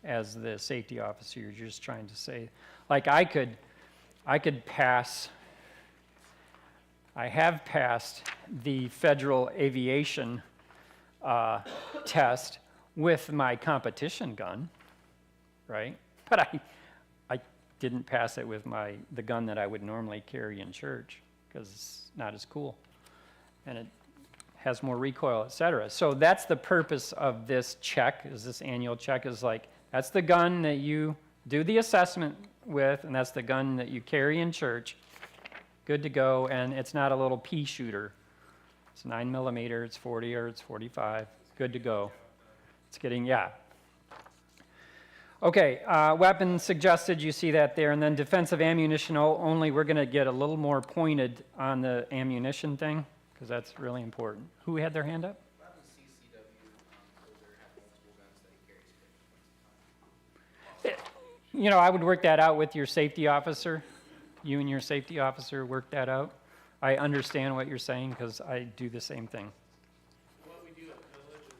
as the safety officer. You're just trying to say, like, I could pass. I have passed the federal aviation test with my competition gun, right? But I didn't pass it with the gun that I would normally carry in church because it's not as cool, and it has more recoil, et cetera. So that's the purpose of this check, is this annual check, is like, that's the gun that you do the assessment with, and that's the gun that you carry in church. Good to go, and it's not a little pea shooter. It's 9mm, it's 40 or it's 45. Good to go. It's getting, yeah. Okay, weapons suggested, you see that there, and then defensive ammunition only. We're going to get a little more pointed on the ammunition thing, because that's really important. Who had their hand up? You know, I would work that out with your safety officer. You and your safety officer work that out. I understand what you're saying because I do the same thing. What we do at Village is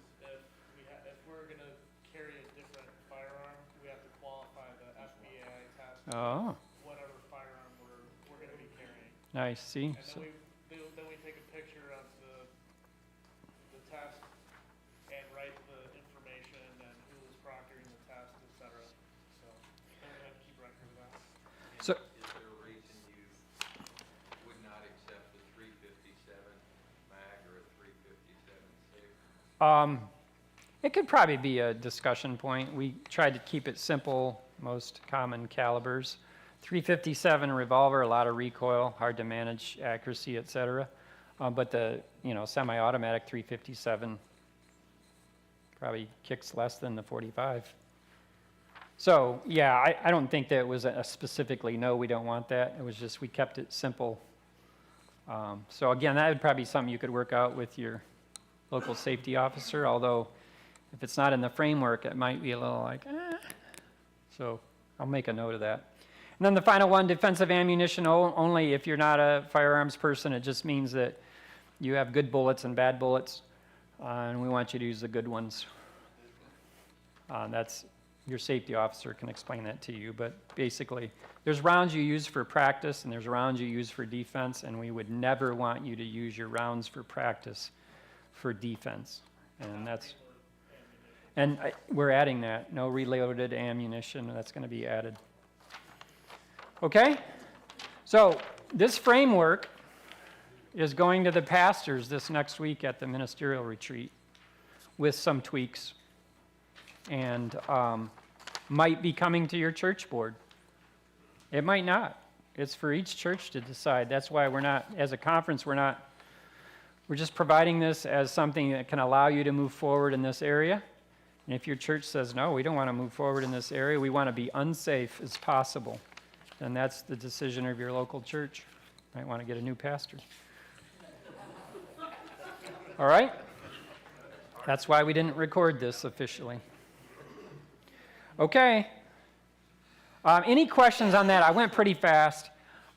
Oh, whatever firearm we're gonna be carrying. nice, see? And So- then we take a picture of the test and write the information and who was proctoring the test, et cetera. So, then we have to keep record of that. So, Is there a reason you would not accept the 357 mag or a 357 SIG? It could probably be a discussion point. We tried to keep it simple, most common calibers. 357 revolver, a lot of recoil, hard to manage accuracy, et cetera. But the, semi-automatic 357 probably kicks less than the 45. So, yeah, I don't think that it was a specifically, no, we don't want that. It was just we kept it simple. So again, that would probably be something you could work out with your local safety officer, although if it's not in the framework, it might be a little like, So I'll make a note of that. And then the final one, defensive ammunition only if you're not a firearms person. It just means that you have good bullets and bad bullets, and we want you to use the good ones. That's your safety officer can explain that to you, but basically, there's rounds you use for practice and there's rounds you use for defense, and we would never want you to use your rounds for practice for defense. And we're adding that, no reloaded ammunition, that's going to be added. Okay? So this framework is going to the pastors this next week at the ministerial retreat with some tweaks, and might be coming to your church board. It might not. It's for each church to decide. That's why we're not, as a conference, we're just providing this as something that can allow you to move forward in this area. And if your church says, no, we don't want to move forward in this area, we want to be unsafe as possible, then that's the decision of your local church. Might want to get a new pastor. All right? That's why we didn't record this officially. Okay. Any questions on that? I went pretty fast.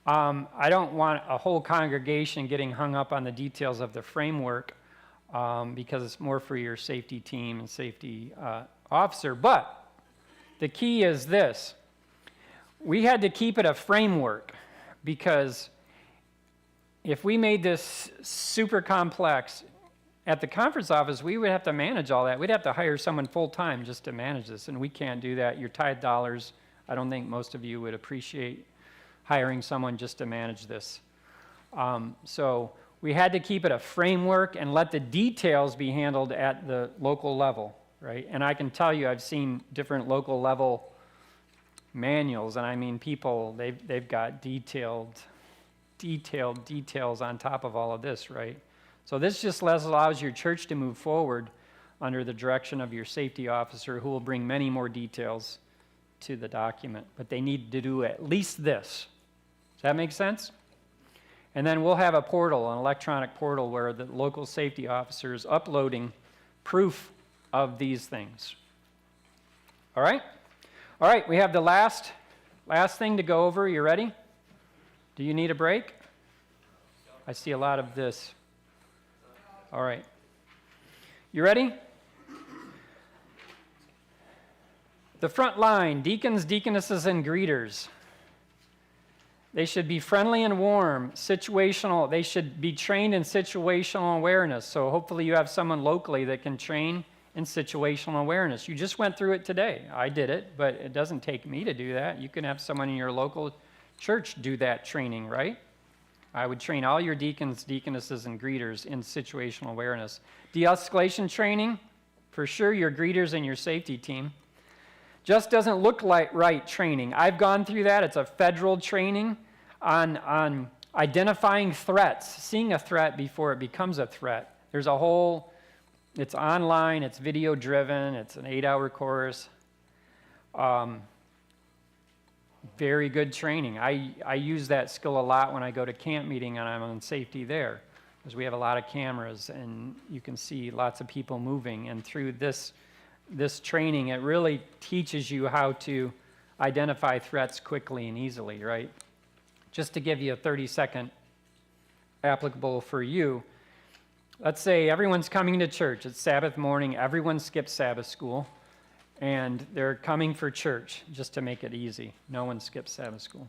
I don't want a whole congregation getting hung up on the details of the framework because it's more for your safety team and safety officer. But the key is this. We had to keep it a framework because if we made this super complex, at the conference office, we would have to manage all that. We'd have to hire someone full-time just to manage this, and we can't do that. Your tithe dollars, I don't think most of you would appreciate hiring someone just to manage this. So we had to keep it a framework and let the details be handled at the local level, right? And I can tell you, I've seen different local level manuals, and I mean people, they've got detailed details on top of all of this, right? So this just allows your church to move forward under the direction of your safety officer, who will bring many more details to the document. But they need to do at least this. Does that make sense? And then we'll have a portal, an electronic portal, where the local safety officer is uploading proof of these things. All right? All right, we have the last thing to go over. You ready? Do you need a break? I see a lot of this. All right. You ready? The front line, deacons, deaconesses, and greeters. They should be friendly and warm, situational. They should be trained in situational awareness. So hopefully you have someone locally that can train in situational awareness. You just went through it today. I did it, but it doesn't take me to do that. You can have someone in your local church do that training, right? I would train all your deacons, deaconesses, and greeters in situational awareness. De-escalation training, for sure your greeters and your safety team. Just doesn't look like right training. I've gone through that. It's a federal training on identifying threats, seeing a threat before it becomes a threat. There's a whole, it's online, it's video driven, it's an 8-hour course. Very good training. I use that skill a lot when I go to camp meeting and I'm on safety there, because we have a lot of cameras and you can see lots of people moving. And through this training, it really teaches you how to identify threats quickly and easily, right? Just to give you a 30-second applicable for you, let's say everyone's coming to church. It's Sabbath morning. Everyone skips Sabbath school. and they're coming for church, just to make it easy. No one skips Sabbath school.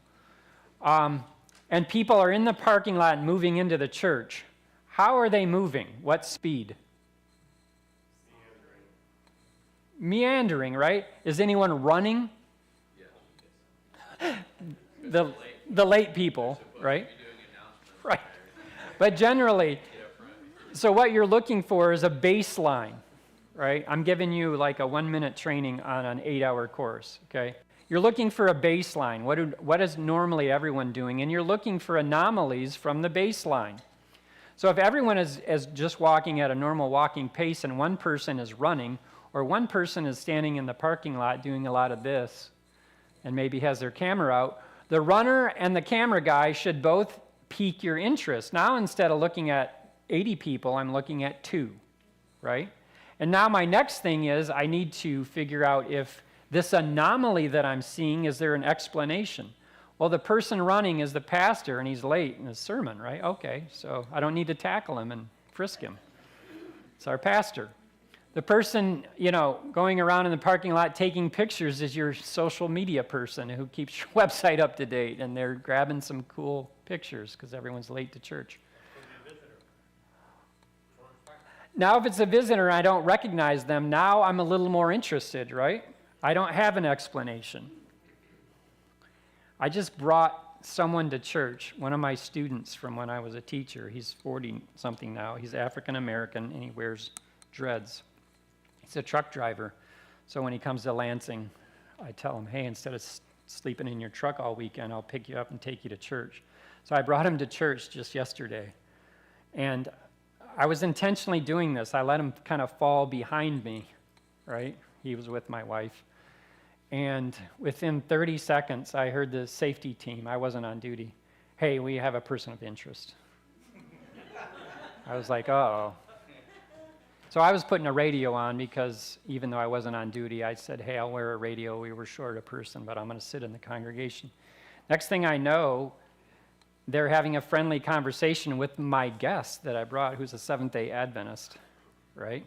And people are in the parking lot moving into the church. How are they moving? What speed? Meandering, right? Is anyone running? The late people, right? Right. But generally, so what you're looking for is a baseline, right? I'm giving you like a 1-minute training on an 8-hour course, okay? You're looking for a baseline. What is normally everyone doing? And you're looking for anomalies from the baseline. So if everyone is just walking at a normal walking pace and one person is running, or one person is standing in the parking lot doing a lot of this, and maybe has their camera out, the runner and the camera guy should both pique your interest. Now instead of looking at 80 people, I'm looking at 2, right? And now my next thing is I need to figure out if this anomaly that I'm seeing, is there an explanation? Well, the person running is the pastor and he's late in his sermon, right? Okay, so I don't need to tackle him and frisk him. It's our pastor. The person, going around in the parking lot taking pictures is your social media person who keeps your website up to date, and they're grabbing some cool pictures because everyone's late to church. Now, if it's a visitor and I don't recognize them, now I'm a little more interested, right? I don't have an explanation. I just brought someone to church, one of my students from when I was a teacher. He's 40-something now. He's African American, and he wears dreads. He's a truck driver. So when he comes to Lansing, I tell him, hey, instead of sleeping in your truck all weekend, I'll pick you up and take you to church. So I brought him to church just yesterday. And I was intentionally doing this. I let him kind of fall behind me, right? He was with my wife. And within 30 seconds, I heard the safety team. I wasn't on duty. Hey, we have a person of interest. I was like, uh-oh. So I was putting a radio on because even though I wasn't on duty, I said, hey, I'll wear a radio. We were short a person, but I'm going to sit in the congregation. Next thing I know, they're having a friendly conversation with my guest that I brought, who's a Seventh-day Adventist, right?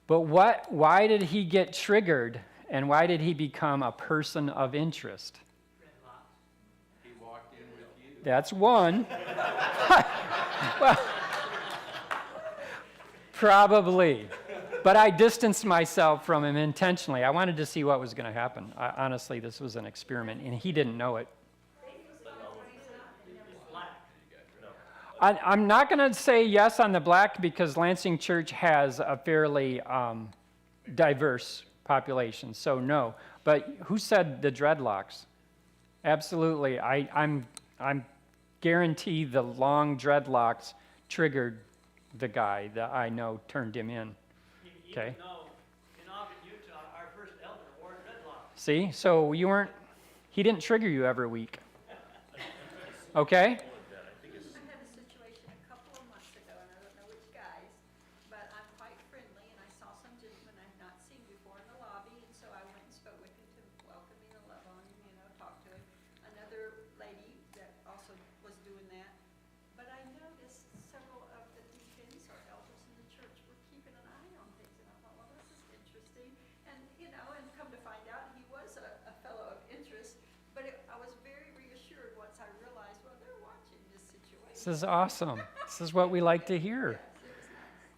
But why did he get triggered, and why did he become a person of interest? He walked in with you. That's one. Well, probably. But I distanced myself from him intentionally. I wanted to see what was going to happen. Honestly, this was an experiment, and he didn't know it. I'm not going to say yes on the black because Lansing Church has a fairly diverse population, so no. But who said the dreadlocks? Absolutely. I'm guarantee the long dreadlocks triggered the guy that I know turned him in. Okay. No, in Ogden, Utah, our first elder wore dreadlocks. See, so he didn't trigger you every week. Okay? This is awesome. This is what we like to hear.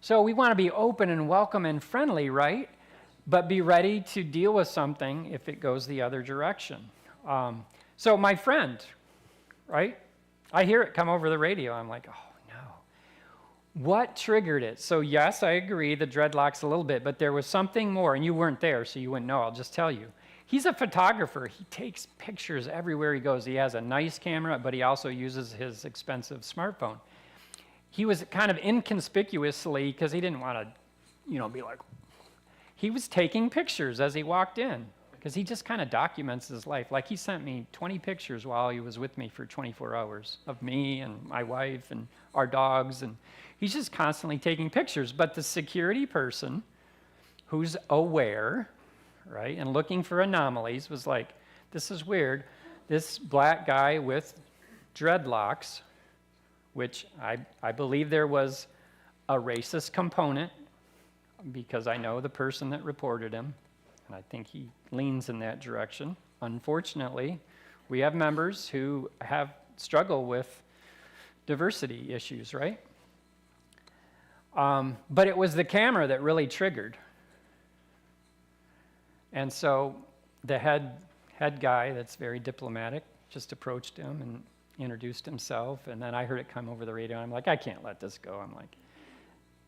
So we want to be open and welcome and friendly, right? But be ready to deal with something if it goes the other direction. So my friend, right? I hear it come over the radio. I'm like, oh, no. What triggered it? So yes, I agree, the dreadlocks a little bit, but there was something more, and you weren't there, so you wouldn't know. I'll just tell you. He's a photographer. He takes pictures everywhere he goes. He has a nice camera, but he also uses his expensive smartphone. He was kind of inconspicuously, because he didn't want to, be like, he was taking pictures as he walked in, because he just kind of documents his life. Like he sent me 20 pictures while he was with me for 24 hours of me and my wife and our dogs, and he's just constantly taking pictures. But the security person who's aware, right, and looking for anomalies was like, this is weird. This black guy with dreadlocks, which I believe there was a racist component because I know the person that reported him, And I think he leans in that direction. Unfortunately, we have members who struggle with diversity issues, right? But it was the camera that really triggered. And so the head guy that's very diplomatic just approached him and introduced himself. And then I heard it come over the radio. I'm like, I can't let this go. I'm like,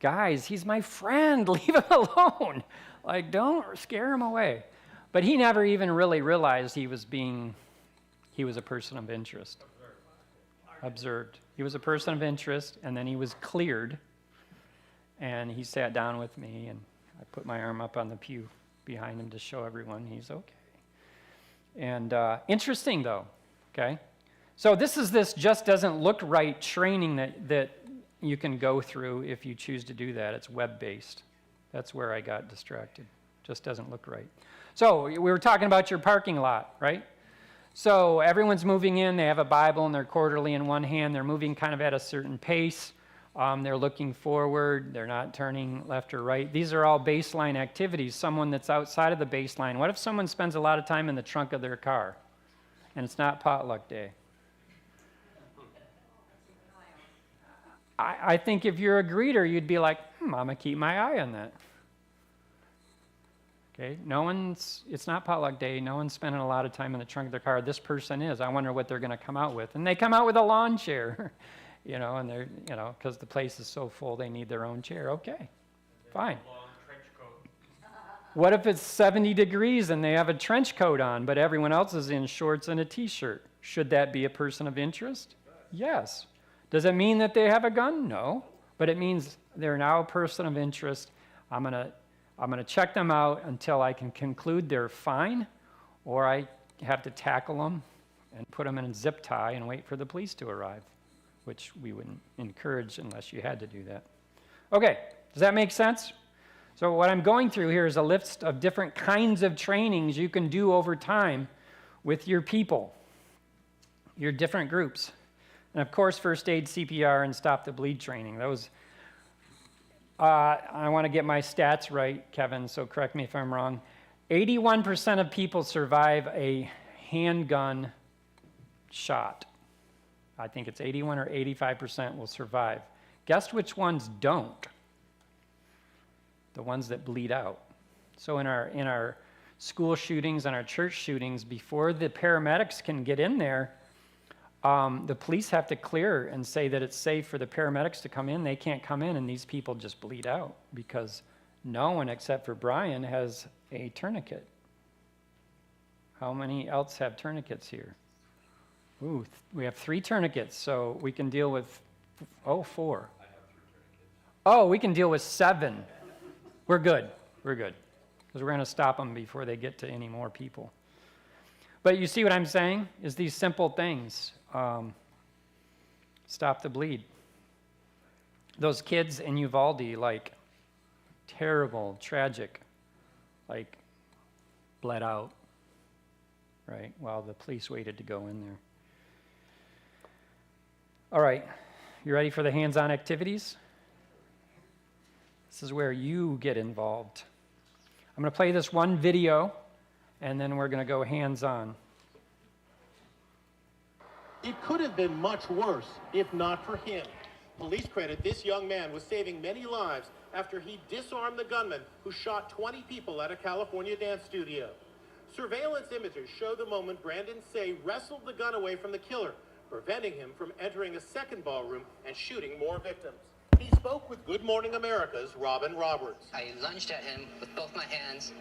guys, he's my friend. Leave him alone. Like, don't scare him away. But he never even really realized he was a person of interest. Observed. He was a person of interest, and then he was cleared. And he sat down with me, and I put my arm up on the pew behind him to show everyone he's okay. And interesting, though, okay? So this just doesn't look right training that you can go through if you choose to do that. It's web-based. That's where I got distracted. Just doesn't look right. So we were talking about your parking lot, right? So everyone's moving in. They have a Bible and their quarterly in one hand. They're moving kind of at a certain pace. They're looking forward. They're not turning left or right. These are all baseline activities. Someone that's outside of the baseline. What if someone spends a lot of time in the trunk of their car and it's not potluck day? I think if you're a greeter, you'd be like, I'm going to keep my eye on that. Okay, it's not potluck day. No one's spending a lot of time in the trunk of their car. This person is. I wonder what they're going to come out with. And they come out with a lawn chair, and they're, because the place is so full, they need their own chair. Okay, fine. What if it's 70 degrees and they have a trench coat on, but everyone else is in shorts and a t-shirt? Should that be a person of interest? Yes. Does it mean that they have a gun? No. But it means they're now a person of interest. I'm gonna check them out until I can conclude they're fine, or I have to tackle them and put them in a zip tie and wait for the police to arrive, which we wouldn't encourage unless you had to do that. Okay, does that make sense? So what I'm going through here is a list of different kinds of trainings you can do over time with your people, your different groups. And of course, first aid, CPR, and stop the bleed training. Those, I want to get my stats right, Kevin, so correct me if I'm wrong. 81% of people survive a handgun shot. I think it's 81 or 85% will survive. Guess which ones don't? The ones that bleed out. So in our school shootings and our church shootings, before the paramedics can get in there, the police have to clear and say that it's safe for the paramedics to come in. They can't come in, and these people just bleed out because no one except for Brian has a tourniquet. How many else have tourniquets here? Ooh, we have 3 tourniquets, so we can deal with, 4. I have 3 tourniquets. Oh, we can deal with 7. We're good, because we're going to stop them before they get to any more people. But you see what I'm saying? Is these simple things. Stop the bleed. Those kids in Uvalde, like, terrible, tragic, like, bled out, right, while the police waited to go in there. All right, you ready for the hands-on activities? This is where you get involved. I'm going to play this one video, and then we're going to go hands-on. It could have been much worse if not for him. Police credit this young man with saving many lives after he disarmed the gunman who shot 20 people at a California dance studio. Surveillance images show the moment Brandon Say wrestled the gun away from the killer, preventing him from entering a second ballroom and shooting more victims. He spoke with Good Morning America's Robin Roberts. I lunged at him with both my hands,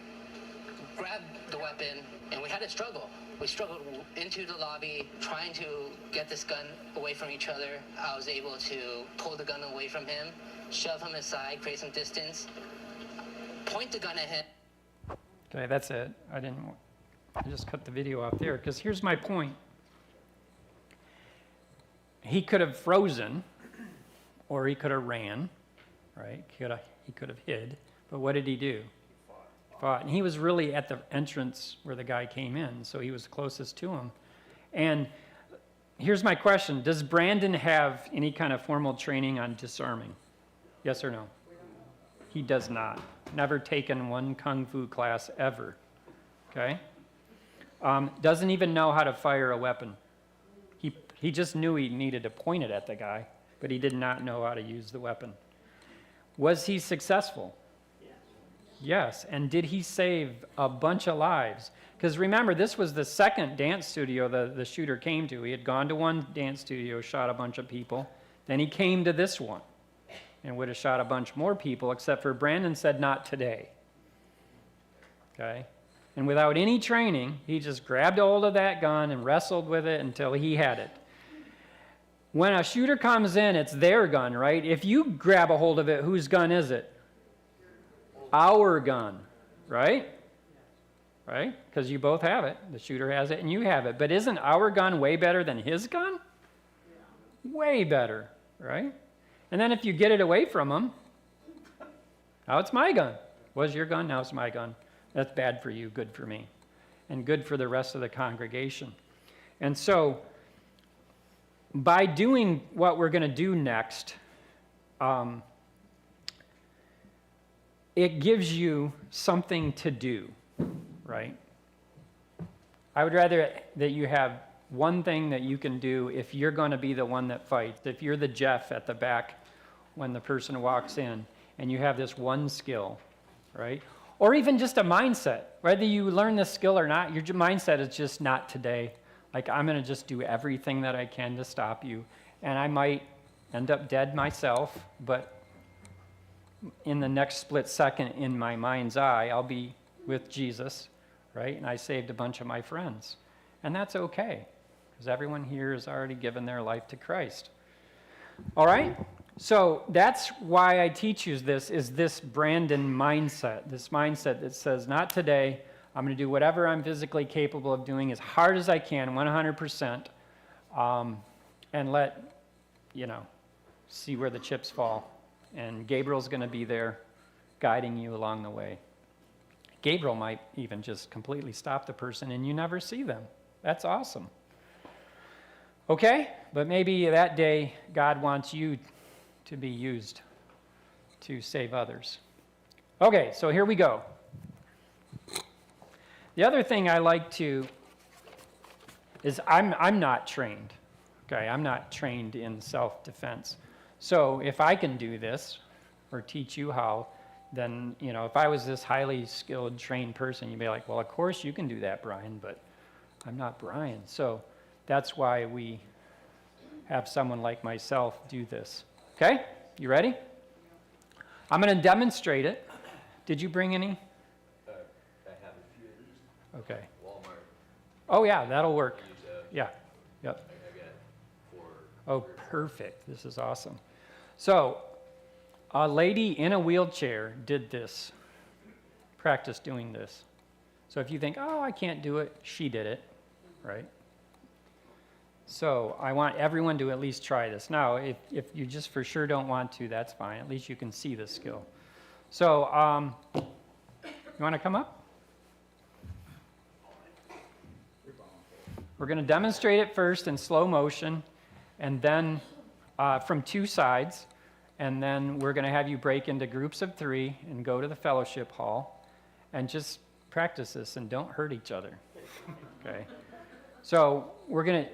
grabbed the weapon, and we had a struggle. We struggled into the lobby, trying to get this gun away from each other. I was able to pull the gun away from him, shove him aside, create some distance, point the gun at him. Okay, that's it. I just cut the video off there, because here's my point. He could have frozen, or he could have ran, right? He could have hid, but what did he do? Fought. And he was really at the entrance where the guy came in, so he was closest to him. And here's my question. Does Brandon have any kind of formal training on disarming? Yes or no? He does not. Never taken one kung fu class ever. okay? Doesn't even know how to fire a weapon. He just knew he needed to point it at the guy, but he did not know how to use the weapon. Was he successful? Yes. And did he save a bunch of lives? Because remember, this was the second dance studio the shooter came to. He had gone to one dance studio, shot a bunch of people. Then he came to this one and would have shot a bunch more people, except for Brandon said, not today. Okay? And without any training, he just grabbed a hold of that gun and wrestled with it until he had it. When a shooter comes in, it's their gun, right? If you grab a hold of it, whose gun is it? Our gun, right? Right? Because you both have it. The shooter has it and you have it. But isn't our gun way better than his gun? Way better, right? And then if you get it away from him, now it's my gun. Was your gun, now it's my gun. That's bad for you, good for me. And good for the rest of the congregation. And so, by doing what we're going to do next, it gives you something to do, right? I would rather that you have one thing that you can do if you're going to be the one that fights. If you're the Jeff at the back when the person walks in and you have this one skill, right? Or even just a mindset. Whether you learn this skill or not, your mindset is just not today. Like, I'm going to just do everything that I can to stop you. And I might end up dead myself, but in the next split second in my mind's eye, I'll be with Jesus, right? And I saved a bunch of my friends. And that's okay, because everyone here has already given their life to Christ. All right? So that's why I teach you this, is this Brandon mindset, this mindset that says, not today, I'm going to do whatever I'm physically capable of doing as hard as I can, 100%, and let, see where the chips fall. And Gabriel's going to be there guiding you along the way. Gabriel might even just completely stop the person and you never see them. That's awesome. Okay? But maybe that day God wants you to be used to save others. Okay, so here we go. The other thing I like to is I'm not trained. Okay, I'm not trained in self-defense. So if I can do this or teach you how, then, if I was this highly skilled, trained person, you'd be like, well, of course you can do that, Brian, but I'm not Brian. So that's why we have someone like myself do this. Okay? You ready? I'm going to demonstrate it. Did you bring any? I have a few. Okay. Walmart. Oh, yeah, that'll work. Yeah. Yep. I got 4. Oh, perfect. This is awesome. So, a lady in a wheelchair did this, practiced doing this. So if you think, oh, I can't do it, she did it, right? So I want everyone to at least try this. Now, if you just for sure don't want to, that's fine. At least you can see the skill. So, you want to come up? We're going to demonstrate it first in slow motion, and then from 2 sides, and then we're going to have you break into groups of 3 and go to the fellowship hall and just practice this and don't hurt each other. Okay? So we're going to,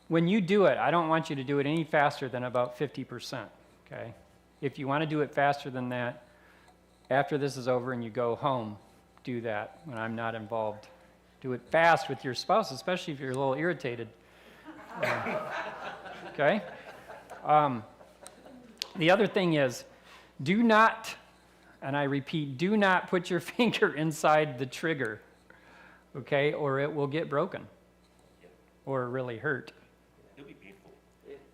when you do it, I don't want you to do it any faster than about 50%. Okay? If you want to do it faster than that, after this is over and you go home, do that when I'm not involved. Do it fast with your spouse, especially if you're a little irritated. Okay? The other thing is, do not, and I repeat, do not put your finger inside the trigger, okay, or it will get broken or really hurt. It'll be painful.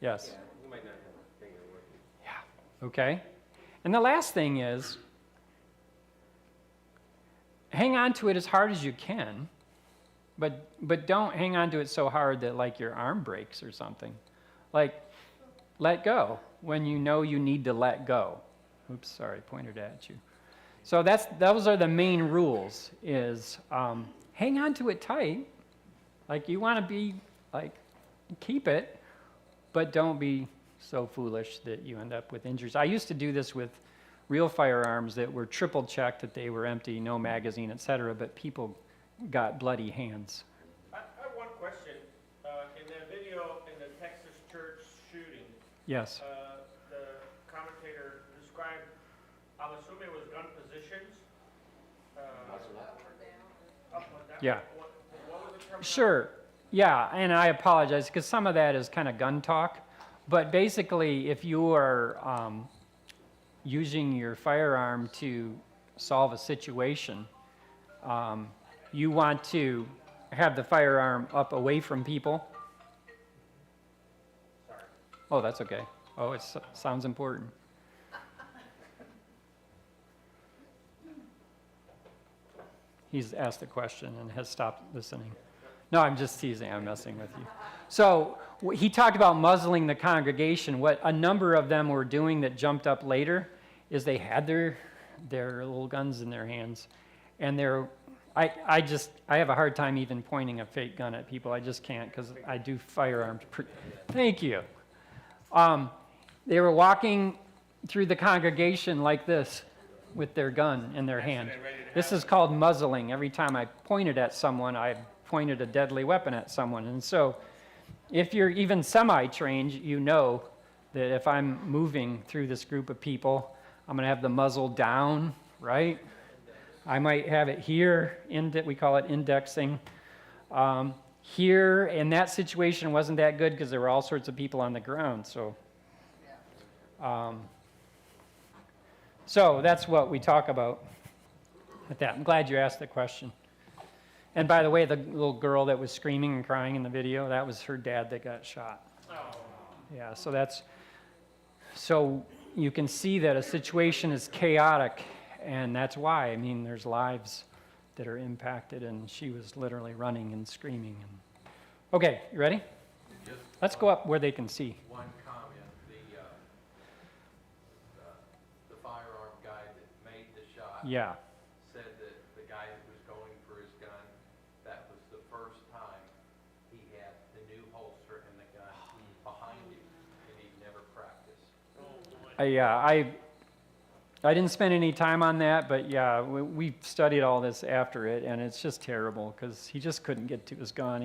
Yes. We might not have a finger working. Yeah. Okay? And the last thing is, hang on to it as hard as you can, but don't hang on to it so hard that like your arm breaks or something. Like, let go when you know you need to let go. Oops, sorry, pointed at you. So those are the main rules, is hang on to it tight. Like, you want to be, like, keep it, but don't be so foolish that you end up with injuries. I used to do this with real firearms that were triple checked that they were empty, no magazine, etc., but people got bloody hands. I have one question. In the video in the Texas church shooting, Yes. The commentator described, I'm assuming it was gun positions? Up or down? Yeah. What was the term? Sure. Yeah, and I apologize because some of that is kind of gun talk. But basically, if you are using your firearm to solve a situation, you want to have the firearm up away from people. Sorry. Oh, that's okay. Oh, it sounds important. He's asked a question and has stopped listening. No, I'm just teasing. I'm messing with you. So he talked about muzzling the congregation. What a number of them were doing that jumped up later is they had their little guns in their hands, and I have a hard time even pointing a fake gun at people. I just can't because I do firearms. Thank you. They were walking through the congregation like this with their gun in their hand. This is called muzzling. Every time I pointed at someone, I pointed a deadly weapon at someone. And so if you're even semi-trained, you know that if I'm moving through this group of people, I'm going to have the muzzle down, right? I might have it here, we call it indexing. Here, in that situation, wasn't that good because there were all sorts of people on the ground. So that's what we talk about with that. I'm glad you asked the question. And by the way, the little girl that was screaming and crying in the video, that was her dad that got shot. Yeah, so you can see that a situation is chaotic, and that's why. I mean, there's lives that are impacted, and she was literally running and screaming. Okay, you ready? Just Let's go up where they can see. one comment. The firearm guy that made the shot Yeah. said that the guy that was going for his gun, that was the first time he had the new holster and the gun behind him, and he'd never practiced. I didn't spend any time on that, but yeah, we studied all this after it, and it's just terrible because he just couldn't get to his gun.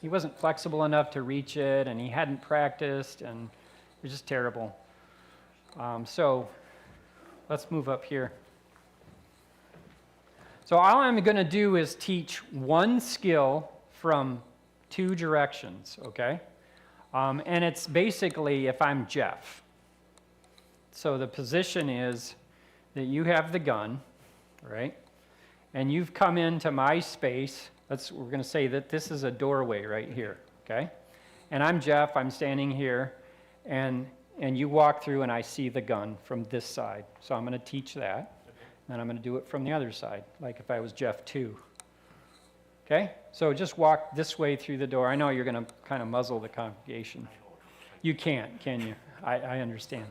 He wasn't flexible enough to reach it, and he hadn't practiced, and it was just terrible. So let's move up here. So all I'm going to do is teach one skill from two directions, okay? And it's basically if I'm Jeff. So the position is that you have the gun, right? And you've come into my space. We're going to say that this is a doorway right here, okay? And I'm Jeff. I'm standing here, and you walk through, and I see the gun from this side. So I'm going to teach that, and then I'm going to do it from the other side, like if I was Jeff 2. Okay? So just walk this way through the door. I know you're going to kind of muzzle the congregation. You can't, can you? I understand.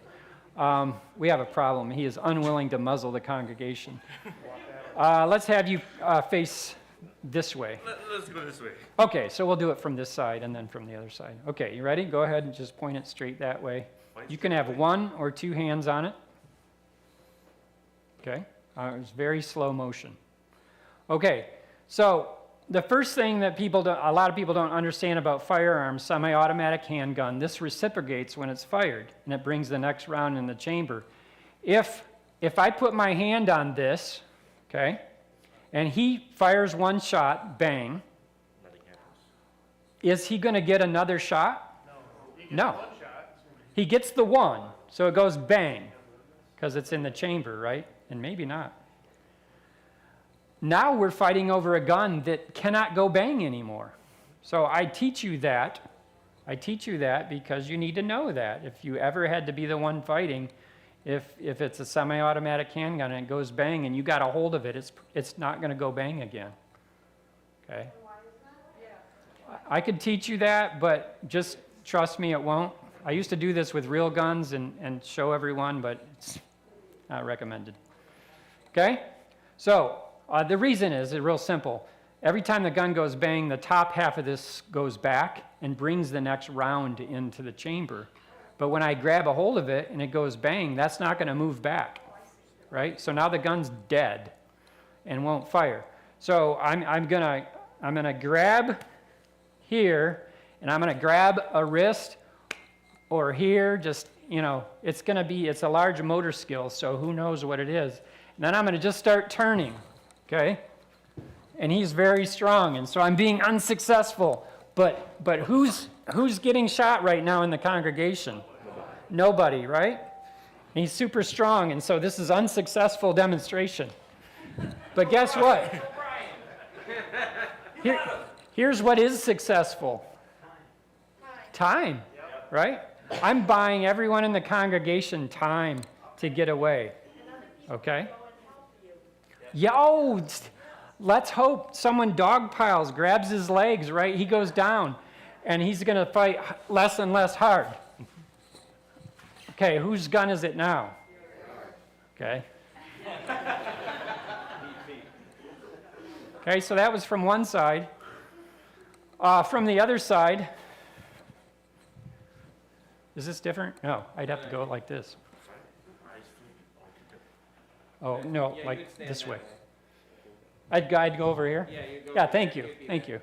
We have a problem. He is unwilling to muzzle the congregation. Let's have you face this way. Let's go this way. Okay, so we'll do it from this side and then from the other side. Okay, you ready? Go ahead and just point it straight that way. You can have one or two hands on it. Okay, it's very slow motion. Okay, so the first thing that a lot of people don't understand about firearms, semi-automatic handgun, this reciprocates when it's fired, and it brings the next round in the chamber. If I put my hand on this, okay, and he fires one shot, bang, is he going to get another shot? No. He gets the one, so it goes bang, because it's in the chamber, right? And maybe not. Now we're fighting over a gun that cannot go bang anymore. So I teach you that. Because you need to know that. If you ever had to be the one fighting, if it's a semi-automatic handgun and it goes bang and you got a hold of it, it's not going to go bang again. Okay? I could teach you that, but just trust me, it won't. I used to do this with real guns and show everyone, but it's not recommended. Okay? So the reason is real simple. Every time the gun goes bang, the top half of this goes back and brings the next round into the chamber. But when I grab a hold of it and it goes bang, that's not going to move back, right? So now the gun's dead and won't fire. So I'm gonna grab here, and I'm gonna grab a wrist or here, just, you know, it's a large motor skill, so who knows what it is. And then I'm gonna just start turning, okay? And he's very strong, and so I'm being unsuccessful. But who's getting shot right now in the congregation? Nobody, right? And he's super strong, and so this is unsuccessful demonstration. But guess what? Here's what is successful. Time, right? I'm buying everyone in the congregation time to get away, okay? Yo, let's hope someone dogpiles, grabs his legs, right? He goes down, and he's going to fight less and less hard. Okay, whose gun is it now? Okay. Okay, so that was from one side. From the other side, is this different? No, I'd have to go like this. Oh, no, Yeah, you like would stand this that way. way. I'd go over here? Yeah, you go Yeah, over thank there. you, You'd be thank you.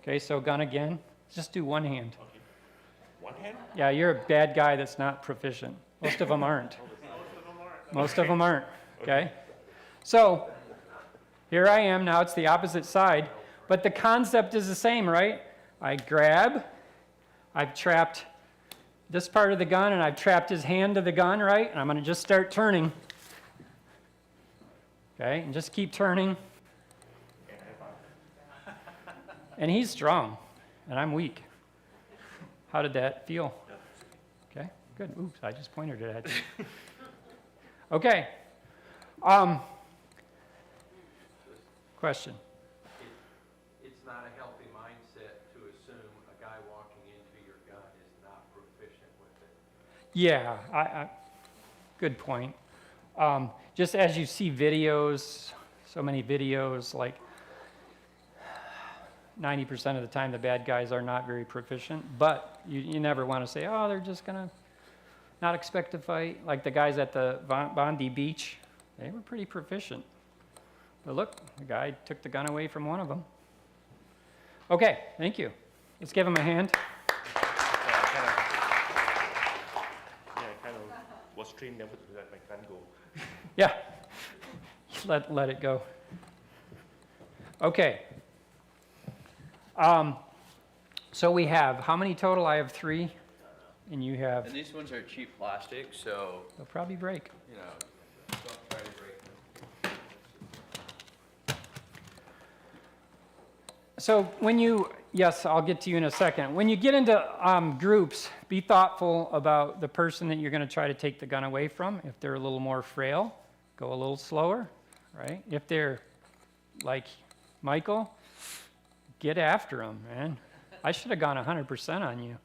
Okay, so gun again. Just do one hand. One hand? Yeah, you're a bad guy that's not proficient. Most of them aren't. Most of them aren't, okay? So, here I am, now it's the opposite side, but the concept is the same, right? I grab, I've trapped this part of the gun, and I've trapped his hand to the gun, right? And I'm gonna just start turning. Okay, and just keep turning. And he's strong, and I'm weak. How did that feel? Okay, good. Oops, I just pointed it at you. Okay. Question. It's not a healthy mindset to assume a guy walking into your gun is not proficient with it. Yeah, good point. Just as you see videos, so many videos, like 90% of the time the bad guys are not very proficient, but you never want to say, oh, they're just going to not expect to fight. Like the guys at the Bondi Beach, they were pretty proficient. But look, the guy took the gun away from one of them. Okay, thank you. Let's give him a hand. I kind of was trained never to let my gun go. Yeah, let it go. Okay. So we have, how many total? I have 3, and you have, And these ones are cheap plastic, so, they'll probably break. you know, don't try to break them. So when you, yes, I'll get to you in a second. When you get into groups, be thoughtful about the person that you're going to try to take the gun away from. If they're a little more frail, go a little slower, right? If they're like Michael, get after them, man. I should have gone 100% on you.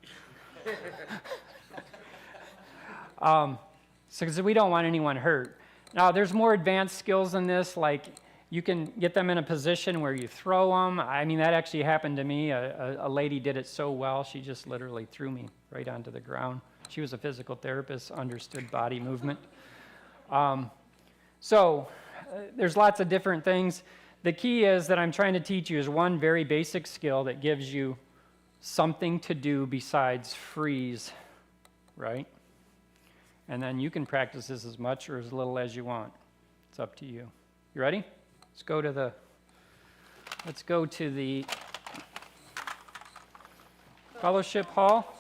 Because we don't want anyone hurt. Now, there's more advanced skills in this, like you can get them in a position where you throw them. I mean, that actually happened to me. A lady did it so well, she just literally threw me right onto the ground. She was a physical therapist, understood body movement. There's lots of different things. The key is that I'm trying to teach you is one very basic skill that gives you something to do besides freeze, right? And then you can practice this as much or as little as you want. It's up to you. You ready? Let's go to the fellowship hall.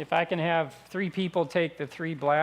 If I can have 3 people take the 3 black